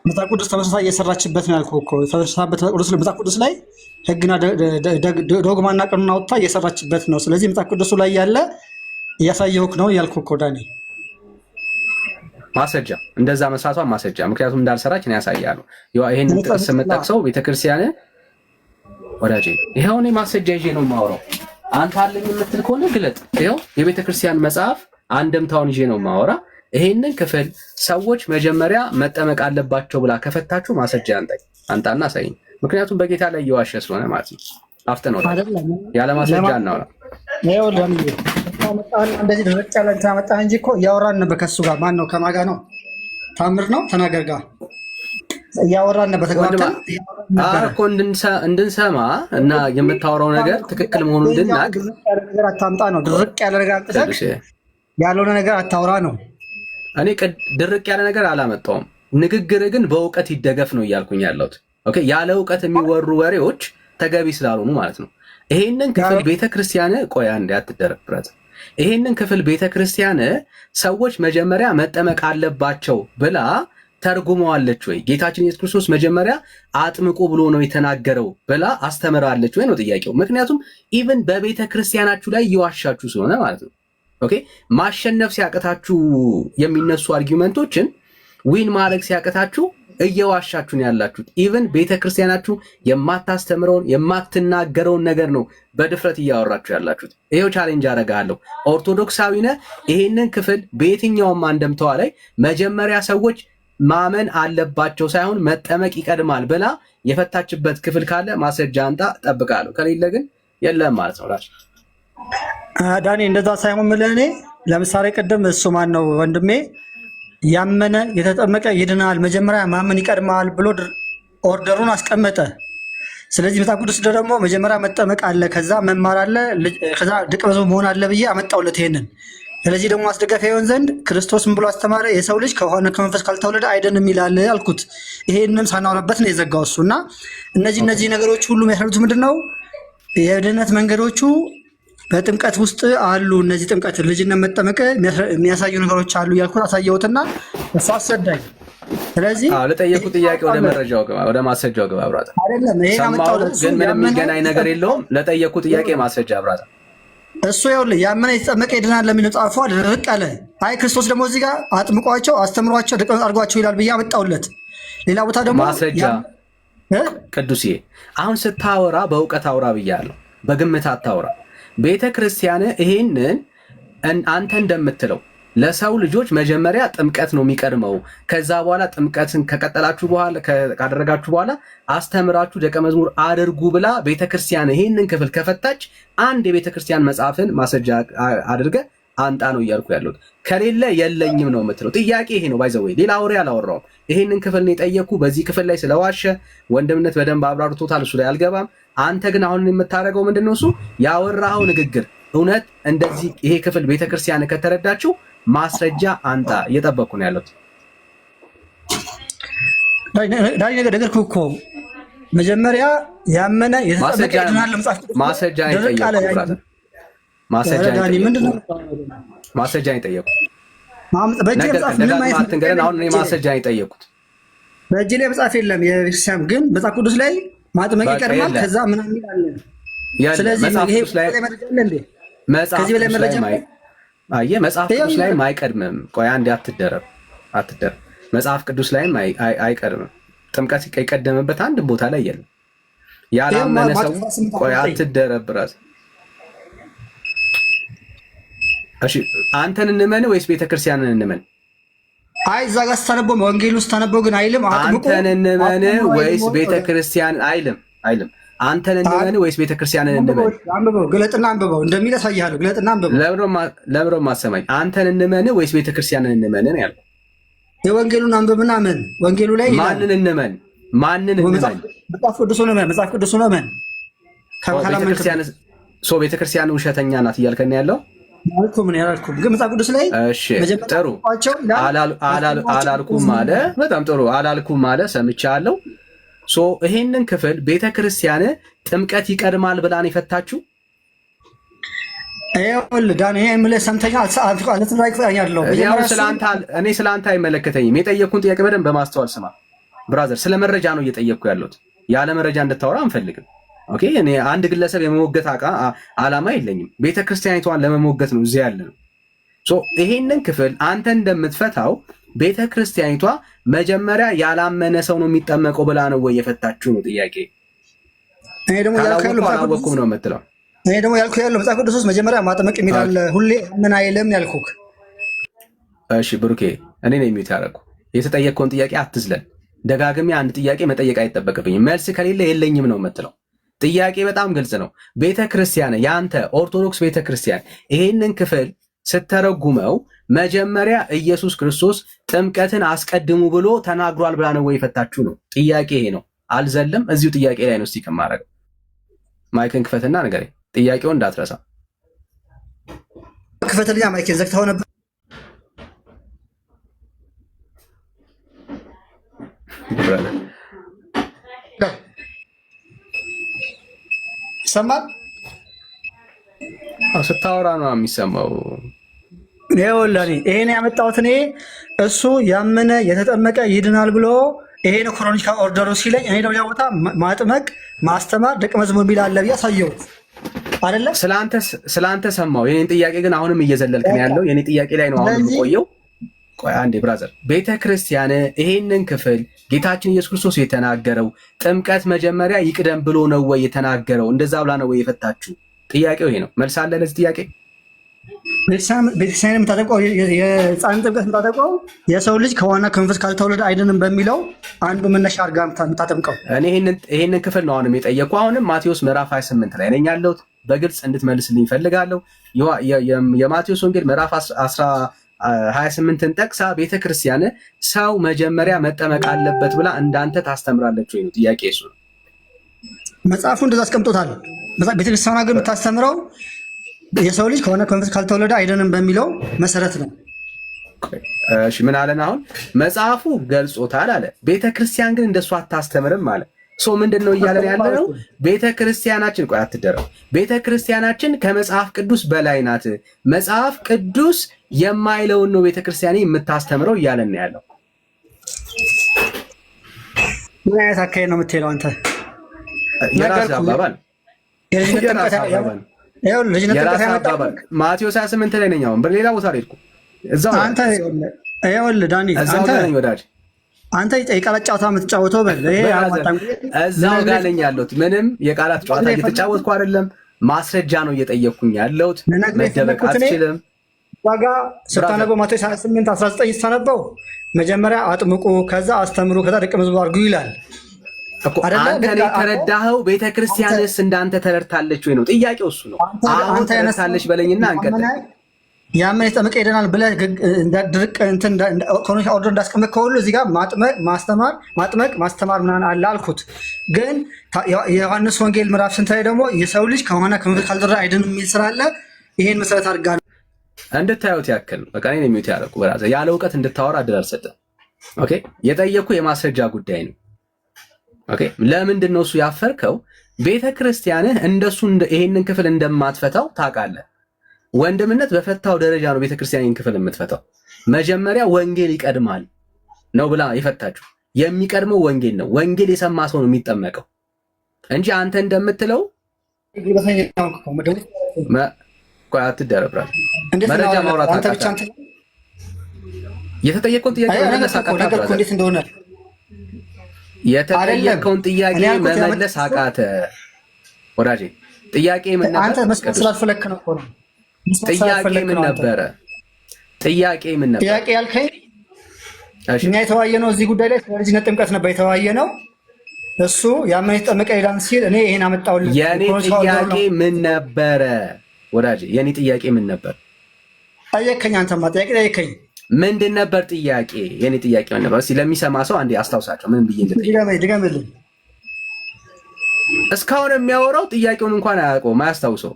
መጽሐፍ ቅዱስ ተመሳሳይ እየሰራችበት ነው ያልኩህ እኮ። ተመሳሳይበት መጽሐፍ ቅዱስ ላይ ሕግና ዶግማና ቀኖና አውጥታ እየሰራችበት ነው። ስለዚህ መጽሐፍ ቅዱሱ ላይ ያለ እያሳየሁህ ነው ያልኩህ እኮ ዳኒ። ማስረጃ እንደዛ መስራቷን ማስረጃ፣ ምክንያቱም እንዳልሰራች ነው ያሳያሉ። ይሄንን ጥቅስ የምጠቅሰው ቤተክርስቲያን ወዳጄ፣ ይኸው እኔ ማስረጃ ይዤ ነው የማወራው። አንተ አለኝ የምትል ከሆነ ግለጥ። ይኸው የቤተክርስቲያን መጽሐፍ አንድምታውን ይዤ ነው የማወራ። ይሄንን ክፍል ሰዎች መጀመሪያ መጠመቅ አለባቸው ብላ ከፈታችሁ ማስረጃ አንጣና አሳይኝ። ምክንያቱም በጌታ ላይ እየዋሸ ስለሆነ ማለት ነው። አፍተን ወጣ ያለ ማስረጃ እናውራ። እንደዚህ ድርቅ ያለ ታመጣ እንጂ እኮ እያወራን ነበር ከሱ ጋር። ማን ነው ከማን ጋር ነው? ታምር ነው ተናገር ጋር እያወራን ነበር። ተግባብተን እኮ እንድንሰማ እና የምታወራው ነገር ትክክል መሆኑን እንድናቅ። ነገር አታምጣ ነው። ድርቅ ያለ ነገር አጥተህ ያልሆነ ነገር አታውራ ነው። እኔ ድርቅ ያለ ነገር አላመጣውም። ንግግር ግን በእውቀት ይደገፍ ነው እያልኩኝ ያለሁት። ኦኬ፣ ያለ እውቀት የሚወሩ ወሬዎች ተገቢ ስላልሆኑ ማለት ነው። ይሄንን ክፍል ቤተክርስቲያን ቆያ እንዳትደረብረት። ይሄንን ክፍል ቤተክርስቲያን ሰዎች መጀመሪያ መጠመቅ አለባቸው ብላ ተርጉመዋለች ወይ? ጌታችን ኢየሱስ ክርስቶስ መጀመሪያ አጥምቁ ብሎ ነው የተናገረው ብላ አስተምራለች ወይ ነው ጥያቄው። ምክንያቱም ኢቭን በቤተክርስቲያናችሁ ላይ እየዋሻችሁ ስለሆነ ማለት ነው። ኦኬ፣ ማሸነፍ ሲያቀታችሁ የሚነሱ አርጊውመንቶችን ዊን ማድረግ ሲያቀታችሁ እየዋሻችሁ ነው ያላችሁት። ኢቭን ቤተክርስቲያናችሁ የማታስተምረውን የማትናገረውን ነገር ነው በድፍረት እያወራችሁ ያላችሁት። ይሄው ቻሌንጅ አደርጋለሁ። ኦርቶዶክሳዊ ነህ፣ ይሄንን ክፍል በየትኛውም አንደምተዋ ላይ መጀመሪያ ሰዎች ማመን አለባቸው ሳይሆን መጠመቅ ይቀድማል ብላ የፈታችበት ክፍል ካለ ማስረጃ አንጣ፣ ጠብቃለሁ። ከሌለ ግን የለም ማለት ነው። ዳኒ እንደዛ ሳይሆን ምልህ እኔ ለምሳሌ ቅድም እሱ ማን ነው ወንድሜ ያመነ የተጠመቀ ይድናል፣ መጀመሪያ ማመን ይቀድማል ብሎ ኦርደሩን አስቀመጠ። ስለዚህ መጽሐፍ ቅዱስ ደግሞ መጀመሪያ መጠመቅ አለ፣ ከዛ መማር አለ፣ ከዛ ደቀ መዝሙር መሆን አለ ብዬ አመጣውለት ይሄንን። ስለዚህ ደግሞ ማስደገፊያ ይሆን ዘንድ ክርስቶስ ምን ብሎ አስተማረ? የሰው ልጅ ከሆነ ከመንፈስ ካልተወለደ አይድንም ይላል አልኩት። ይሄንን ሳናወራበት ነው የዘጋው እሱ። እና እነዚህ ነገሮች ሁሉ የሚያስረዱት ምንድን ነው? የድህነት መንገዶቹ በጥምቀት ውስጥ አሉ። እነዚህ ጥምቀት ልጅነት መጠመቅ የሚያሳዩ ነገሮች አሉ ያልኩት አሳየሁትና እሱ አሰዳኝ። ስለዚህ ለጠየቁ ጥያቄ ወደ መረጃው ግባ፣ ወደ ማስረጃው ግባ። አብራታ አይደለም ይሄን አመጣውለት ግን ምንም የሚገናኝ ነገር የለውም። ለጠየቁ ጥያቄ ማስረጃ አብራታ። እሱ ይኸውልህ ያመነ የተጠመቀ ይድናል ለሚለው ጻፈው ድርቅ አለ። አይ ክርስቶስ ደግሞ እዚህ ጋር አጥምቋቸው አስተምሯቸው ደቀ መዝሙር አድርጓቸው ይላል ብዬ አመጣውለት። ሌላ ቦታ ደግሞ ማስረጃ ቅዱስዬ፣ አሁን ስታወራ በእውቀት አውራ ብያለሁ፣ በግምት አታውራ። ቤተ ክርስቲያን ይሄንን አንተ እንደምትለው ለሰው ልጆች መጀመሪያ ጥምቀት ነው የሚቀድመው። ከዛ በኋላ ጥምቀትን ከቀጠላችሁ በኋላ ካደረጋችሁ በኋላ አስተምራችሁ ደቀ መዝሙር አድርጉ ብላ ቤተክርስቲያን ይሄንን ክፍል ከፈታች አንድ የቤተክርስቲያን መጽሐፍን ማስረጃ አድርገ አንጣ ነው እያልኩ ያለሁት። ከሌለ የለኝም ነው የምትለው። ጥያቄ ይሄ ነው። ባይዘወይ ሌላ ወሬ አላወራውም። ይሄንን ክፍል ነው የጠየኩ። በዚህ ክፍል ላይ ስለዋሸ ወንድምነት በደንብ አብራርቶታል። እሱ ላይ አልገባም። አንተ ግን አሁን የምታደርገው ምንድን ነው? እሱ ያወራኸው ንግግር እውነት እንደዚህ ይሄ ክፍል ቤተክርስቲያን ከተረዳችው ማስረጃ አንጣ። እየጠበቅኩ ነው ያለሁት። ዳኒ ነገርኩህ እኮ መጀመሪያ ያመነ የተጠመቀ ይድናል። መጽሐፍ ማስረጃ አይጠየቁም። ማስረጃ አይጠየቁም። በእጅ መጽሐፍ ምንም አይነት አሁን እኔ ማስረጃ አይጠየቁት። በእጅ ላይ መጽሐፍ የለም። የክርስቲያን ግን መጽሐፍ ቅዱስ ላይ ማጥመቅ ይቀድማል። ከዛ ምናምን ይላል። ስለዚህ ይሄ ላይ መረጃ አለ እንዴ? ከዚህ በላይ መረጃ አየህ፣ መጽሐፍ ቅዱስ ላይ አይቀድምም። ቆይ አንዴ አትደረብ። መጽሐፍ ቅዱስ ላይም አይቀድምም። ጥምቀት የቀደመበት አንድ ቦታ ላይ የለም። ያላመነ ሰው ቆይ አትደረብ ራስ። እሺ አንተን እንመን ወይስ ቤተክርስቲያንን እንመን? አይ እዛ ጋር ስታነበው ወንጌል ውስጥ ታነበው ግን አይልም። አንተን እንመን ወይስ ቤተክርስቲያን አይልም። አንተን እንመን ወይስ ቤተክርስቲያንን እንመን? አንብበው፣ ግለጥና አንብበው እንደሚል ያሳያለሁ። ግለጥና አንብበው። ለብሮ ማሰማኝ አንተን እንመን ወይስ ቤተክርስቲያንን እንመን ነው ያለው። የወንጌሉን አንብብና ምን ወንጌሉ ላይ ማንን እንመን? መጽሐፍ ቅዱሱን እመን። መጽሐፍ ቅዱሱን እመን። ቤተክርስቲያን ውሸተኛ ናት እያልከን ያለው ምን ያላልኩም ግን መጽሐፍ ቅዱስ ላይ ጥሩ አላልኩም አለ። በጣም ጥሩ አላልኩም አለ። ሰምቻለሁ። ይሄንን ክፍል ቤተክርስቲያን ጥምቀት ይቀድማል ብላን የፈታችሁ እኔ ስለአንተ አይመለከተኝም። የጠየቅኩን ጥያቄ በደንብ በማስተዋል ስማ ብራዘር። ስለ መረጃ ነው እየጠየቅኩ ያለሁት። ያለ መረጃ እንድታወራ አንፈልግም። ኦኬ፣ እኔ አንድ ግለሰብ የመሞገት ዓላማ የለኝም። ቤተክርስቲያኒቷን ለመሞገት ነው እዚህ ያለ ነው። ይሄንን ክፍል አንተ እንደምትፈታው ቤተክርስቲያኒቷ መጀመሪያ ያላመነ ሰው ነው የሚጠመቀው ብላ ነው ወይ የፈታችሁ ነው ጥያቄ። እኔ ደግሞ አላወኩም ነው የምትለው። እኔ ደግሞ ያልኩህ ያለው መጽሐፍ ቅዱስ ውስጥ መጀመሪያ ማጥመቅ የሚላል ሁሌ ምን አይልም ያልኩህ። እሺ ብሩኬ፣ እኔ ነኝ የሚዩት ያደረኩ። የተጠየቅከውን ጥያቄ አትዝለን። ደጋግሜ አንድ ጥያቄ መጠየቅ አይጠበቅብኝም። መልስ ከሌለ የለኝም ነው የምትለው። ጥያቄ በጣም ግልጽ ነው። ቤተክርስቲያን የአንተ ኦርቶዶክስ ቤተክርስቲያን ይሄንን ክፍል ስተረጉመው መጀመሪያ ኢየሱስ ክርስቶስ ጥምቀትን አስቀድሙ ብሎ ተናግሯል ብላ ነው ወይ የፈታችሁ ነው ጥያቄ። ይሄ ነው። አልዘለም። እዚሁ ጥያቄ ላይ ነው። እስቲ ከማረገው ማይክን ክፈትና ንገረኝ። ጥያቄውን እንዳትረሳ። ክፈትልኛ። ማይክን ዘግተኸው ነበር። ይሰማል? ስታወራ ነው የሚሰማው። ይኸውልህ ይሄን ያመጣሁት እኔ እሱ ያመነ የተጠመቀ ይድናል ብሎ ይሄን ክሮኒካል ኦርደሩ ሲለኝ እኔ ደግሞ ያወጣ ማጥመቅ ማስተማር ደቀ መዝሙር ቢል አለ ብዬ አሳየሁት አይደለ? ስለአንተ ሰማው። የኔን ጥያቄ ግን አሁንም እየዘለልክ ነው ያለው። የኔ ጥያቄ ላይ ነው አሁን የምቆየው። ቆይ አንዴ ብራዘር። ቤተክርስቲያን ይሄንን ክፍል ጌታችን ኢየሱስ ክርስቶስ የተናገረው ጥምቀት መጀመሪያ ይቅደም ብሎ ነው ወይ የተናገረው? እንደዛ ብላ ነው ወይ የፈታችሁ? ጥያቄው ይሄ ነው። መልስ አለ ለዚህ ጥያቄ? ቤተክርስቲያን የምታጠቀው የህፃን ጥምቀት የምታጠቀው የሰው ልጅ ከዋና ከመንፈስ ካልተወለደ አይድንም በሚለው አንዱ መነሻ አድርጋ የምታጠምቀው። እኔ ይሄንን ክፍል ነው አሁንም የጠየቁ። አሁንም ማቴዎስ ምዕራፍ 28 ላይ ነኝ ያለሁት። በግልጽ እንድትመልስልኝ ፈልጋለሁ። የማቴዎስ ወንጌል ምዕራፍ 28ን ጠቅሳ ቤተክርስቲያን ሰው መጀመሪያ መጠመቅ አለበት ብላ እንዳንተ ታስተምራለች ወይ ነው ጥያቄ። እሱ ነው መጽሐፉ እንደዛ አስቀምጦታል። ቤተክርስቲያኗ ግን የምታስተምረው የሰው ልጅ ከሆነ ከመንፈስ ካልተወለደ አይደንም በሚለው መሰረት ነው። እሺ ምን አለን? አሁን መጽሐፉ ገልጾታል አለ። ቤተክርስቲያን ግን እንደሱ አታስተምርም አለ። ምንድን ነው እያለን ያለ ነው? ቤተክርስቲያናችን ቆይ አትደረው። ቤተክርስቲያናችን ከመጽሐፍ ቅዱስ በላይ ናት። መጽሐፍ ቅዱስ የማይለውን ነው ቤተክርስቲያን የምታስተምረው እያለን ያለው። ምን አይነት አካሄድ ነው የምትሄደው አንተ? የራስ አባባል ማቴዎስ 28 ላይ ነኝ። አሁን በሌላ ቦታ ላይ ሄድኩ። እዛው አንተ ይኸውልህ ዳኒ፣ አንተ የቃላት ጨዋታ የምትጫወተው እዛው ጋር ነኝ ያለሁት። ምንም የቃላት ጨዋታ እየተጫወትኩ አይደለም። ማስረጃ ነው እየጠየቅኩኝ ያለሁት። መደበቅ አትችልም። ዋጋ ስታነበው ማቴዎስ 28 19 ስታነበው መጀመሪያ አጥምቁ፣ ከዛ አስተምሩ፣ ከዛ ደቀ መዝሙር አድርጉ ይላል። አንተ የተረዳኸው ቤተክርስቲያንስ እንዳንተ ተረድታለች ወይ ነው ጥያቄው። እሱ ነው። አሁን ተረድታለች በለኝና አንቀጥል። ያመነ የተጠመቀ ይድናል ብለህ ድርቅ ኮሮኒካ ኦርደር እንዳስቀመጥከው ሁሉ እዚህ ጋር ማጥመቅ ማስተማር ምናምን አለ አልኩት። ግን የዮሐንስ ወንጌል ምዕራፍ ስንት ላይ ደግሞ የሰው ልጅ ከሆነ ከመንፈስ ካልተወለደ አይድንም የሚል ስላለ ይሄን መሰረት አድርጋ ነው እንድታዩት ያክል። በቃ እኔ የሚዩት ያደረኩ በራሴ ያለ እውቀት እንድታወራ እድል አልሰጠም። ኦኬ የጠየኩ የማስረጃ ጉዳይ ነው። ኦኬ ለምንድን ነው እሱ ያፈርከው? ቤተ ክርስቲያንህ እንደሱ ይሄንን ክፍል እንደማትፈታው ታውቃለህ። ወንድምነት በፈታው ደረጃ ነው ቤተ ክርስቲያን ይሄን ክፍል የምትፈታው። መጀመሪያ ወንጌል ይቀድማል ነው ብላ የፈታችሁ። የሚቀድመው ወንጌል ነው። ወንጌል የሰማ ሰው ነው የሚጠመቀው እንጂ አንተ እንደምትለው አትደረብራል። መረጃ ማውራት የተጠየቀውን ጥያቄ መመለስ አቃተ። የተጠየቀውን ጥያቄ መመለስ አቃተ። ወዳጄ ጥያቄ ምን ነበር? አንተ መስማት ስላልፈለክ ነው እኮ ነው። ጥያቄ ምን ነበረ? ጥያቄ ምን ነበር? ጥያቄ ያልከኝ እኛ የተዋየ ነው እዚህ ጉዳይ ላይ ስለልጅነት ጥምቀት ነበር የተዋየ ነው። እሱ ያመነ የተጠመቀ ይላል ሲል እኔ ይሄን አመጣውልህ። የኔ ጥያቄ ምን ነበረ ወዳጄ? የኔ ጥያቄ ምን ነበር? ጠየከኝ። አንተማ ጥያቄ ጠየከኝ። ምንድን ነበር ጥያቄ? የኔ ጥያቄ ምን ነበር? እስኪ ለሚሰማ ሰው አንዴ አስታውሳቸው። ምን ብዬ ድገምልኝ። እስካሁን የሚያወራው ጥያቄውን እንኳን አያውቀውም፣ አያስታውሰው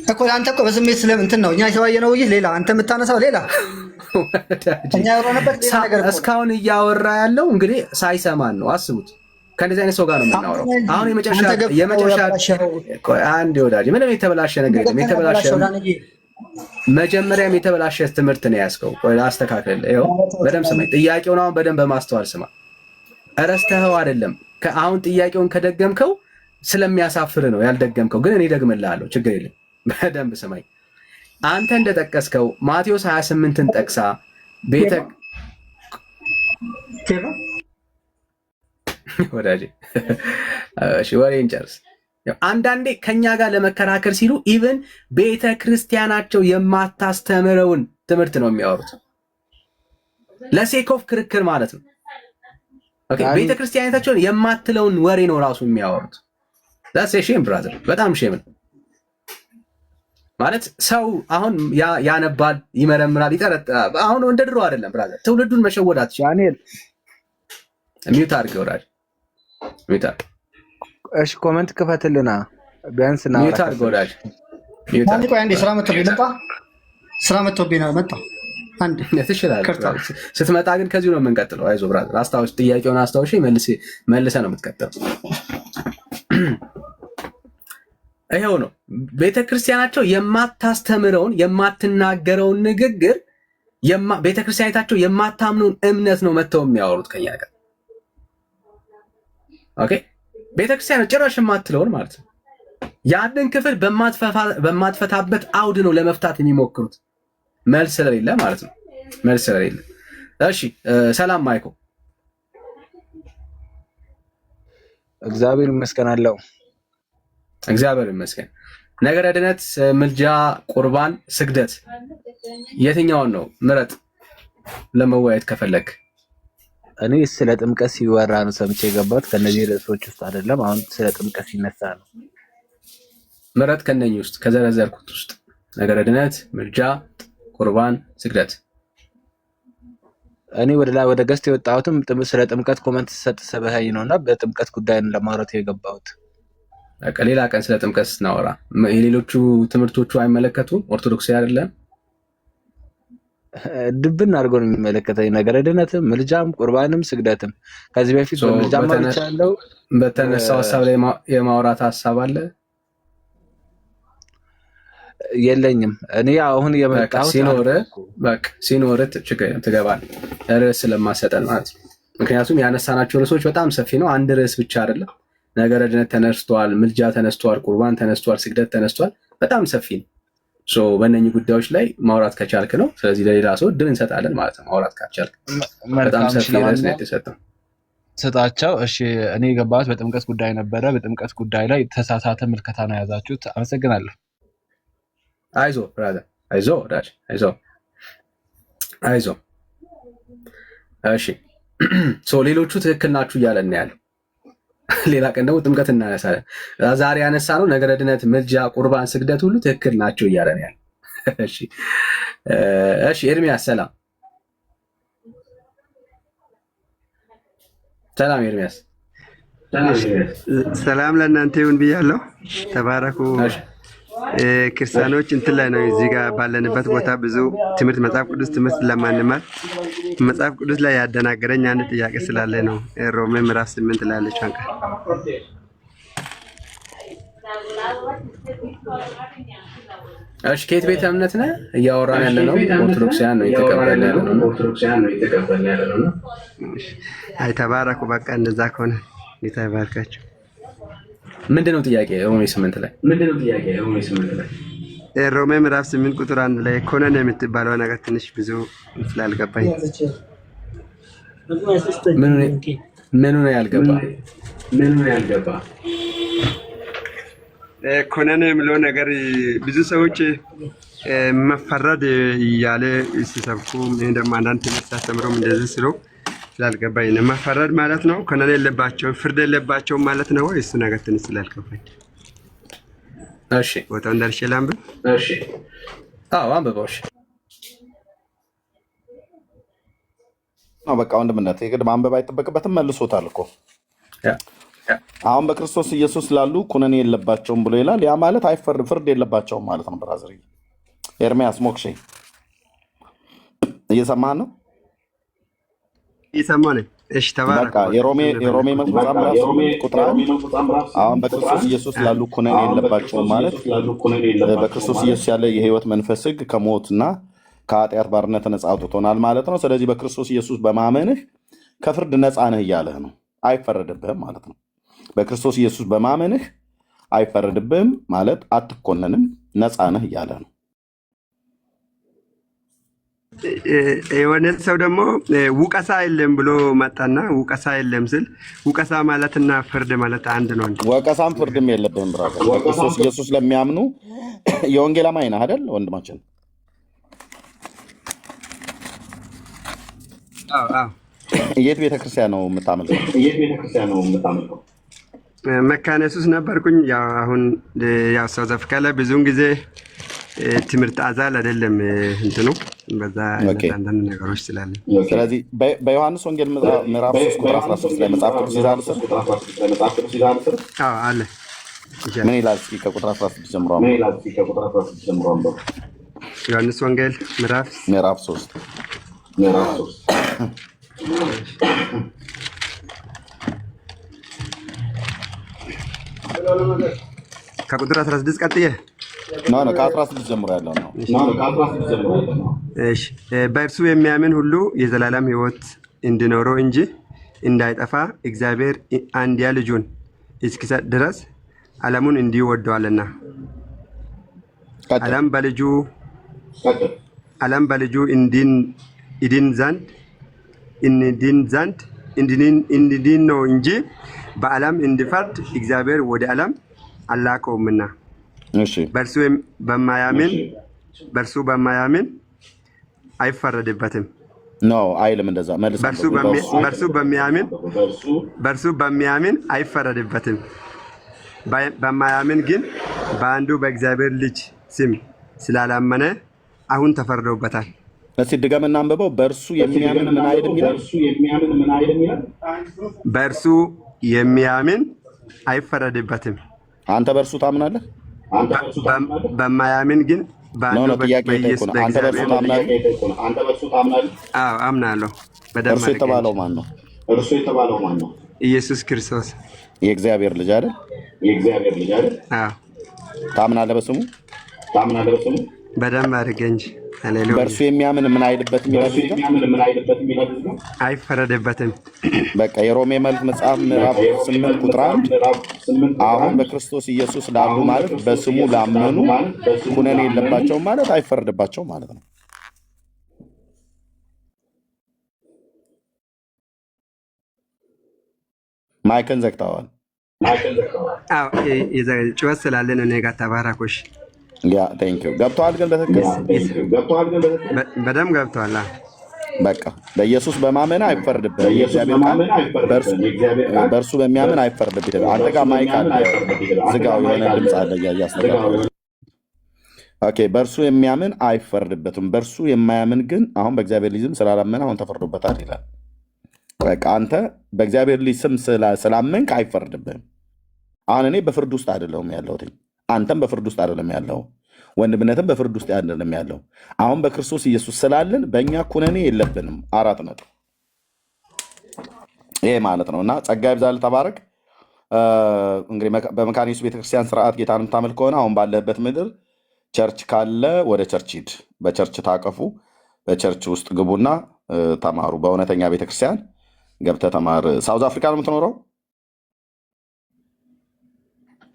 እኮ አንተ እኮ በስሜት ስለምንትን ነው እኛ የተዋየ ነው ይህ ሌላ፣ አንተ የምታነሳው ሌላ፣ እኛ ያወራንበት ሌላ ነገር። እስካሁን እያወራ ያለው እንግዲህ ሳይሰማን ነው። አስቡት። ከእንደዚህ አይነት ሰው ጋር ነው የምናወራው። አሁን የመጨረሻ አንድ ወዳጅ ምንም የተበላሸ ነገር የለም። የተበላሸ መጀመሪያም የተበላሸ ትምህርት ነው ያዝከው። አስተካክል። ይኸው በደንብ ስማኝ። ጥያቄውን አሁን በደንብ በማስተዋል ስማ። እረስተኸው አይደለም። አሁን ጥያቄውን ከደገምከው ስለሚያሳፍር ነው ያልደገምከው፣ ግን እኔ ደግምልሃለሁ። ችግር የለም። በደንብ ስማኝ። አንተ እንደጠቀስከው ማቴዎስ 28ን ጠቅሳ ቤተ ወዳጄ እሺ ወሬን ጨርስ። አንዳንዴ ከኛ ጋር ለመከራከር ሲሉ ኢቭን ቤተ ክርስቲያናቸው የማታስተምረውን ትምህርት ነው የሚያወሩት። ለሴኮፍ ክርክር ማለት ነው። ኦኬ ቤተ ክርስቲያናቸውን የማትለውን ወሬ ነው ራሱ የሚያወሩት። ዳትስ ሼም ብራዘር፣ በጣም ሼም ነው ማለት። ሰው አሁን ያነባል፣ ይመረምራል፣ ይጠረጥራል። አሁን እንደ ድሮ አይደለም ብራዘር። ትውልዱን መሸወዳት ቻኔል ሚውት አድርገው ወዳጅ ሚውት አድርገው። እሺ ኮሜንት ክፈትልና ቢያንስ ነው ሚውት አድርገው ወዳጅ ሚውት አድርገው። አንዴ ስራ መጥቶብኝ ነው መጣሁ። አንዴ ትችላለህ። ስትመጣ ግን ከዚሁ ነው የምንቀጥለው። አይዞህ ብራዘር፣ አስታውስ፣ ጥያቄውን አስታውሽ፣ መልሰህ ነው የምትቀጥለው። ይሄው ነው ቤተክርስቲያናቸው የማታስተምረውን የማትናገረውን ንግግር ቤተክርስቲያናቸው የማታምነውን እምነት ነው መተው የሚያወሩት ከኛ ጋር። ኦኬ ቤተክርስቲያን ጭራሽ የማትለውን ማለት ነው። ያንን ክፍል በማትፈታበት አውድ ነው ለመፍታት የሚሞክሩት፣ መልስ ስለሌለ ማለት ነው። መልስ ስለሌለ። እሺ ሰላም ማይኮ። እግዚአብሔር ይመስገን አለው። እግዚአብሔር ይመስገን። ነገረ ድነት፣ ምልጃ፣ ቁርባን፣ ስግደት የትኛውን ነው ምረጥ ለመወያየት ከፈለግ? እኔ ስለ ጥምቀት ሲወራ ነው ሰምቼ የገባሁት። ከነዚህ ርዕሶች ውስጥ አይደለም። አሁን ስለ ጥምቀት ሲነሳ ነው። ምረጥ ከነኚህ ውስጥ ከዘረዘርኩት ውስጥ ነገረ ድነት፣ ምልጃ፣ ቁርባን፣ ስግደት። እኔ ወደ ገስት የወጣሁትም ስለ ጥምቀት ኮመንት ሰጥ ሰበኸኝ ነውና በጥምቀት ጉዳይ ለማውራት የገባሁት። ሌላ ቀን ስለ ጥምቀት ስናወራ የሌሎቹ ትምህርቶቹ አይመለከቱም። ኦርቶዶክስ አይደለም ድብን አድርጎ ነው የሚመለከተኝ። ነገረ ድነትም ምልጃም ቁርባንም ስግደትም ከዚህ በፊት በምልጃም ማለቻለው። በተነሳው ሐሳብ ላይ የማውራት ሐሳብ አለ የለኝም። እኔ አሁን የመጣሁት ሲኖር ችግር ትገባለህ፣ ርዕስ ስለማሰጠን ማለት ነው። ምክንያቱም ያነሳናቸው ርዕሶች በጣም ሰፊ ነው። አንድ ርዕስ ብቻ አይደለም። ነገረ ድነት ተነስቷል፣ ምልጃ ተነስቷል፣ ቁርባን ተነስቷል፣ ስግደት ተነስቷል። በጣም ሰፊ ነው። በእነኚህ ጉዳዮች ላይ ማውራት ከቻልክ ነው። ስለዚህ ለሌላ ሰው እድል እንሰጣለን ማለት ነው። ማውራት ካልቻልክ በጣም ሰፊ ርዕስ ነው የተሰጠው። ስጣቸው። እሺ እኔ የገባሁት በጥምቀት ጉዳይ ነበረ። በጥምቀት ጉዳይ ላይ ተሳሳተ ምልከታ ነው የያዛችሁት። አመሰግናለሁ። አይዞ ብራዘር፣ አይዞ ዳድ፣ አይዞ። እሺ ሌሎቹ ትክክል ናችሁ እያለን ያለው። ሌላ ቀን ደግሞ ጥምቀት እናነሳለን። ዛሬ ያነሳ ነው ነገረ ድነት፣ ምልጃ፣ ቁርባን፣ ስግደት ሁሉ ትክክል ናቸው እያለን ያለው። እሺ ኤርሚያስ ሰላም ኤርሚያስ ሰላም ለእናንተ ይሁን ብያለሁ። ተባረኩ። ክርስቲያኖች እንትን ላይ ነው። እዚህ ጋር ባለንበት ቦታ ብዙ ትምህርት መጽሐፍ ቅዱስ ትምህርት ለማንማር መጽሐፍ ቅዱስ ላይ ያደናገረኝ አንድ ጥያቄ ስላለ ነው። ሮሜ ምዕራፍ 8 ላይ ያለችው አንቀጽ እሺ ከየት ቤተ እምነት ነህ እያወራን ያለ ነው? ኦርቶዶክሳውያን ነው የተቀበልን ያለ ነው። አይ ተባረኩ። በቃ እንደዛ ከሆነ ጌታ ይባርካችሁ። ምንድነው ጥያቄ? ሮሜ 8 ላይ ሮሜ ምዕራፍ 8 ቁጥር 1 ላይ ኮነን የምትባለው ነገር ትንሽ ብዙ ስላልገባኝ ምኑ ነው ያልገባ? ኮነን የሚለው ነገር ብዙ ሰዎች መፈረድ እያለ ሲሰብኩ ይሄን ደግሞ አንዳንድ ትምህርት ሲያስተምሩም እንደዚህ ስለው ስላልገባኝ ነው። መፈረድ ማለት ነው ኮነን የለባቸው ፍርድ የለባቸው ማለት ነው ወይ? እሱ ነገር ትንሽ ስላልገባኝ እሺ ቦታው እንዳልሽ ላምብ። እሺ አዎ አንብበው። እሺ በቃ ወንድምነት የግድ ማንበብ አይጠበቅበትም። መልሶታል እኮ አሁን በክርስቶስ ኢየሱስ ላሉ ኩነኔ የለባቸውም ብሎ ይላል። ያ ማለት ፍርድ የለባቸውም ማለት ነው። ብራዘር ኤርሚያስ ሞክሼ እየሰማህ ነው? እየሰማህ ነው? እሺ ተባረክ። የሮሜ መጽሐፍ ቁጥር 1 አሁን በክርስቶስ ኢየሱስ ላሉ ኩነኔ የለባቸውም ማለት በክርስቶስ ኢየሱስ ያለ የህይወት መንፈስ ህግ ከሞትና ከኃጢአት ባርነት ነጻ አውጥቶናል ማለት ነው። ስለዚህ በክርስቶስ ኢየሱስ በማመንህ ከፍርድ ነጻ ነህ እያለህ ነው። አይፈረድብህም ማለት ነው። በክርስቶስ ኢየሱስ በማመንህ አይፈረድብህም ማለት አትኮነንም፣ ነጻ ነህ እያለ ነው። የሆነ ሰው ደግሞ ውቀሳ የለም ብሎ መጣና ውቀሳ የለም ስል ውቀሳ ማለትና ፍርድ ማለት አንድ ነው። ወቀሳም ፍርድም የለብህም ብራዘር። በክርስቶስ ኢየሱስ ለሚያምኑ የወንጌል አማኝ ነህ አይደል ወንድማችን? የት ቤተክርስቲያን ነው የምታመልከው? መካነ ኢየሱስ ነበርኩኝ። ያው አሁን ያው ሳውዝ አፍሪካ ላይ ብዙውን ጊዜ ትምህርት አዛል አይደለም እንትኑ በዛ አንዳንድ ነገሮች ስላለ ስለዚህ በዮሐንስ ወንጌል ምዕራፍ 3 ቁጥር 13 ላይ መጽሐፍ ቅዱስ ይዛል አለ። ምን ይላል? እስኪ ከቁጥር 16 ጀምሮ ዮሐንስ ወንጌል ምዕራፍ 3 ከቁጥር 16 ቀጥዬ ነው ከ16 ጀምሮ ያለው ነው። እሺ በእርሱ የሚያምን ሁሉ የዘላለም ሕይወት እንዲኖረው እንጂ እንዳይጠፋ እግዚአብሔር አንድያ ልጁን እስኪሰጥ ድረስ ዓለሙን እንዲሁ ወደዋልና ዓለም በልጁ እንዲድን ዘንድ ነው እንጂ በዓለም እንዲፈርድ እግዚአብሔር ወደ ዓለም አላከውምና። በእርሱ በማያምን አይፈረድበትም ነው አይልም። እንደዛ መልስ በእርሱ በሚያምን አይፈረድበትም። በማያምን ግን በአንዱ በእግዚአብሔር ልጅ ስም ስላላመነ አሁን ተፈርዶበታል። እስቲ ድገምና አንብበው። በእርሱ የሚያምን ምን አይልም ይላል? በእርሱ የሚያምን አይፈረድበትም። አንተ በእርሱ ታምናለህ? በማያምን ግን በአንዱ በኢየሱስ አንተ በእርሱ ታምናለህ? አዎ አምናለሁ። እርሱ የተባለው ማን ነው? ኢየሱስ ክርስቶስ የእግዚአብሔር ልጅ አይደል? አዎ። ታምናለህ በስሙ? በደንብ አድርጌ እንጂ። ሃሌሉያ። በእርሱ የሚያምን ምን አይልበትም ይላል? አይፈረድበትም። በቃ የሮሜ መልእክት መጽሐፍ ምዕራፍ 8 ቁጥር 1 አሁን በክርስቶስ ኢየሱስ ላሉ ማለት በስሙ ላመኑ ኩነኔ የለባቸውም ማለት አይፈረድባቸውም ማለት ነው። ማይክን ዘግተዋል። አዎ ጩኸት ስላለ ነው። እኔ ጋር ተባራኮሽ ገብተዋል። ግን በትክክል በደምብ ገብተዋል። በቃ በኢየሱስ በማመን አይፈርድብህም። የእግዚአብሔር ቃል በእርሱ በሚያምን አይፈርድብህም። አንተ ጋር ማይክ አለ፣ ዝጋው። የሆነ ድምፅ አለ እያስተጋባ። ኦኬ። በእርሱ የሚያምን አይፈርድበትም። በእርሱ የማያምን ግን አሁን በእግዚአብሔር ልጅ ስም ስላላመነ አሁን ተፈርዶበታል ይላል። በቃ አንተ በእግዚአብሔር ልጅ ስም ስላመንክ አይፈርድብህም። አሁን እኔ በፍርድ ውስጥ አይደለሁም ያለሁት። አንተም በፍርድ ውስጥ አይደለም ያለው፣ ወንድምነትም በፍርድ ውስጥ አይደለም ያለው። አሁን በክርስቶስ ኢየሱስ ስላለን በእኛ ኩነኔ የለብንም። 4 ነጥብ። ይሄ ማለት ነው እና ጸጋ ይብዛልህ፣ ተባረክ። እንግዲህ በመካነ ኢየሱስ ቤተክርስቲያን ስርዓት ጌታን የምታመልክ ከሆነ አሁን ባለህበት ምድር ቸርች ካለ ወደ ቸርች ሂድ፣ በቸርች ታቀፉ፣ በቸርች ውስጥ ግቡና ተማሩ። በእውነተኛ ቤተክርስቲያን ገብተህ ተማር። ሳውዝ አፍሪካ ነው የምትኖረው?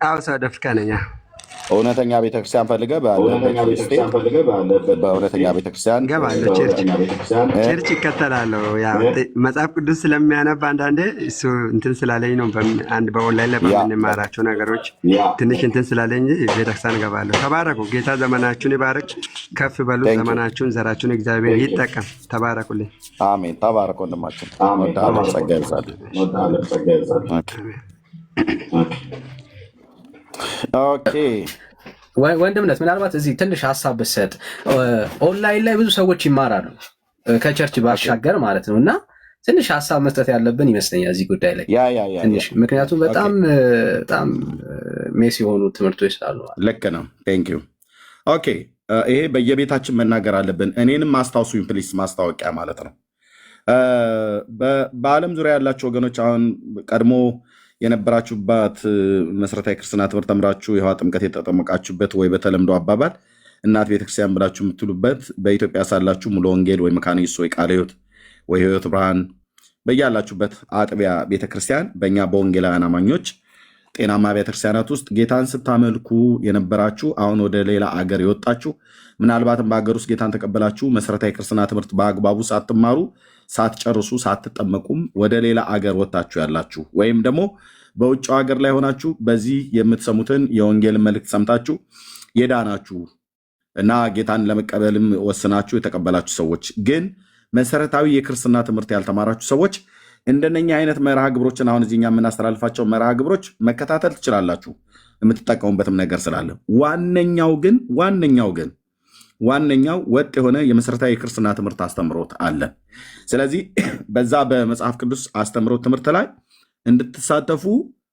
አዎ ሳውዝ አፍሪካ ነኝ። እውነተኛ ቤተክርስቲያን ፈልገህ በእውነተኛ ቤተክርስቲያን ገባለሁ። ቸርች ይከተላለሁ። መጽሐፍ ቅዱስ ስለሚያነብ አንዳንዴ እሱ እንትን ስላለኝ ነው። አንድ በኦንላይን ላይ በምንማራቸው ነገሮች ትንሽ እንትን ስላለኝ ቤተክርስቲያን ገባለሁ። ተባረኩ። ጌታ ዘመናችሁን ይባርክ። ከፍ በሉ። ዘመናችሁን፣ ዘራችሁን እግዚአብሔር ይጠቀም። ተባረኩልኝ። አሜን። ተባረክ ወንድማችን። ጸጋ ይብዛልህ። ኦኬ ወንድምነት ምናልባት እዚህ ትንሽ ሀሳብ ብሰጥ፣ ኦንላይን ላይ ብዙ ሰዎች ይማራሉ ከቸርች ባሻገር ማለት ነው እና ትንሽ ሀሳብ መስጠት ያለብን ይመስለኛል እዚህ ጉዳይ ላይ ትንሽ፣ ምክንያቱም በጣም ሜስ የሆኑ ትምህርቶች ስላሉ። ልክ ነው። ቴንክ ዩ። ኦኬ ይሄ በየቤታችን መናገር አለብን። እኔንም አስታውሱኝ ፕሊስ፣ ማስታወቂያ ማለት ነው። በዓለም ዙሪያ ያላችሁ ወገኖች አሁን ቀድሞ የነበራችሁባት መሰረታዊ ክርስትና ትምህርት ተምራችሁ የውሃ ጥምቀት የተጠመቃችሁበት ወይ በተለምዶ አባባል እናት ቤተክርስቲያን ብላችሁ የምትሉበት በኢትዮጵያ ሳላችሁ ሙሉ ወንጌል ወይ መካነ ኢየሱስ ወይ ቃለ ሕይወት ወይ ሕይወት ብርሃን በያላችሁበት አጥቢያ ቤተክርስቲያን በእኛ በወንጌላውያን አማኞች ጤናማ ቤተክርስቲያናት ውስጥ ጌታን ስታመልኩ የነበራችሁ አሁን ወደ ሌላ አገር የወጣችሁ ምናልባትም በሀገር ውስጥ ጌታን ተቀበላችሁ መሰረታዊ ክርስትና ትምህርት በአግባቡ ሳትማሩ ሳትጨርሱ ሳትጠመቁም ወደ ሌላ አገር ወጣችሁ ያላችሁ ወይም ደግሞ በውጭ ሀገር ላይ ሆናችሁ በዚህ የምትሰሙትን የወንጌል መልእክት ሰምታችሁ የዳናችሁ እና ጌታን ለመቀበልም ወስናችሁ የተቀበላችሁ ሰዎች ግን መሰረታዊ የክርስትና ትምህርት ያልተማራችሁ ሰዎች እንደነኛ አይነት መርሃ ግብሮችን አሁን እዚህኛ የምናስተላልፋቸው መርሃ ግብሮች መከታተል ትችላላችሁ፣ የምትጠቀሙበትም ነገር ስላለ። ዋነኛው ወጥ የሆነ የመሰረታዊ የክርስትና ትምህርት አስተምሮት አለ። ስለዚህ በዛ በመጽሐፍ ቅዱስ አስተምሮት ትምህርት ላይ እንድትሳተፉ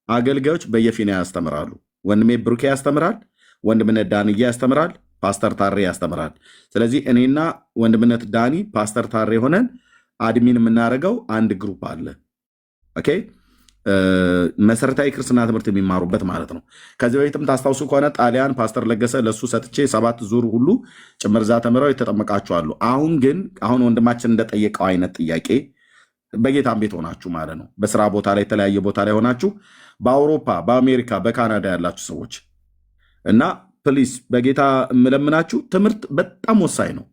አገልጋዮች በየፊና ያስተምራሉ። ወንድሜ ብሩኬ ያስተምራል፣ ወንድምነት ዳንዬ ያስተምራል፣ ፓስተር ታሬ ያስተምራል። ስለዚህ እኔና ወንድምነት ዳኒ ፓስተር ታሬ ሆነን አድሚን የምናደርገው አንድ ግሩፕ አለ። ኦኬ መሰረታዊ ክርስትና ትምህርት የሚማሩበት ማለት ነው። ከዚህ በፊትም ታስታውሱ ከሆነ ጣሊያን ፓስተር ለገሰ ለሱ ሰጥቼ 7 ዙር ሁሉ ጭምርዛ ተምረው የተጠመቃችሁ አሉ። አሁን ወንድማችን እንደጠየቀው አይነት ጥያቄ በጌታም ቤት ሆናችሁ ማለት ነው፣ በስራ ቦታ ላይ የተለያየ ቦታ ላይ ሆናችሁ በአውሮፓ፣ በአሜሪካ፣ በካናዳ ያላችሁ ሰዎች እና ፕሊስ በጌታ የምለምናችሁ ትምህርት በጣም ወሳኝ ነው።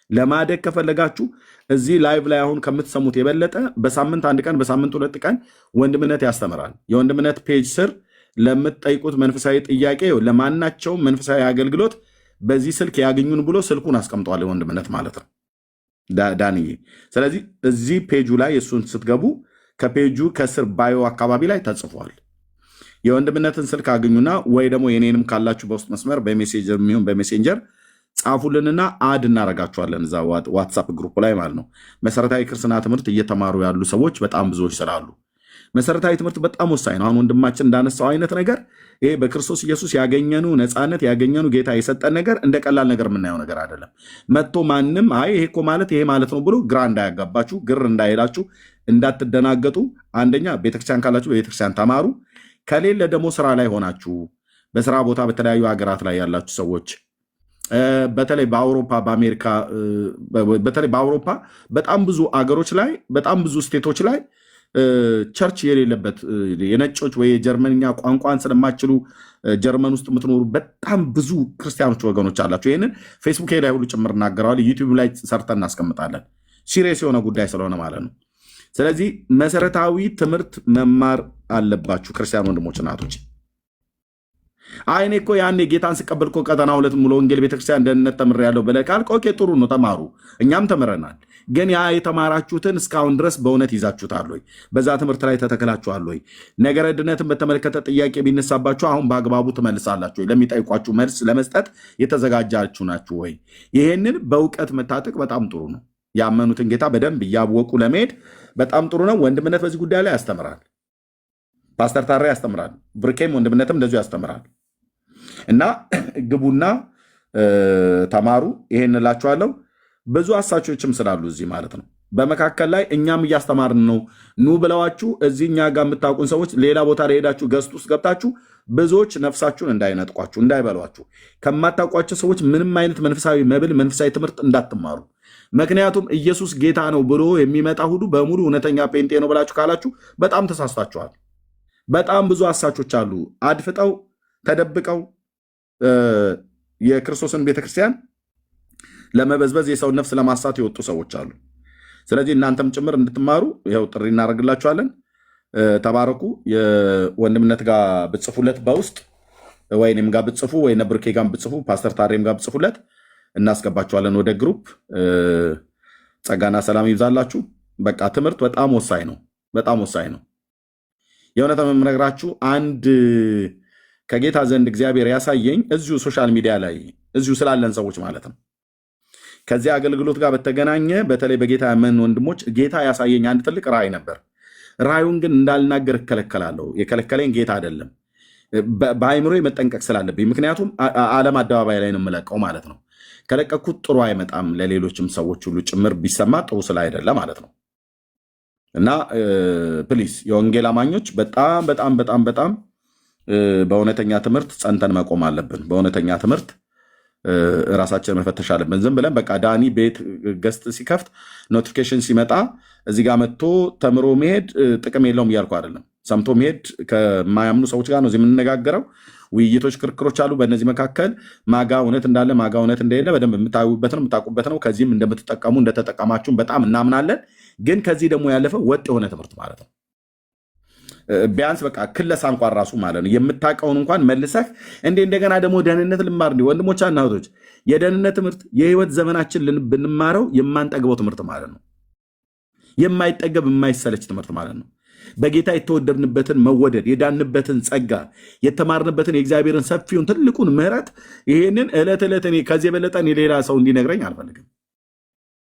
ለማደግ ከፈለጋችሁ እዚህ ላይቭ ላይ አሁን ከምትሰሙት የበለጠ በሳምንት 1 ቀን በሳምንት 2 ቀን ወንድምነት ያስተምራል። የወንድምነት ፔጅ ስር ለምትጠይቁት መንፈሳዊ ጥያቄ ለማናቸውም መንፈሳዊ አገልግሎት በዚህ ስልክ ያገኙን ብሎ ስልኩን አስቀምጧል፣ የወንድምነት ማለት ነው ዳንዬ። ስለዚህ እዚህ ፔጁ ላይ እሱን ስትገቡ ከፔጁ ከስር ባዮ አካባቢ ላይ ተጽፏል። የወንድምነትን ስልክ አገኙና ወይ ደግሞ የኔንም ካላችሁ በውስጥ መስመር በሜሴንጀር የሚሆን በሜሴንጀር ጻፉልንና አድ እናረጋችኋለን እዛ ዋትሳፕ ግሩፕ ላይ ማለት ነው። መሰረታዊ ክርስትና ትምህርት እየተማሩ ያሉ ሰዎች በጣም ብዙዎች ስላሉ መሰረታዊ ትምህርት በጣም ወሳኝ ነው። አሁን ወንድማችን እንዳነሳው አይነት ነገር ይሄ በክርስቶስ ኢየሱስ ያገኘኑ ነፃነት ያገኘኑ ጌታ የሰጠን ነገር እንደ ቀላል ነገር የምናየው ነገር አይደለም። መጥቶ ማንም አይ ይሄ እኮ ማለት ይሄ ማለት ነው ብሎ ግራ እንዳያጋባችሁ፣ ግር እንዳይላችሁ፣ እንዳትደናገጡ። አንደኛ ቤተክርስቲያን ካላችሁ በቤተክርስቲያን ተማሩ። ከሌለ ደግሞ ስራ ላይ ሆናችሁ በስራ ቦታ በተለያዩ ሀገራት ላይ ያላችሁ ሰዎች በተለይ በአውሮፓ በአሜሪካ በተለይ በአውሮፓ በጣም ብዙ አገሮች ላይ በጣም ብዙ ስቴቶች ላይ ቸርች የሌለበት የነጮች ወይ የጀርመንኛ ቋንቋን ስለማችሉ ጀርመን ውስጥ የምትኖሩ በጣም ብዙ ክርስቲያኖች ወገኖች አላቸው። ይህንን ፌስቡክ ላይ ሁሉ ጭምር እናገረዋል፣ ዩቲዩብ ላይ ሰርተን እናስቀምጣለን። ሲሪየስ የሆነ ጉዳይ ስለሆነ ማለት ነው። ስለዚህ መሰረታዊ ትምህርት መማር አለባችሁ ክርስቲያን ወንድሞች እናቶች። አይኔ እኮ ያኔ ጌታን ስቀበል እኮ ቀጠና 2 ሙሉ ወንጌል ቤተክርስቲያን ደህንነት ተምሬያለሁ ብለህ ካልክ ኦኬ ጥሩ ነው፣ ተማሩ፣ እኛም ተምረናል። ግን ያ የተማራችሁትን እስካሁን ድረስ በእውነት ይዛችሁታል ወይ? በዛ ትምህርት ላይ ተተክላችኋል ወይ? ነገረ ድነትን በተመለከተ ጥያቄ ቢነሳባችሁ አሁን በአግባቡ ትመልሳላችሁ ወይ? ለሚጠይቋችሁ መልስ ለመስጠት የተዘጋጃችሁ ናችሁ ወይ? ይሄንን በእውቀት መታጠቅ በጣም ጥሩ ነው። ያመኑትን ጌታ በደንብ እያወቁ ለመሄድ በጣም ጥሩ ነው። ወንድምነት በዚህ ጉዳይ ላይ ያስተምራል። ፓስተር ታሬ ያስተምራል። ብርኬም ወንድምነትም እንደዚሁ ያስተምራል። እና ግቡና ተማሩ። ይሄን እላችኋለሁ። ብዙ አሳቾችም ስላሉ እዚህ ማለት ነው። በመካከል ላይ እኛም እያስተማርን ነው። ኑ ብለዋችሁ እዚህ እኛ ጋር የምታውቁን ሰዎች ሌላ ቦታ ላይ ሄዳችሁ ገዝት ውስጥ ገብታችሁ ብዙዎች ነፍሳችሁን እንዳይነጥቋችሁ እንዳይበሏችሁ፣ ከማታውቋቸው ሰዎች ምንም አይነት መንፈሳዊ መብል መንፈሳዊ ትምህርት እንዳትማሩ። ምክንያቱም ኢየሱስ ጌታ ነው ብሎ የሚመጣ ሁሉ በሙሉ እውነተኛ ጴንጤ ነው ብላችሁ ካላችሁ በጣም ተሳስታችኋል። በጣም ብዙ አሳቾች አሉ፣ አድፍጠው ተደብቀው የክርስቶስን ቤተክርስቲያን ለመበዝበዝ የሰውን ነፍስ ለማሳት የወጡ ሰዎች አሉ። ስለዚህ እናንተም ጭምር እንድትማሩ ይኸው ጥሪ እናደርግላችኋለን። ተባረኩ። የወንድምነት ጋር ብጽፉለት በውስጥ ወይንም ጋር ብጽፉ ወይ ነብርኬ ጋር ብጽፉ ፓስተር ታሬም ጋር ብጽፉለት እናስገባችኋለን ወደ ግሩፕ። ጸጋና ሰላም ይብዛላችሁ። በቃ ትምህርት በጣም ወሳኝ ነው፣ በጣም ወሳኝ ነው። የእውነት የምነግራችሁ አንድ ከጌታ ዘንድ እግዚአብሔር ያሳየኝ እዚሁ ሶሻል ሚዲያ ላይ እዚሁ ስላለን ሰዎች ማለት ነው። ከዚህ አገልግሎት ጋር በተገናኘ በተለይ በጌታ ያመን ወንድሞች ጌታ ያሳየኝ አንድ ትልቅ ራእይ ነበር። ራእዩን ግን እንዳልናገር እከለከላለሁ። የከለከለኝ ጌታ አይደለም፣ በአይምሮ መጠንቀቅ ስላለብኝ። ምክንያቱም ዓለም አደባባይ ላይ ነው የምለቀው ማለት ነው። ከለቀኩት ጥሩ አይመጣም፣ ለሌሎችም ሰዎች ሁሉ ጭምር ቢሰማ ጥሩ ስለ አይደለ ማለት ነው። እና ፕሊስ የወንጌል አማኞች በጣም በጣም በጣም በጣም በእውነተኛ ትምህርት ጸንተን መቆም አለብን። በእውነተኛ ትምህርት ራሳችን መፈተሽ አለብን። ዝም ብለን በቃ ዳኒ ቤት ገስት ሲከፍት ኖቲፊኬሽን ሲመጣ እዚህ ጋር መጥቶ ተምሮ መሄድ ጥቅም የለውም እያልኩ አይደለም። ሰምቶ መሄድ ከማያምኑ ሰዎች ጋር ነው እዚህ የምንነጋገረው። ውይይቶች፣ ክርክሮች አሉ። በእነዚህ መካከል ማጋ እውነት እንዳለ ማጋ እውነት እንደሌለ በደንብ የምታዩበት ነው፣ የምታውቁበት ነው። ከዚህም እንደምትጠቀሙ እንደተጠቀማችሁም በጣም እናምናለን። ግን ከዚህ ደግሞ ያለፈ ወጥ የሆነ ትምህርት ማለት ነው። ቢያንስ በቃ ክለሳ እንኳን ራሱ ማለት ነው የምታውቀውን እንኳን መልሰህ እንደገና ደግሞ ደህንነት ልማር እንዲ ወንድሞቻ እና እህቶች፣ የደህንነት ትምህርት የህይወት ዘመናችን ብንማረው የማንጠግበው ትምህርት ማለት ነው። የማይጠገብ የማይሰለች ትምህርት ማለት ነው። በጌታ የተወደድንበትን መወደድ፣ የዳንበትን ጸጋ፣ የተማርንበትን የእግዚአብሔርን ሰፊውን ትልቁን ምሕረት፣ ይሄንን ዕለት ዕለት እኔ ከዚህ የበለጠ ሌላ ሰው እንዲነግረኝ አልፈልግም።